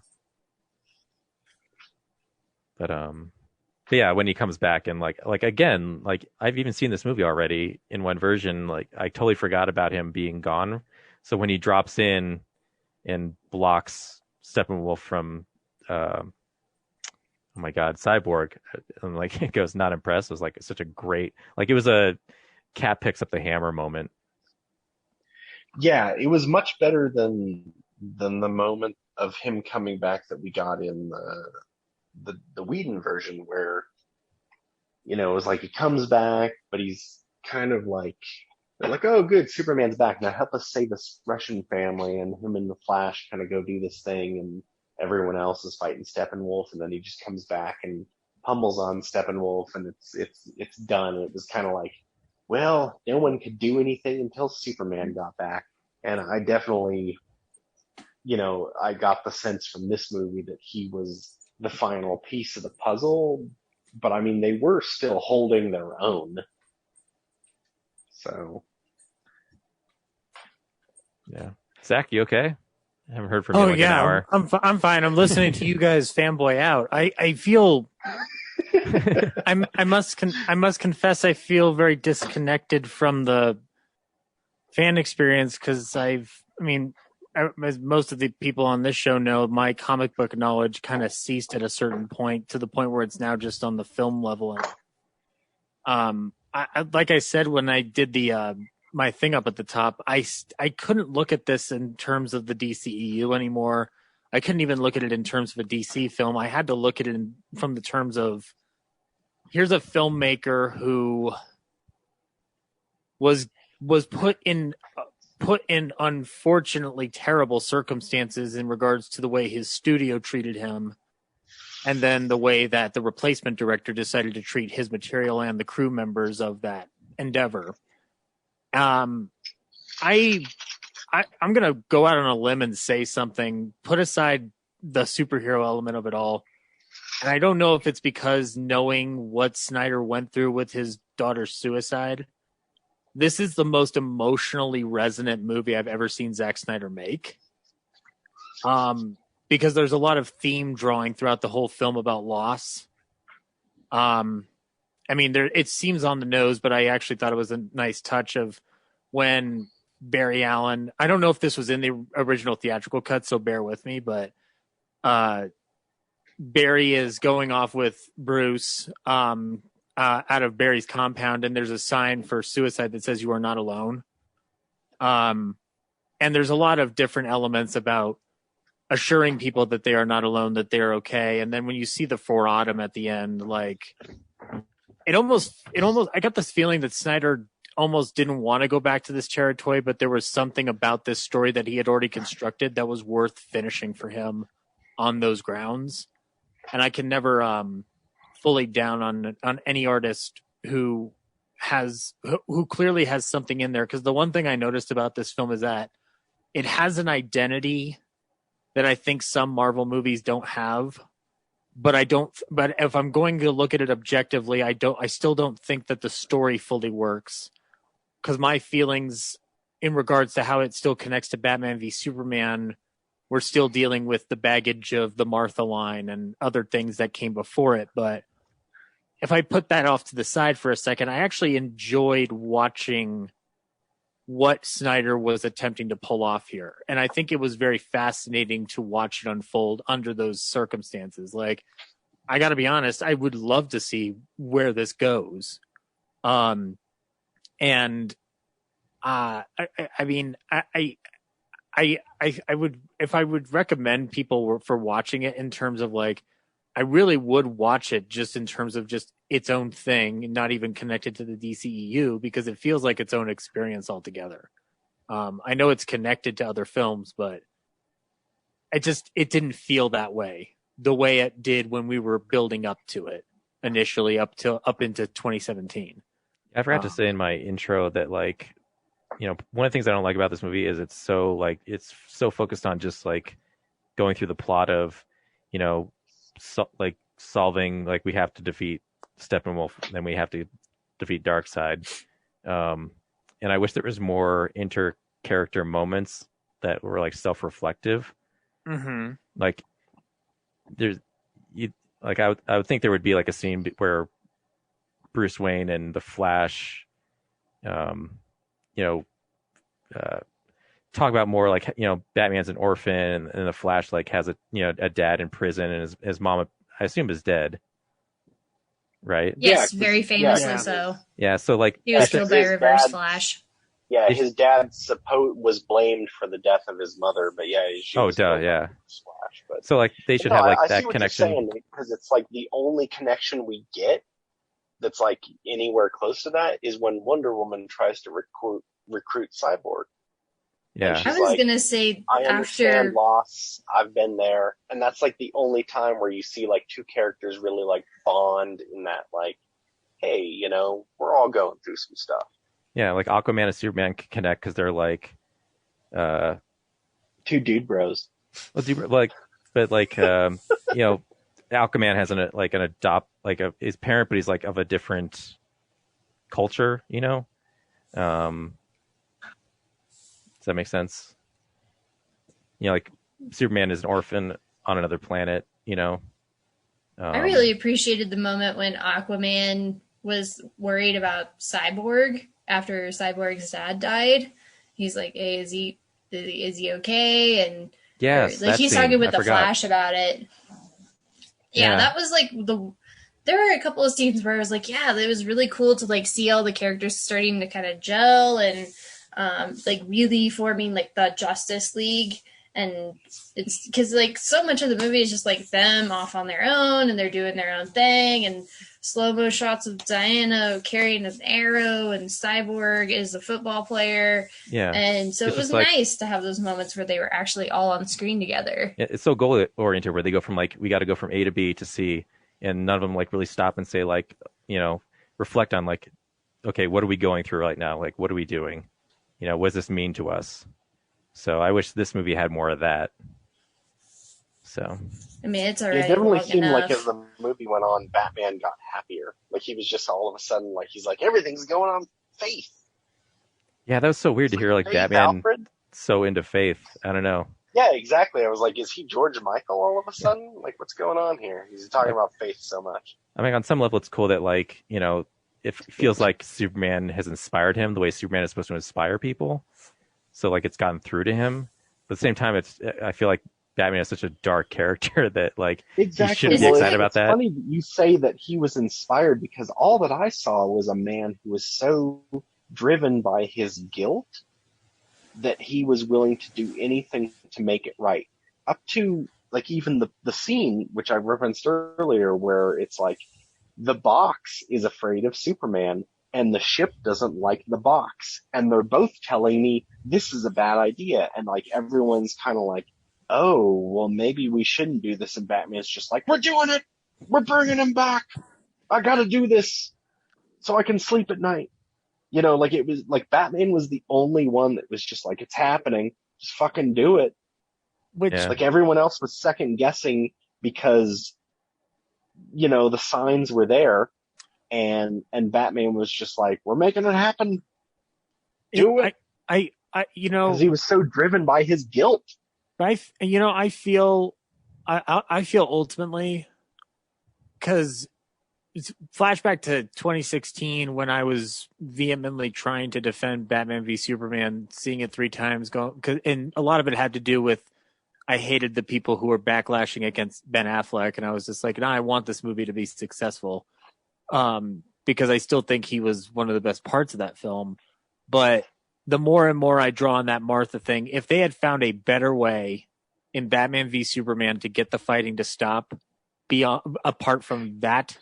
But yeah, when he comes back and like again, like I've even seen this movie already in one version. Like I totally forgot about him being gone. So when he drops in and blocks Steppenwolf from, oh my God, Cyborg, and like it goes not impressed. It was like such a great, like it was a cat picks up the hammer moment. Yeah, it was much better than the moment of him coming back that we got in the Whedon version, where it was like he comes back, but he's kind of like, they're like, oh, good, Superman's back now. Help us save this Russian family, and him and the Flash kind of go do this thing, and everyone else is fighting Steppenwolf, and then he just comes back and pummels on Steppenwolf, and it's done. And it was kind of like, well, no one could do anything until Superman got back, and I definitely, I got the sense from this movie that he was the final piece of the puzzle. But I mean, they were still holding their own. So. Yeah. Zach, you okay? I haven't heard from you in like an hour. I'm fine. I'm listening to you guys fanboy out. I feel I must confess I feel very disconnected from the fan experience, because as most of the people on this show know, my comic book knowledge kind of ceased at a certain point, to the point where it's now just on the film level. And like I said when I did the my thing up at the top, I couldn't look at this in terms of the DCEU anymore. I couldn't even look at it in terms of a DC film. I had to look at it from the terms of, here's a filmmaker who was put in unfortunately terrible circumstances in regards to the way his studio treated him, and then the way that the replacement director decided to treat his material and the crew members of that endeavor. I'm gonna go out on a limb and say something, put aside the superhero element of it all, and I don't know if it's because knowing what Snyder went through with his daughter's suicide, this is the most emotionally resonant movie I've ever seen Zack Snyder make. Because there's a lot of theme drawing throughout the whole film about loss. It seems on the nose, but I actually thought it was a nice touch of when Barry Allen, I don't know if this was in the original theatrical cut, so bear with me, but Barry is going off with Bruce out of Barry's compound, and there's a sign for suicide that says "You are not alone." And there's a lot of different elements about assuring people that they are not alone, that they're okay. And then when you see the For Autumn at the end, like it almost, I got this feeling that Snyder almost didn't want to go back to this territory, but there was something about this story that he had already constructed that was worth finishing for him on those grounds. And I can never fully down on any artist who clearly has something in there. Because the one thing I noticed about this film is that it has an identity that I think some Marvel movies don't have. But if I'm going to look at it objectively, I still don't think that the story fully works. Because my feelings in regards to how it still connects to Batman v Superman, we're still dealing with the baggage of the Martha line and other things that came before it. But if I put that off to the side for a second, I actually enjoyed watching what Snyder was attempting to pull off here. And I think it was very fascinating to watch it unfold under those circumstances. Like, I got to be honest, I would love to see where this goes. And I would, if I would recommend people for watching it in terms of like, I really would watch it just in terms of just its own thing, not even connected to the DCEU, because it feels like its own experience altogether. I know it's connected to other films, but it didn't feel that way, the way it did when we were building up to it initially, up into 2017. I forgot to say in my intro that, like, one of the things I don't like about this movie is it's so focused on just like going through the plot of, solving, like, we have to defeat Steppenwolf, then we have to defeat Darkseid. And I wish there was more inter-character moments that were like self-reflective. Mm-hmm. Like, I would think there would be like a scene where Bruce Wayne and the Flash, talk about more like, Batman's an orphan and the Flash like has a dad in prison and his mom, I assume, is dead. right? Yes, very famously so. Yeah, so like he was killed by a Reverse Flash. Yeah, his dad was blamed for the death of his mother, but yeah, she was killed by Reverse Flash. But so like they should have like that see what connection. You're saying, because it's like the only connection we get that's like anywhere close to that is when Wonder Woman tries to recruit Cyborg. Yeah, I was gonna say I understand loss. I've been there, and that's like the only time where you see like two characters really like bond in that like, hey, you know, we're all going through some stuff. Yeah, like Aquaman and Superman can connect because they're like two dude bros. Well, but like you know, Aquaman has his parent, but he's like of a different culture, you know. Does that make sense? You know, like Superman is an orphan on another planet, you know. I really appreciated the moment when Aquaman was worried about Cyborg after Cyborg's dad died. He's like, "Hey, is he okay?" And yes, like he's talking with the Flash about it. Yeah, that was like there were a couple of scenes where I was like, yeah, it was really cool to like see all the characters starting to kind of gel and like really forming like the Justice League. And it's because like so much of the movie is just like them off on their own and they're doing their own thing, and slow-mo shots of Diana carrying an arrow and Cyborg is a football player. Yeah. And so it was nice to have those moments where they were actually all on screen together. It's so goal oriented where they go from like, we got to go from A to B to C, and none of them like really stop and say like, you know, reflect on like, okay, what are we going through right now? Like, what are we doing? You know, what does this mean to us? So I wish this movie had more of that. So I mean, it's already. It definitely seemed like as the movie went on, Batman got happier. Like he was just all of a sudden like he's like everything's going on faith. Yeah, that was so weird to hear like Batman Alfred? So into faith. I don't know. Yeah, exactly. I was like, is he George Michael all of a sudden? Like, what's going on here? He's talking about faith so much. I mean, on some level, it's cool that like, you know, it feels like Superman has inspired him the way Superman is supposed to inspire people. So like it's gotten through to him. But at the same time, I feel like Batman is such a dark character that like exactly. You shouldn't be excited about that. It's funny that you say that he was inspired because all that I saw was a man who was so driven by his guilt that he was willing to do anything to make it right. Up to like even the scene which I referenced earlier where it's like the box is afraid of Superman and the ship doesn't like the box, and they're both telling me this is a bad idea, and like everyone's kind of like, oh, well maybe we shouldn't do this, and Batman's just like, we're doing it, we're bringing him back, I gotta do this so I can sleep at night. You know, like it was like Batman was the only one that was just like, it's happening, just fucking do it. Which like everyone else was second guessing because, you know, the signs were there. And Batman was just like, we're making it happen. Do it. I you know, because he was so driven by his guilt. I feel ultimately, because it's flashback to 2016 when I was vehemently trying to defend Batman v Superman, seeing it 3 times, and a lot of it had to do with I hated the people who were backlashing against Ben Affleck, and I was just like, no, I want this movie to be successful. Because I still think he was one of the best parts of that film. But the more and more I draw on that Martha thing, if they had found a better way in Batman v Superman to get the fighting to stop, apart from that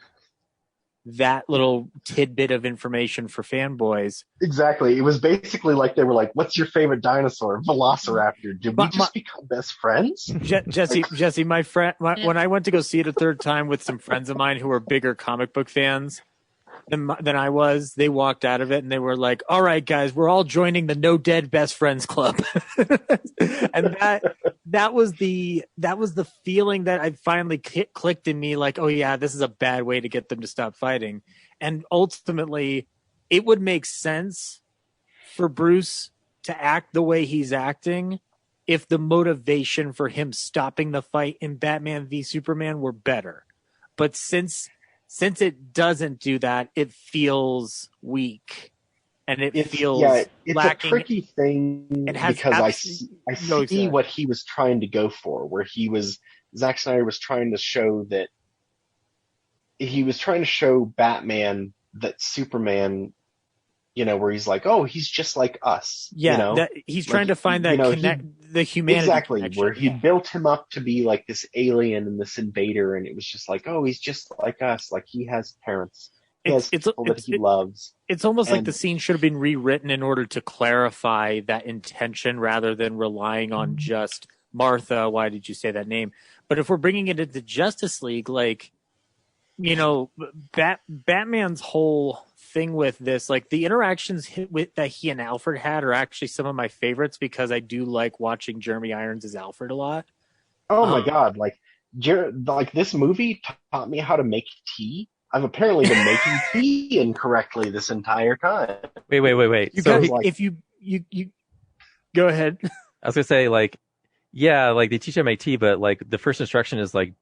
little tidbit of information for fanboys. Exactly. It was basically like they were like, what's your favorite dinosaur? Velociraptor. Did we just become best friends? Jesse, my friend, when I went to go see it a third time with some friends of mine who were bigger comic book fans than I was, they walked out of it and they were like, all right, guys, we're all joining the No Dead Best Friends Club. And that was the feeling that I finally clicked in me, like, oh yeah, this is a bad way to get them to stop fighting. And ultimately it would make sense for Bruce to act the way he's acting if the motivation for him stopping the fight in Batman v Superman were better. But since it doesn't do that, it feels weak. And it feels it's lacking. A tricky thing because I see what he was trying to go for, where Zack Snyder was trying to show that he was trying to show Batman that Superman, where he's like, oh, he's just like us. Yeah, he's trying to find that the humanity exactly connection. where he built him up to be like this alien and this invader, and it was just like, oh, he's just like us. Like he has parents, he has people that he loves. It's almost like the scene should have been rewritten in order to clarify that intention, rather than relying on just Martha. Why did you say that name? But if we're bringing it into Justice League, like, Batman's whole thing with this, like the interactions that he and Alfred had are actually some of my favorites, because I do like watching Jeremy Irons as Alfred a lot. Oh my God. Like this movie taught me how to make tea. I've apparently been making tea incorrectly this entire time. Wait. If you go ahead. I was gonna say, like, yeah, like they teach you how to make tea, but like the first instruction is like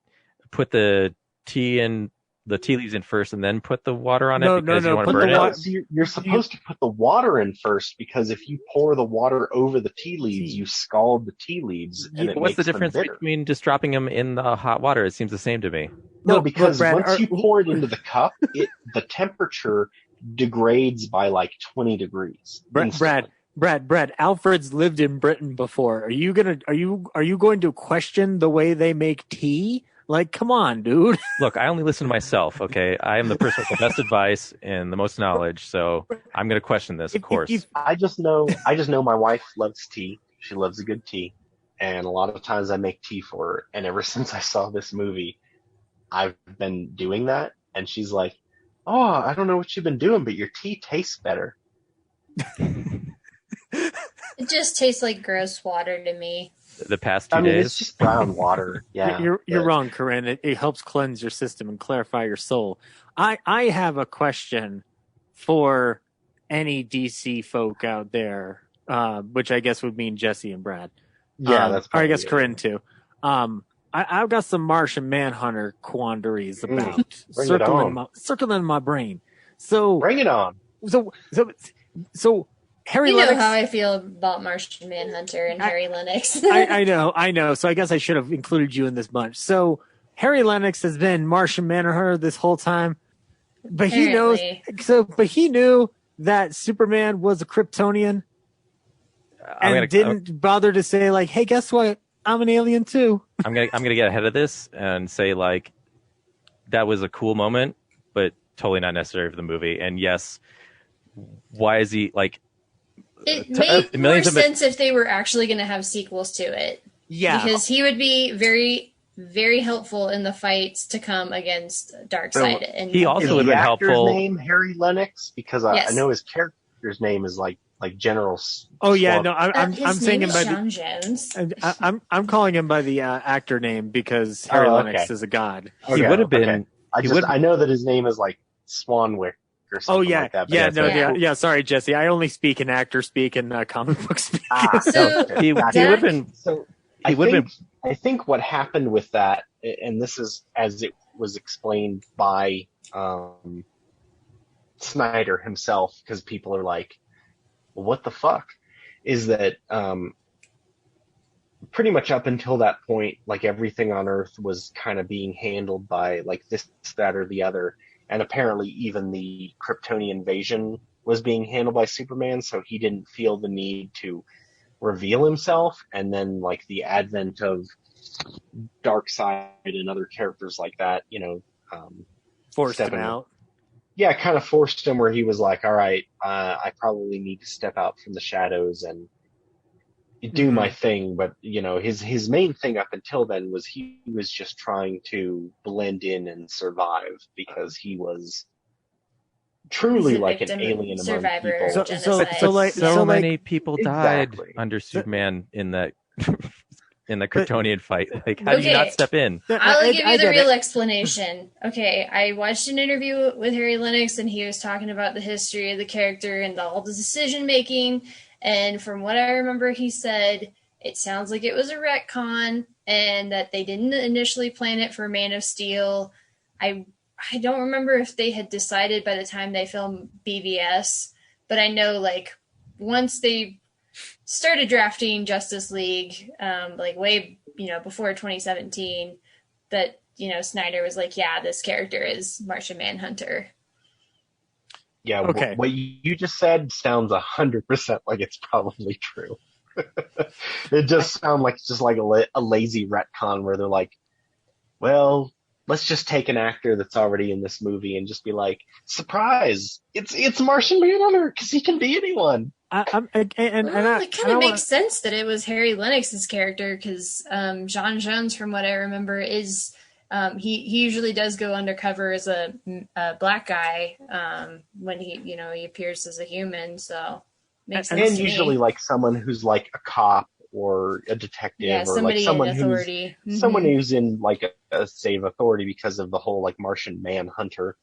put the tea in the tea leaves in first and then put the water on it because you don't want to burn it. So you're supposed to put the water in first, because if you pour the water over the tea leaves, you scald the tea leaves. And it what's makes the difference between just dropping them in the hot water? It seems the same to me. No, because once you pour it into the cup, the temperature degrades by like 20 degrees. Brad, Alfred's lived in Britain before. Are you going to question the way they make tea? Like, come on, dude. Look, I only listen to myself, okay? I am the person with the best advice and the most knowledge, so I'm going to question this, of course. I just know my wife loves tea. She loves a good tea. And a lot of times I make tea for her. And ever since I saw this movie, I've been doing that. And she's like, oh, I don't know what you've been doing, but your tea tastes better. It just tastes like gross water to me. The past 2 days. It's just brown water. Yeah, you're wrong, Corinne. It helps cleanse your system and clarify your soul. I have a question for any DC folk out there, which I guess would mean Jesse and Brad. Yeah, that's. Or I guess Corinne too. I've got some Martian Manhunter quandaries about circling in my brain. So bring it on. So. Harry you Lennox, know how I feel about Martian Manhunter and Harry Lennox. I know. So I guess I should have included you in this bunch. So Harry Lennox has been Martian Manhunter this whole time, but Apparently. he knew that Superman was a Kryptonian, and didn't bother to say like, "Hey, guess what? I'm an alien too." I'm gonna get ahead of this and say like that was a cool moment, but totally not necessary for the movie. And yes, why is he like? It made more sense if they were actually going to have sequels to it. Yeah. Because he would be very, very helpful in the fights to come against Darkseid. And he also would have been helpful. Is his name Harry Lennox? Because I know his character's name is like General. Oh yeah, no, I'm saying him by Sean Jones. I'm calling him by the actor name because Harry Lennox is a god. Okay, he would have been. Okay. I know that his name is like Swanwick. Oh yeah, like that, yeah. Sorry, Jesse. I only speak in actor speak and comic book speak. He would have been. I think what happened with that, and this is as it was explained by Snyder himself, because people are like, well, "What the fuck?" Is that pretty much up until that point, like everything on Earth was kind of being handled by like this, that, or the other. And apparently even the Kryptonian invasion was being handled by Superman, so he didn't feel the need to reveal himself. And then like the advent of Darkseid and other characters like that, forced him out. Yeah, kind of forced him where he was like, all right, I probably need to step out from the shadows and do my thing. But his main thing up until then was he was just trying to blend in and survive, because he was truly like an alien among people. So many people died under Superman in that in the Kryptonian fight. Like, how do you not step in? I'll give you the real explanation. Okay, I watched an interview with Harry Lennox, and he was talking about the history of the character and all the decision making. And from what I remember, he said it sounds like it was a retcon and that they didn't initially plan it for Man of Steel. I don't remember if they had decided by the time they filmed BVS, but I know like once they started drafting Justice League, like way, before 2017, that Snyder was like, yeah, this character is Martian Manhunter. Yeah, okay. What you just said sounds 100% like it's probably true. It just sounds like just like a lazy retcon where they're like, well, let's just take an actor that's already in this movie and just be like, surprise, it's Martian Manhunter because he can be anyone. It kind of makes sense that it was Harry Lennox's character because John Jones, from what I remember, is he usually does go undercover as a black guy when he appears as a human. So makes sense. And usually like someone who's like a cop or a detective, or like someone in authority. Someone who's in like a state of authority because of the whole like Martian Manhunter.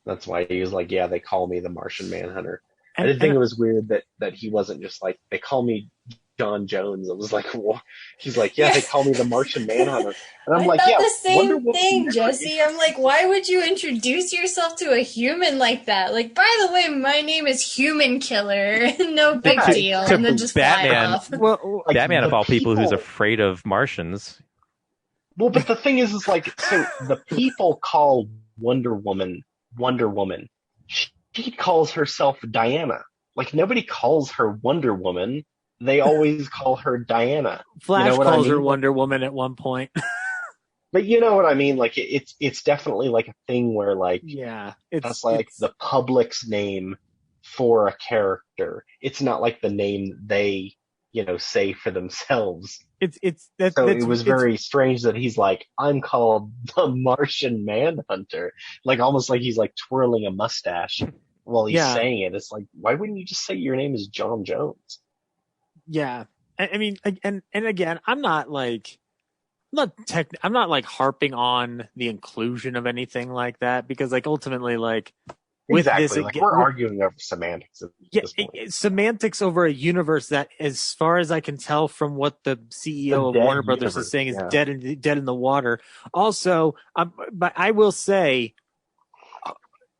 That's why he was like, yeah, they call me the Martian Manhunter. I did think it was weird that he wasn't just like, they call me John Jones. I was like, what? He's like, yeah, they call me the Martian Manhunter. And I'm like, yeah, the same thing, Jesse. I'm like, why would you introduce yourself to a human like that? Like, by the way, my name is Human Killer. No big deal. And then just Batman. fly off. Well, like, Batman of all people who's afraid of Martians. Well, but the thing is like, so the people call Wonder Woman. She calls herself Diana. Like, nobody calls her Wonder Woman. They always call her Diana. Flash calls her Wonder Woman at one point. But you know what I mean? Like, it's definitely like a thing where, like, that's like the public's name for a character. It's not like the name they, say for themselves. It was very strange that he's like, I'm called the Martian Manhunter. Like, almost like he's like twirling a mustache while he's saying it. It's like, why wouldn't you just say your name is John Jones? Yeah. I mean, and again, I'm not harping on the inclusion of anything like that, because like ultimately, like, with exactly. this, like, we're arguing over semantics at this point. Semantics over a universe that, as far as I can tell from what the CEO of Warner Brothers is saying, is dead in the water. Also, but I will say,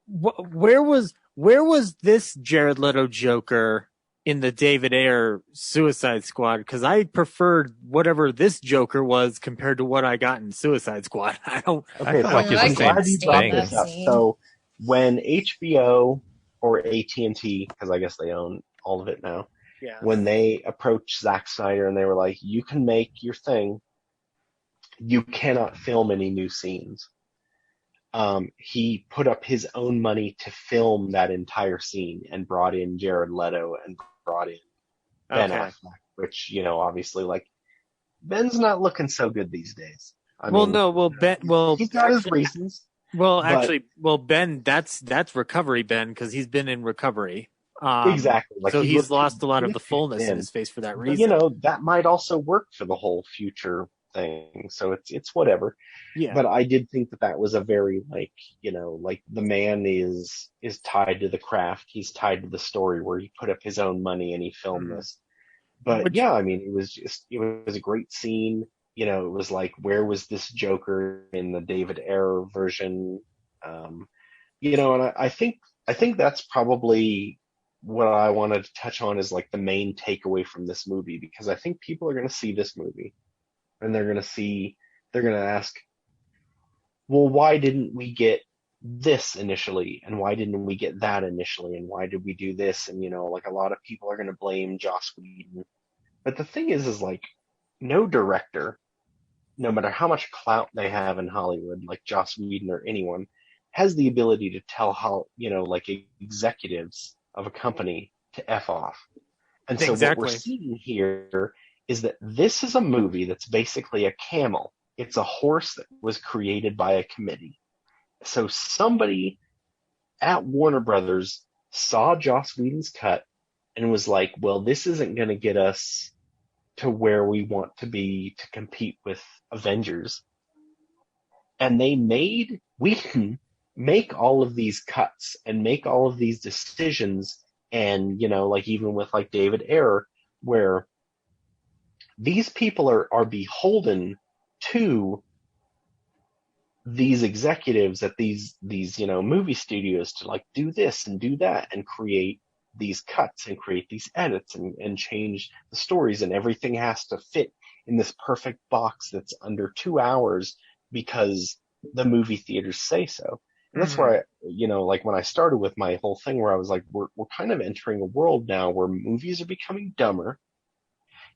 where was this Jared Leto Joker in the David Ayer Suicide Squad? Because I preferred whatever this Joker was compared to what I got in Suicide Squad. I feel like it's the same thing. So when HBO or AT&T, because I guess they own all of it now, when they approached Zack Snyder and they were like, you can make your thing, you cannot film any new scenes. He put up his own money to film that entire scene and brought in Jared Leto and brought in Ben Affleck, which, obviously, like, Ben's not looking so good these days. He's got his reasons. Ben, that's recovery Ben, because he's been in recovery. Exactly. Like, so he's lost a lot of the fullness in his face for that reason. But, that might also work for the whole future thing. So it's whatever. Yeah. But I did think that was a very, like, like, the man is tied to the craft. He's tied to the story where he put up his own money and he filmed this. But I mean, it was a great scene. It was like, where was this Joker in the David Ayer version? And I think that's probably what I wanted to touch on is like the main takeaway from this movie, because I think people are going to see this movie and they're going to ask, well, why didn't we get this initially? And why didn't we get that initially? And why did we do this? And, like, a lot of people are going to blame Joss Whedon. But the thing is like, no director, no matter how much clout they have in Hollywood, like Joss Whedon or anyone, has the ability to tell how, like, executives of a company to F off. And so what we're seeing here is that this is a movie that's basically a camel. It's a horse that was created by a committee. So somebody at Warner Brothers saw Joss Whedon's cut and was like, well, this isn't going to get us to where we want to be to compete with Avengers. And they made Whedon make all of these cuts and make all of these decisions. And, like, even with like David Ayer, where these people are beholden to these executives at these movie studios to, like, do this and do that and create these cuts and create these edits and change the stories, and everything has to fit in this perfect box that's under 2 hours because the movie theaters say so. And that's where like when I started with my whole thing where I was like, we're kind of entering a world now where movies are becoming dumber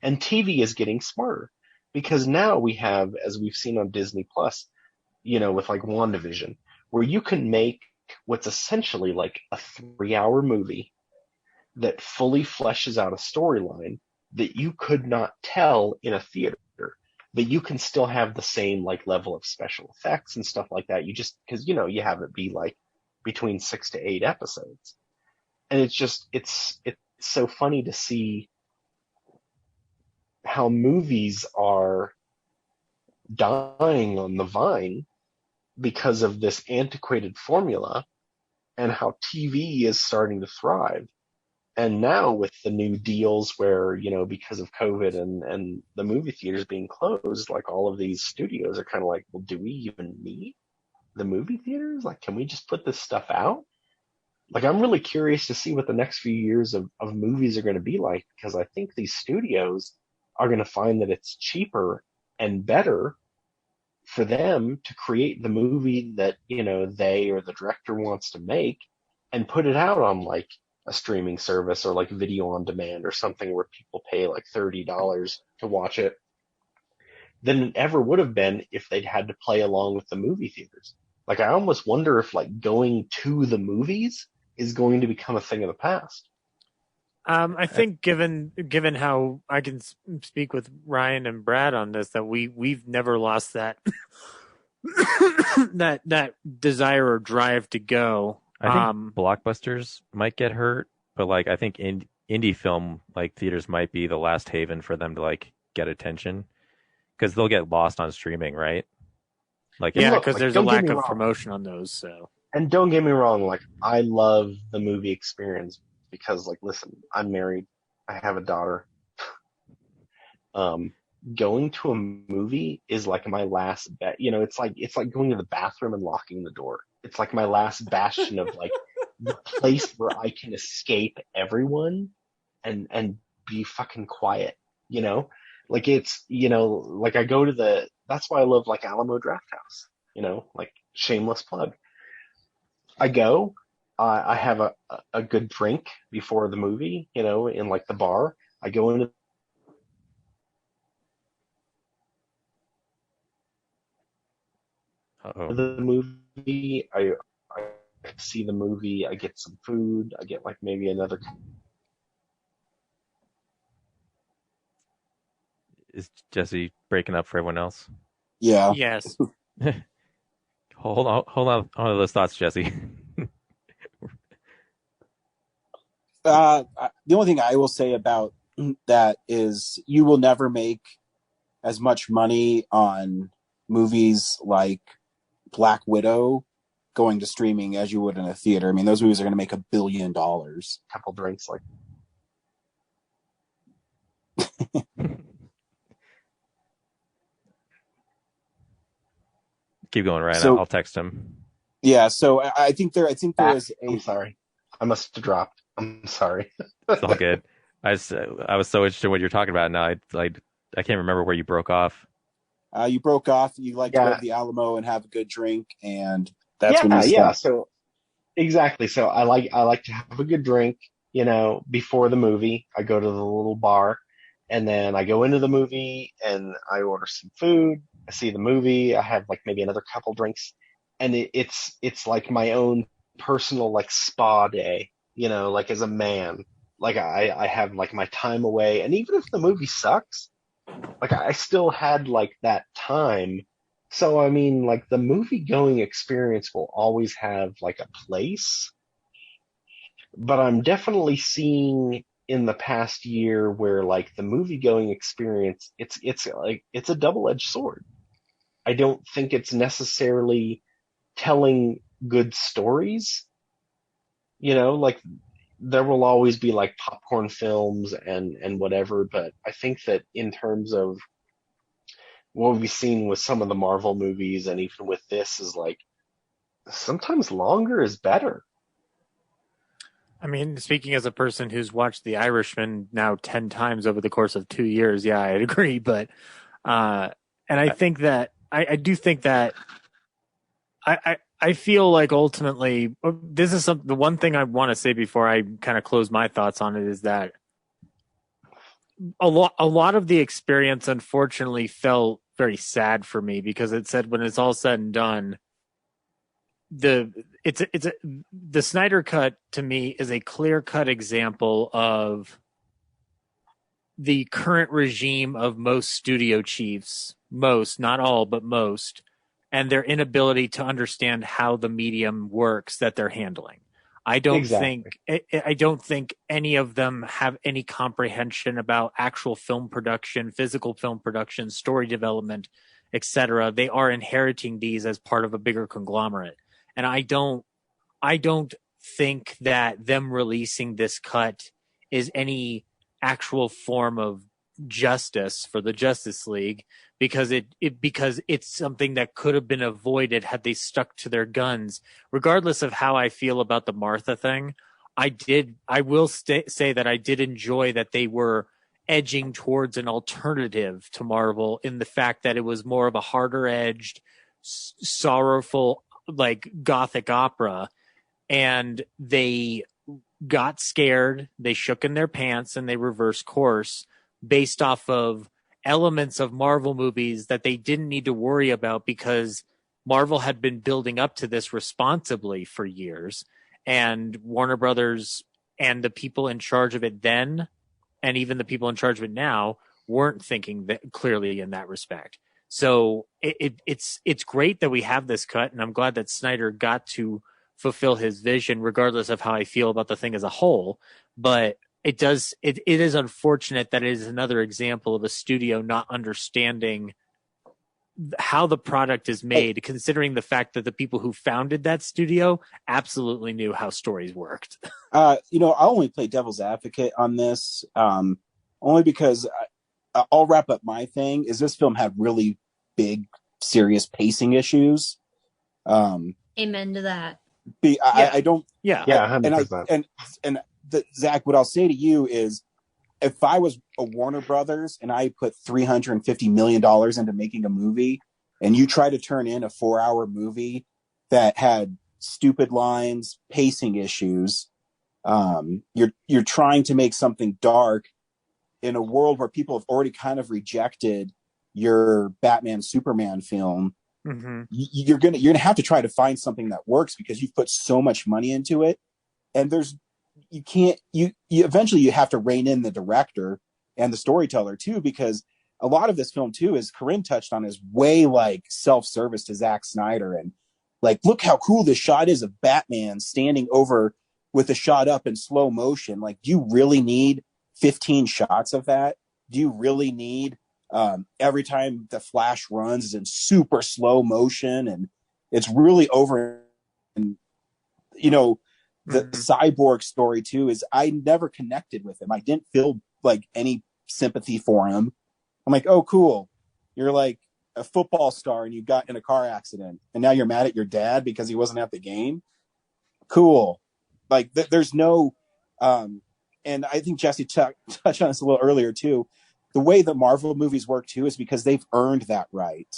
and TV is getting smarter. Because now we have, as we've seen on Disney Plus, with like WandaVision, where you can make what's essentially like a 3-hour movie that fully fleshes out a storyline that you could not tell in a theater, but you can still have the same like level of special effects and stuff like that. You just, because, you have it be like between 6 to 8 episodes. And it's so funny to see how movies are dying on the vine because of this antiquated formula, and how TV is starting to thrive. And now with the new deals where, because of COVID and the movie theaters being closed, like all of these studios are kind of like, well, do we even need the movie theaters? Like, can we just put this stuff out? Like, I'm really curious to see what the next few years of movies are going to be like, because I think these studios are going to find that it's cheaper and better for them to create the movie that, they or the director wants to make and put it out on like a streaming service or like video on demand or something where people pay like $30 to watch it than it ever would have been if they'd had to play along with the movie theaters. Like, I almost wonder if like going to the movies is going to become a thing of the past. I think given how I can speak with Ryan and Brad on this, that we've never lost that that desire or drive to go. I think blockbusters might get hurt, but like I think indie film like theaters might be the last haven for them to like get attention, because they'll get lost on streaming, right? Like, yeah, because there's a lack of promotion on those. So, and don't get me wrong, like I love the movie experience. Because, like, listen, I'm married. I have a daughter. Going to a movie is like my last bet. It's like going to the bathroom and locking the door. It's like my last bastion of like the place where I can escape everyone and be fucking quiet. Like it's like I go to that's why I love like Alamo Drafthouse. Like shameless plug. I go. I have a good drink before the movie, in like the bar. I go into the movie. I see the movie. I get some food. I get like maybe another. Is Jesse breaking up for everyone else? Yeah. Yes. Hold on to those thoughts, Jesse. The only thing I will say about that is you will never make as much money on movies like Black Widow going to streaming as you would in a theater. I mean, those movies are going to make $1 billion. Couple drinks, like. Keep going, Ryan. So, I'll text him. Yeah, so I think there is a. I'm sorry, I must have dropped. I'm sorry. It's all good. I was so interested in what you're talking about now. I can't remember where you broke off. You broke off. You like to go to the Alamo and have a good drink, and that's when you stop. Yeah. So exactly. So I like to have a good drink. Before the movie, I go to the little bar, and then I go into the movie and I order some food. I see the movie. I have like maybe another couple drinks, and it's like my own personal like spa day. Like as a man, like I have like my time away, and even if the movie sucks, like I still had like that time. So I mean, like the movie going experience will always have like a place, but I'm definitely seeing in the past year where like the movie going experience, it's a double-edged sword. I don't think it's necessarily telling good stories. Like there will always be like popcorn films and whatever, but I think that in terms of what we've seen with some of the Marvel movies and even with this is like sometimes longer is better. I mean, speaking as a person who's watched The Irishman now 10 times over the course of 2 years, yeah, I'd agree. But and I think that I do think that I feel like ultimately this is the one thing I want to say before I kind of close my thoughts on it is that a lot of the experience unfortunately felt very sad for me because it said when it's all said and done, the Snyder Cut to me is a clear-cut example of the current regime of most studio chiefs, most, not all, but most, and their inability to understand how the medium works that they're handling. I don't think any of them have any comprehension about actual film production, physical film production, story development, etc. They are inheriting these as part of a bigger conglomerate. And I don't think that them releasing this cut is any actual form of justice for the Justice League because it's something that could have been avoided had they stuck to their guns. Regardless of how I feel about the Martha thing, I will say that I did enjoy that they were edging towards an alternative to Marvel in the fact that it was more of a harder edged, sorrowful, like gothic opera, and they got scared, they shook in their pants, and they reversed course based off of elements of Marvel movies that they didn't need to worry about because Marvel had been building up to this responsibly for years, and Warner Brothers and the people in charge of it then, and even the people in charge of it now, weren't thinking that clearly in that respect. So it's great that we have this cut, and I'm glad that Snyder got to fulfill his vision, regardless of how I feel about the thing as a whole. But it is unfortunate that it is another example of a studio not understanding how the product is made, considering the fact that the people who founded that studio absolutely knew how stories worked. I only play devil's advocate on this, only because I'll wrap up my thing. Is this film had really big, serious pacing issues? Amen to that. I don't. Yeah, 100%. And Zach, what I'll say to you is, if I was a Warner Brothers and I put $350 million into making a movie, and you try to turn in a 4-hour movie that had stupid lines, pacing issues, you're trying to make something dark in a world where people have already kind of rejected your Batman Superman film. Mm-hmm. You're gonna have to try to find something that works because you've put so much money into it, and you eventually you have to rein in the director and the storyteller too, because a lot of this film too, as Corinne touched on, is way like self-service to Zack Snyder, and like, look how cool this shot is of Batman standing over with a shot up in slow motion. Like, do you really need 15 shots of that? Do you really need every time the Flash runs is in super slow motion and it's really over? And the Cyborg story too is I never connected with him. I didn't feel like any sympathy for him. I'm like, oh, cool. You're like a football star and you got in a car accident and now you're mad at your dad because he wasn't at the game. Cool. Like there's no, and I think Jesse touched on this a little earlier too. The way the Marvel movies work too is because they've earned that right.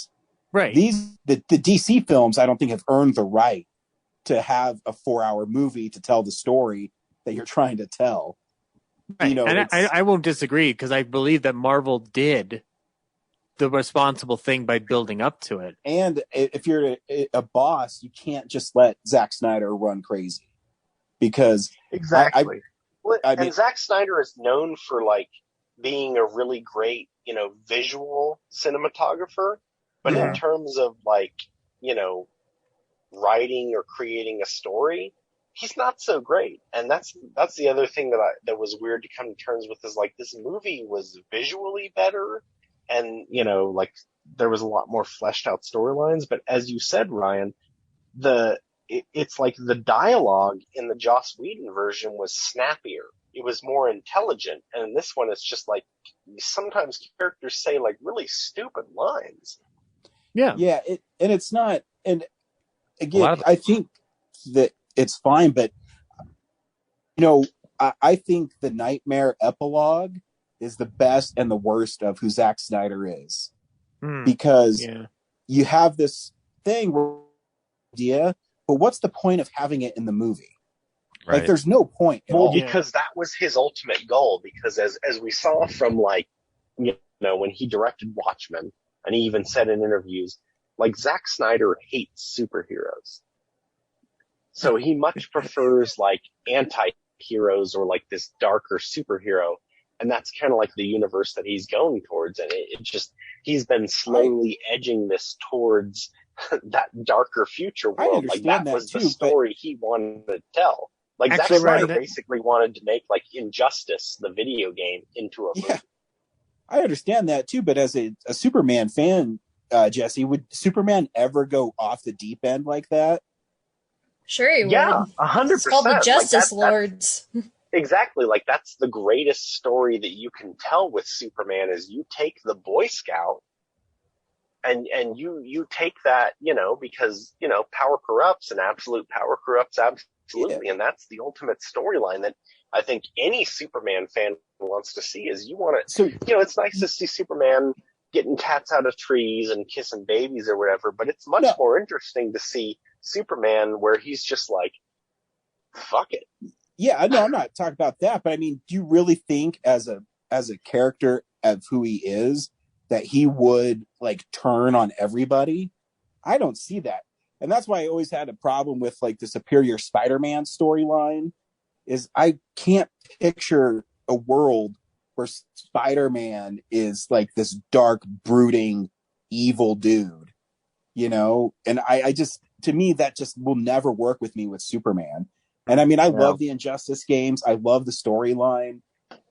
Right. The DC films, I don't think have earned the right to have a 4-hour movie to tell the story that you're trying to tell. Right. And I won't disagree, because I believe that Marvel did the responsible thing by building up to it. And if you're a boss, you can't just let Zack Snyder run crazy, because exactly. I mean, and Zack Snyder is known for like being a really great, visual cinematographer, but in terms of like, writing or creating a story, he's not so great. And that's the other thing that was weird to come to terms with, is like, this movie was visually better, and like there was a lot more fleshed out storylines. But as you said, Ryan, it's like the dialogue in the Joss Whedon version was snappier. It was more intelligent. And in this one, it's just like sometimes characters say like really stupid lines. Yeah. Yeah. And it's not, and again, I think that it's fine, but I think the Nightmare epilogue is the best and the worst of who Zack Snyder is, because you have this thing where idea, but what's the point of having it in the movie? Right. Like, there's no point at all. Because that was his ultimate goal. Because as we saw from, like, you know, when he directed Watchmen, and he even said in interviews, like, Zack Snyder hates superheroes. So he much prefers, like, anti-heroes or, like, this darker superhero. And that's kind of like the universe that he's going towards. And it just, he's been slowly edging this towards that darker future world. Like, that was the story he wanted to tell. Like, Zack Snyder basically wanted to make, like, Injustice, the video game, into a movie. Yeah, I understand that too, but as a Superman fan, Jesse, would Superman ever go off the deep end like that? Sure he would. Yeah, 100%. It's called the Justice Lords. Exactly. Like, that's the greatest story that you can tell with Superman is you take the Boy Scout and you take that, you know, because, you know, power corrupts and absolute power corrupts absolutely. Yeah. And that's the ultimate storyline that I think any Superman fan wants to see is you want to, you know, it's nice to see Superman getting cats out of trees and kissing babies or whatever, but it's much more interesting to see Superman where he's just like, fuck it. Yeah, no, I'm not talking about that, but I mean, do you really think as a character of who he is that he would, like, turn on everybody? I don't see that. And that's why I always had a problem with, like, the Superior Spider-Man storyline, is I can't picture a world where Spider-Man is, like, this dark, brooding, evil dude, you know? And I just, to me, that just will never work with me with Superman. And I mean, I love the Injustice games. I love the storyline.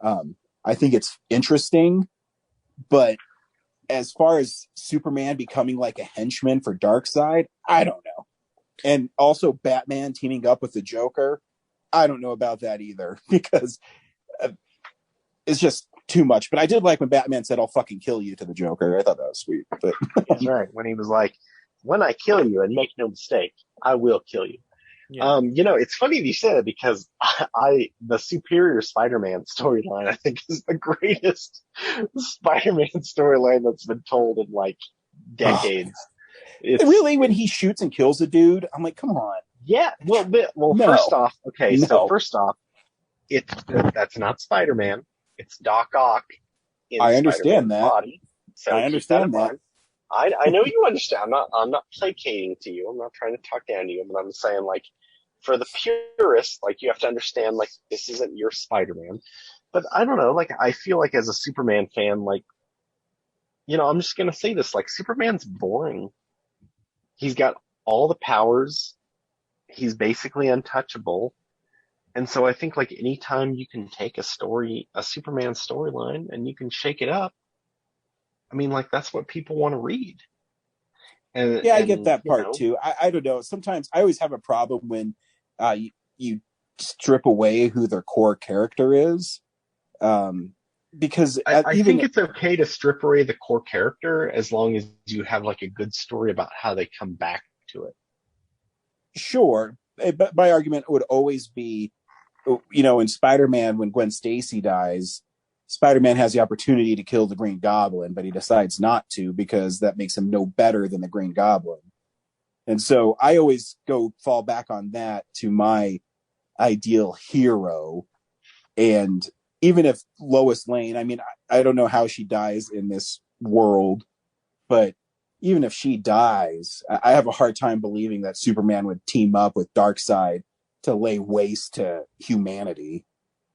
I think it's interesting, but as far as Superman becoming like a henchman for Darkseid, I don't know. And also Batman teaming up with the Joker, I don't know about that either, because it's just too much. But I did like when Batman said, "I'll fucking kill you" to the Joker. I thought that was sweet. But that's right. When he was like, "When I kill you, and make no mistake, I will kill you." Yeah. You know, it's funny that you said it because the Superior Spider-Man storyline, I think, is the greatest Spider-Man storyline that's been told in, like, decades. Really? When he shoots and kills a dude? I'm like, come on. Yeah. Well, no. First off, that's not Spider-Man. It's Doc Ock in I understand that. Body. So I understand that. I know you understand. I'm not placating to you. I'm not trying to talk down to you, but I'm saying, like, for the purists, like, you have to understand, like, this isn't your Spider-Man. But I don't know, like, I feel like as a Superman fan, like, you know, I'm just gonna say this, like, Superman's boring. He's got all the powers. He's basically untouchable. And so I think, like, anytime you can take a Superman storyline, and you can shake it up, I mean, like, that's what people want to read. And I get that part too. I don't know. Sometimes I always have a problem when you strip away who their core character is. Because I think it's okay to strip away the core character as long as you have, like, a good story about how they come back to it. Sure. But my argument would always be, you know, in Spider-Man, when Gwen Stacy dies, Spider-Man has the opportunity to kill the Green Goblin, but he decides not to because that makes him no better than the Green Goblin. And so I always fall back on that to my ideal hero. And even if Lois Lane, I mean, I don't know how she dies in this world, but even if she dies, I have a hard time believing that Superman would team up with Darkseid to lay waste to humanity.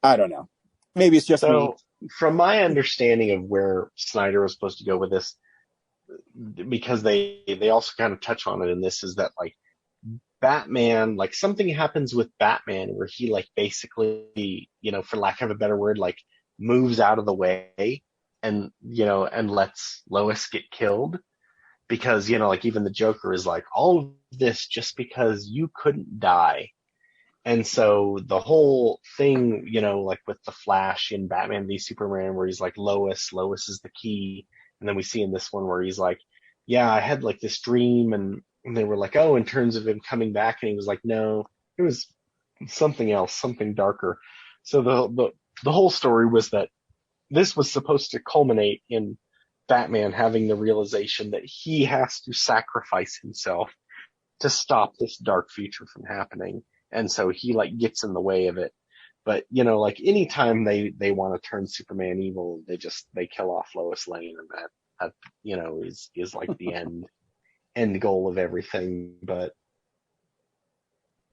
I don't know. Maybe it's just me. From my understanding of where Snyder was supposed to go with this, because they also kind of touch on it in this, is that, like, Batman, like, something happens with Batman where he, like, basically, you know, for lack of a better word, like, moves out of the way and, you know, and lets Lois get killed. Because, you know, like, even the Joker is like, all of this just because you couldn't die. And so the whole thing, you know, like with the Flash in Batman v Superman, where he's like, Lois is the key. And then we see in this one where he's like, yeah, I had, like, this dream. And they were like, oh, in terms of him coming back. And he was like, no, it was something else, something darker. So the whole story was that this was supposed to culminate in Batman having the realization that he has to sacrifice himself to stop this dark future from happening. And so he like gets in the way of it. But, you know, like anytime they want to turn Superman evil, they kill off Lois Lane, and that you know, is like the end goal of everything. But,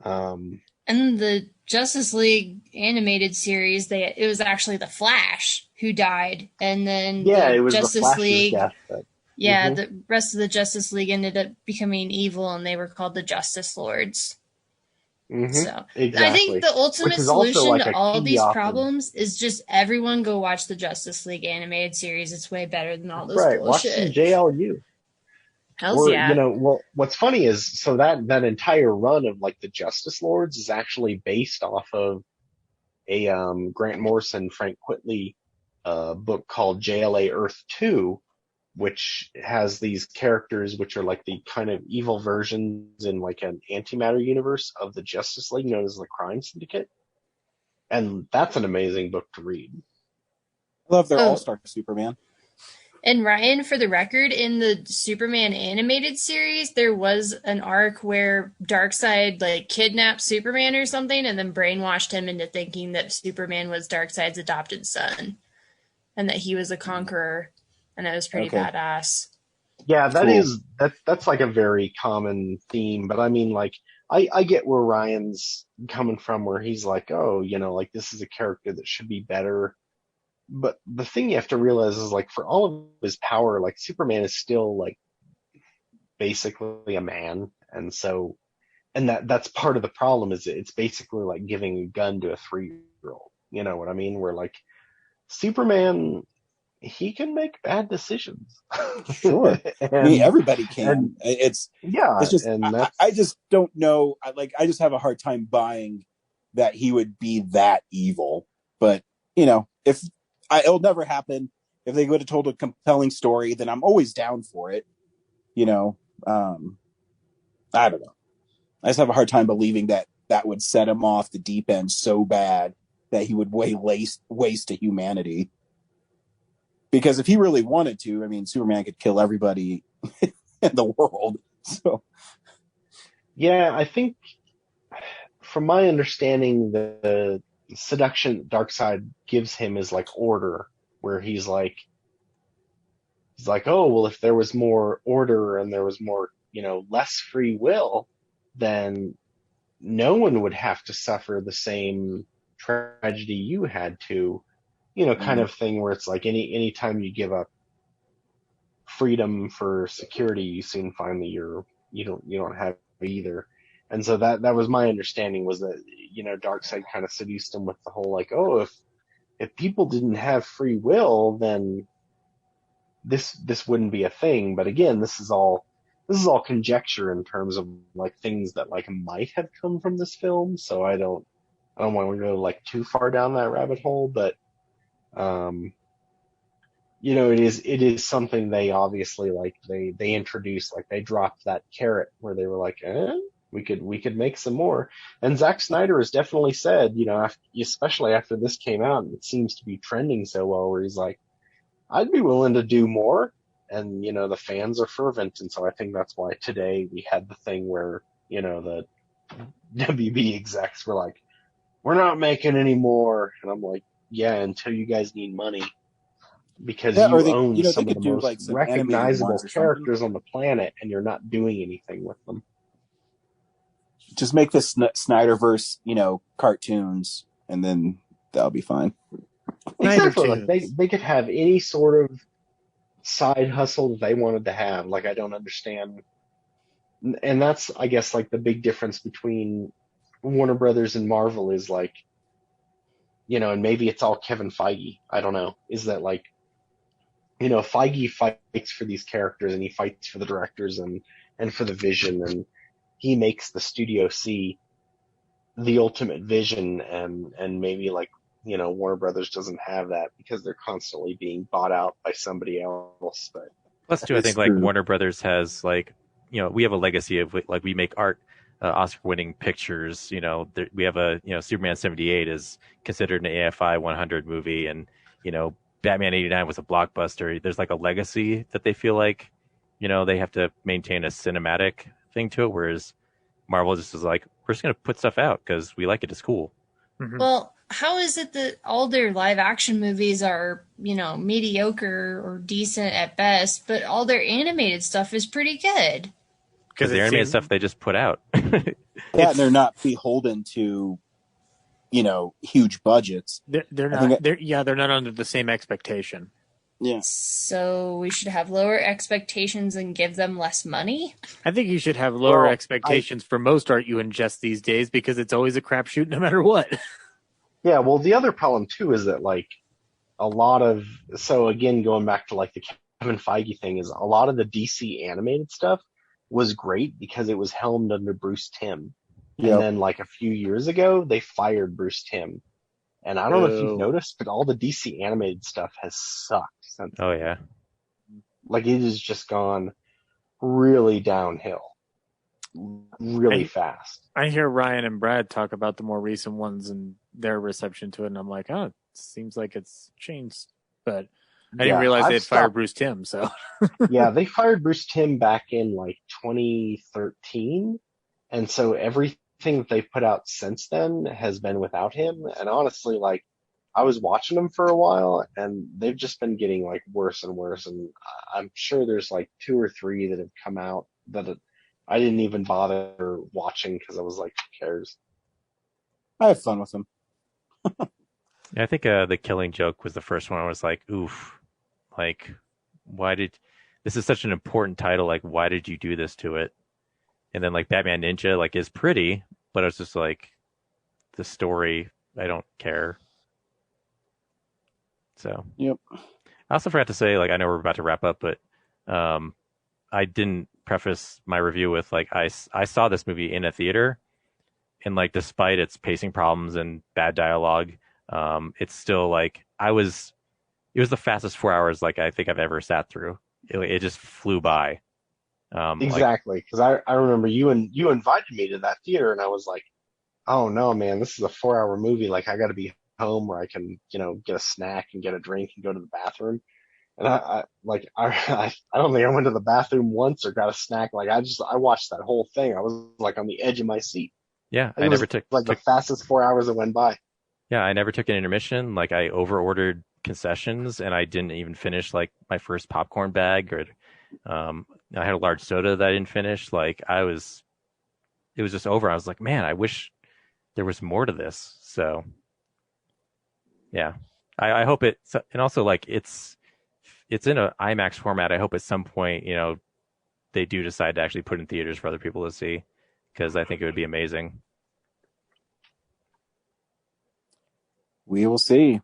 and the Justice League animated series, it was actually the Flash who died, and then it was Justice the Flash's League. Death. The rest of the Justice League ended up becoming evil, and they were called the Justice Lords. Mm-hmm. So exactly. I think the ultimate solution like to all these problems is just everyone go watch the Justice League animated series. It's way better than all those bullshit. Watch some JLU. Yeah. You know, well, what's funny is so that entire run of like the Justice Lords is actually based off of a Grant Morrison, Frank Quitely book called JLA Earth 2, which has these characters which are like the kind of evil versions in like an antimatter universe of the Justice League known as the Crime Syndicate. And that's an amazing book to read. I love their All-Star Superman. And Ryan, for the record, in the Superman animated series, there was an arc where Darkseid like kidnapped Superman or something and then brainwashed him into thinking that Superman was Darkseid's adopted son and that he was a conqueror. And it was pretty badass. Yeah, that's like a very common theme. But I mean, like, I get where Ryan's coming from, where he's like, oh, you know, like this is a character that should be better. But the thing you have to realize is, like, for all of his power, like Superman is still like basically a man, and so, and that's part of the problem is it's basically like giving a gun to a 3-year-old. You know what I mean? Where like Superman, he can make bad decisions. Sure. I mean, everybody can. It's just, I just don't know. I just have a hard time buying that he would be that evil. But, you know, it'll never happen. If they would have told a compelling story, then I'm always down for it. You know, I don't know. I just have a hard time believing that would set him off the deep end so bad that he would waste to humanity. Because if he really wanted to, I mean, Superman could kill everybody in the world. So, yeah, I think from my understanding, the seduction Darkseid gives him is like order, where he's like, oh, well, if there was more order and there was more, you know, less free will, then no one would have to suffer the same tragedy you had to. You know, kind of thing where it's like any time you give up freedom for security, you soon find that you don't have either. And so that was my understanding, was that, you know, Darkseid kind of seduced him with the whole like, oh, if people didn't have free will, then this wouldn't be a thing. But again, this is all conjecture in terms of like things that like might have come from this film. So I don't want to go like too far down that rabbit hole, but you know, it is something they obviously like, they introduced, like they dropped that carrot where they were like, we could make some more. And Zack Snyder has definitely said, you know, especially after this came out, and it seems to be trending so well, where he's like, I'd be willing to do more. And, you know, the fans are fervent. And so I think that's why today we had the thing where, you know, the WB execs were like, we're not making any more. And I'm like, yeah, until you guys need money, because you own some of the most like recognizable characters on the planet, and you're not doing anything with them. Just make this Snyderverse, you know, cartoons, and then that'll be fine. Exactly. Like they could have any sort of side hustle that they wanted to have. Like, I don't understand. And that's, I guess, like the big difference between Warner Brothers and Marvel is like, you know, and maybe it's all Kevin Feige, I don't know, is that like, you know, Feige fights for these characters, and he fights for the directors and for the vision, and he makes the studio see the ultimate vision, and maybe like, you know, Warner Brothers doesn't have that because they're constantly being bought out by somebody else. But plus too, I think like Warner Brothers has like, you know, we have a legacy of like, we make art, Oscar-winning pictures. You know, we have Superman 78 is considered an AFI 100 movie, and you know, Batman 89 was a blockbuster. There's like a legacy that they feel like, you know, they have to maintain a cinematic thing to it, whereas Marvel just is like, we're just going to put stuff out because we like it. It's cool. Mm-hmm. Well, how is it that all their live action movies are, mediocre or decent at best, but all their animated stuff is pretty good? Because the animated stuff they just put out. Yeah, and they're not beholden to, huge budgets. They're not. They're not under the same expectation. Yeah. So we should have lower expectations and give them less money? I think you should have lower expectations for most art you ingest these days because it's always a crapshoot no matter what. Yeah, well, the other problem too is that a lot of, so again, going back to the Kevin Feige thing, is a lot of the DC animated stuff was great because it was helmed under Bruce Timm. Yep. And then a few years ago, they fired Bruce Timm. And I don't know if you've noticed, but all the DC animated stuff has sucked since. Oh, yeah. It has just gone really downhill really fast. I hear Ryan and Brad talk about the more recent ones and their reception to it, and I'm like, it seems like it's changed. But I didn't realize they had fired Bruce Timm, so. Yeah, they fired Bruce Timm back in 2013. And so everything that they've put out since then has been without him. And honestly, I was watching them for a while and they've just been getting worse and worse. And I'm sure there's 2 or 3 that have come out that I didn't even bother watching because I was like, who cares? I have fun with them. Yeah, I think the Killing Joke was the first one. I was like, oof, why did, this is such an important title. Why did you do this to it? And then Batman Ninja, is pretty, but it's just the story, I don't care. So, yep. I also forgot to say, I know we're about to wrap up, but I didn't preface my review with I saw this movie in a theater, and despite its pacing problems and bad dialogue, it's still it was the fastest 4 hours I think I've ever sat through. It just flew by. Exactly, because I remember you invited me to that theater, and I was like, oh no, man, this is a 4-hour movie. I got to be home where I can, get a snack and get a drink and go to the bathroom. And I don't think I went to the bathroom once or got a snack. I watched that whole thing. I was on the edge of my seat. Yeah, I never took the fastest 4 hours that went by. Yeah, I never took an intermission. I over-ordered concessions, and I didn't even finish my first popcorn bag, or I had a large soda that I didn't finish. It was just over. I was like, man, I wish there was more to this. So, yeah, I hope it, and also it's in an IMAX format. I hope at some point, they do decide to actually put in theaters for other people to see, because I think it would be amazing. We will see.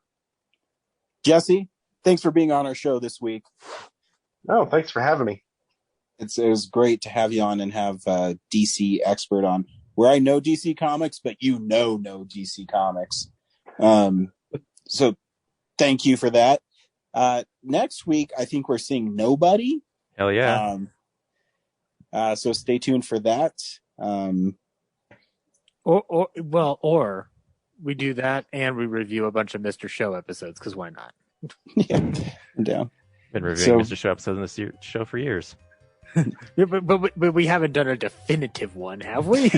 Jesse, thanks for being on our show this week. Oh, thanks for having me. It was great to have you on and have a DC expert on, where I know DC Comics, but no DC Comics. So thank you for that. Next week, I think we're seeing Nobody. Hell yeah. So stay tuned for that. Or we do that and we review a bunch of Mr. Show episodes, because why not? Yeah, I'm down. Been reviewing Mr. Show episodes in this show for years. Yeah, but we haven't done a definitive one, have we?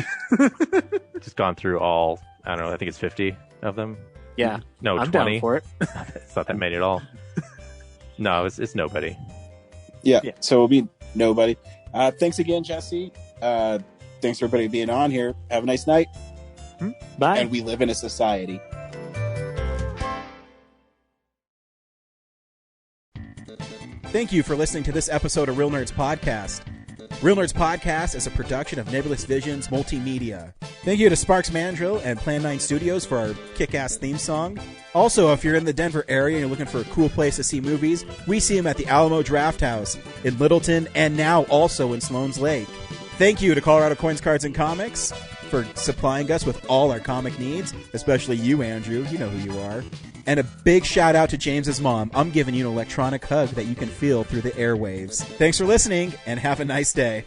Just gone through all, I don't know, I think it's 50 of them. Yeah. No, I'm 20. down for it. It's not that many at all. No, it's Nobody. Yeah, so it'll be Nobody. Thanks again, Jesse. Thanks for everybody being on here. Have a nice night. Bye. And we live in a society. Thank you for listening to this episode of Real Nerds Podcast. Real Nerds Podcast is a production of Nebulous Visions Multimedia. Thank you to Sparks Mandrill and Plan 9 Studios for our kick-ass theme song. Also, if you're in the Denver area and you're looking for a cool place to see movies, we see them at the Alamo Draft House in Littleton and now also in Sloan's Lake. Thank you to Colorado Coins, Cards, and Comics for supplying us with all our comic needs, especially you, Andrew. You know who you are. And a big shout out to James's mom. I'm giving you an electronic hug that you can feel through the airwaves. Thanks for listening, and have a nice day.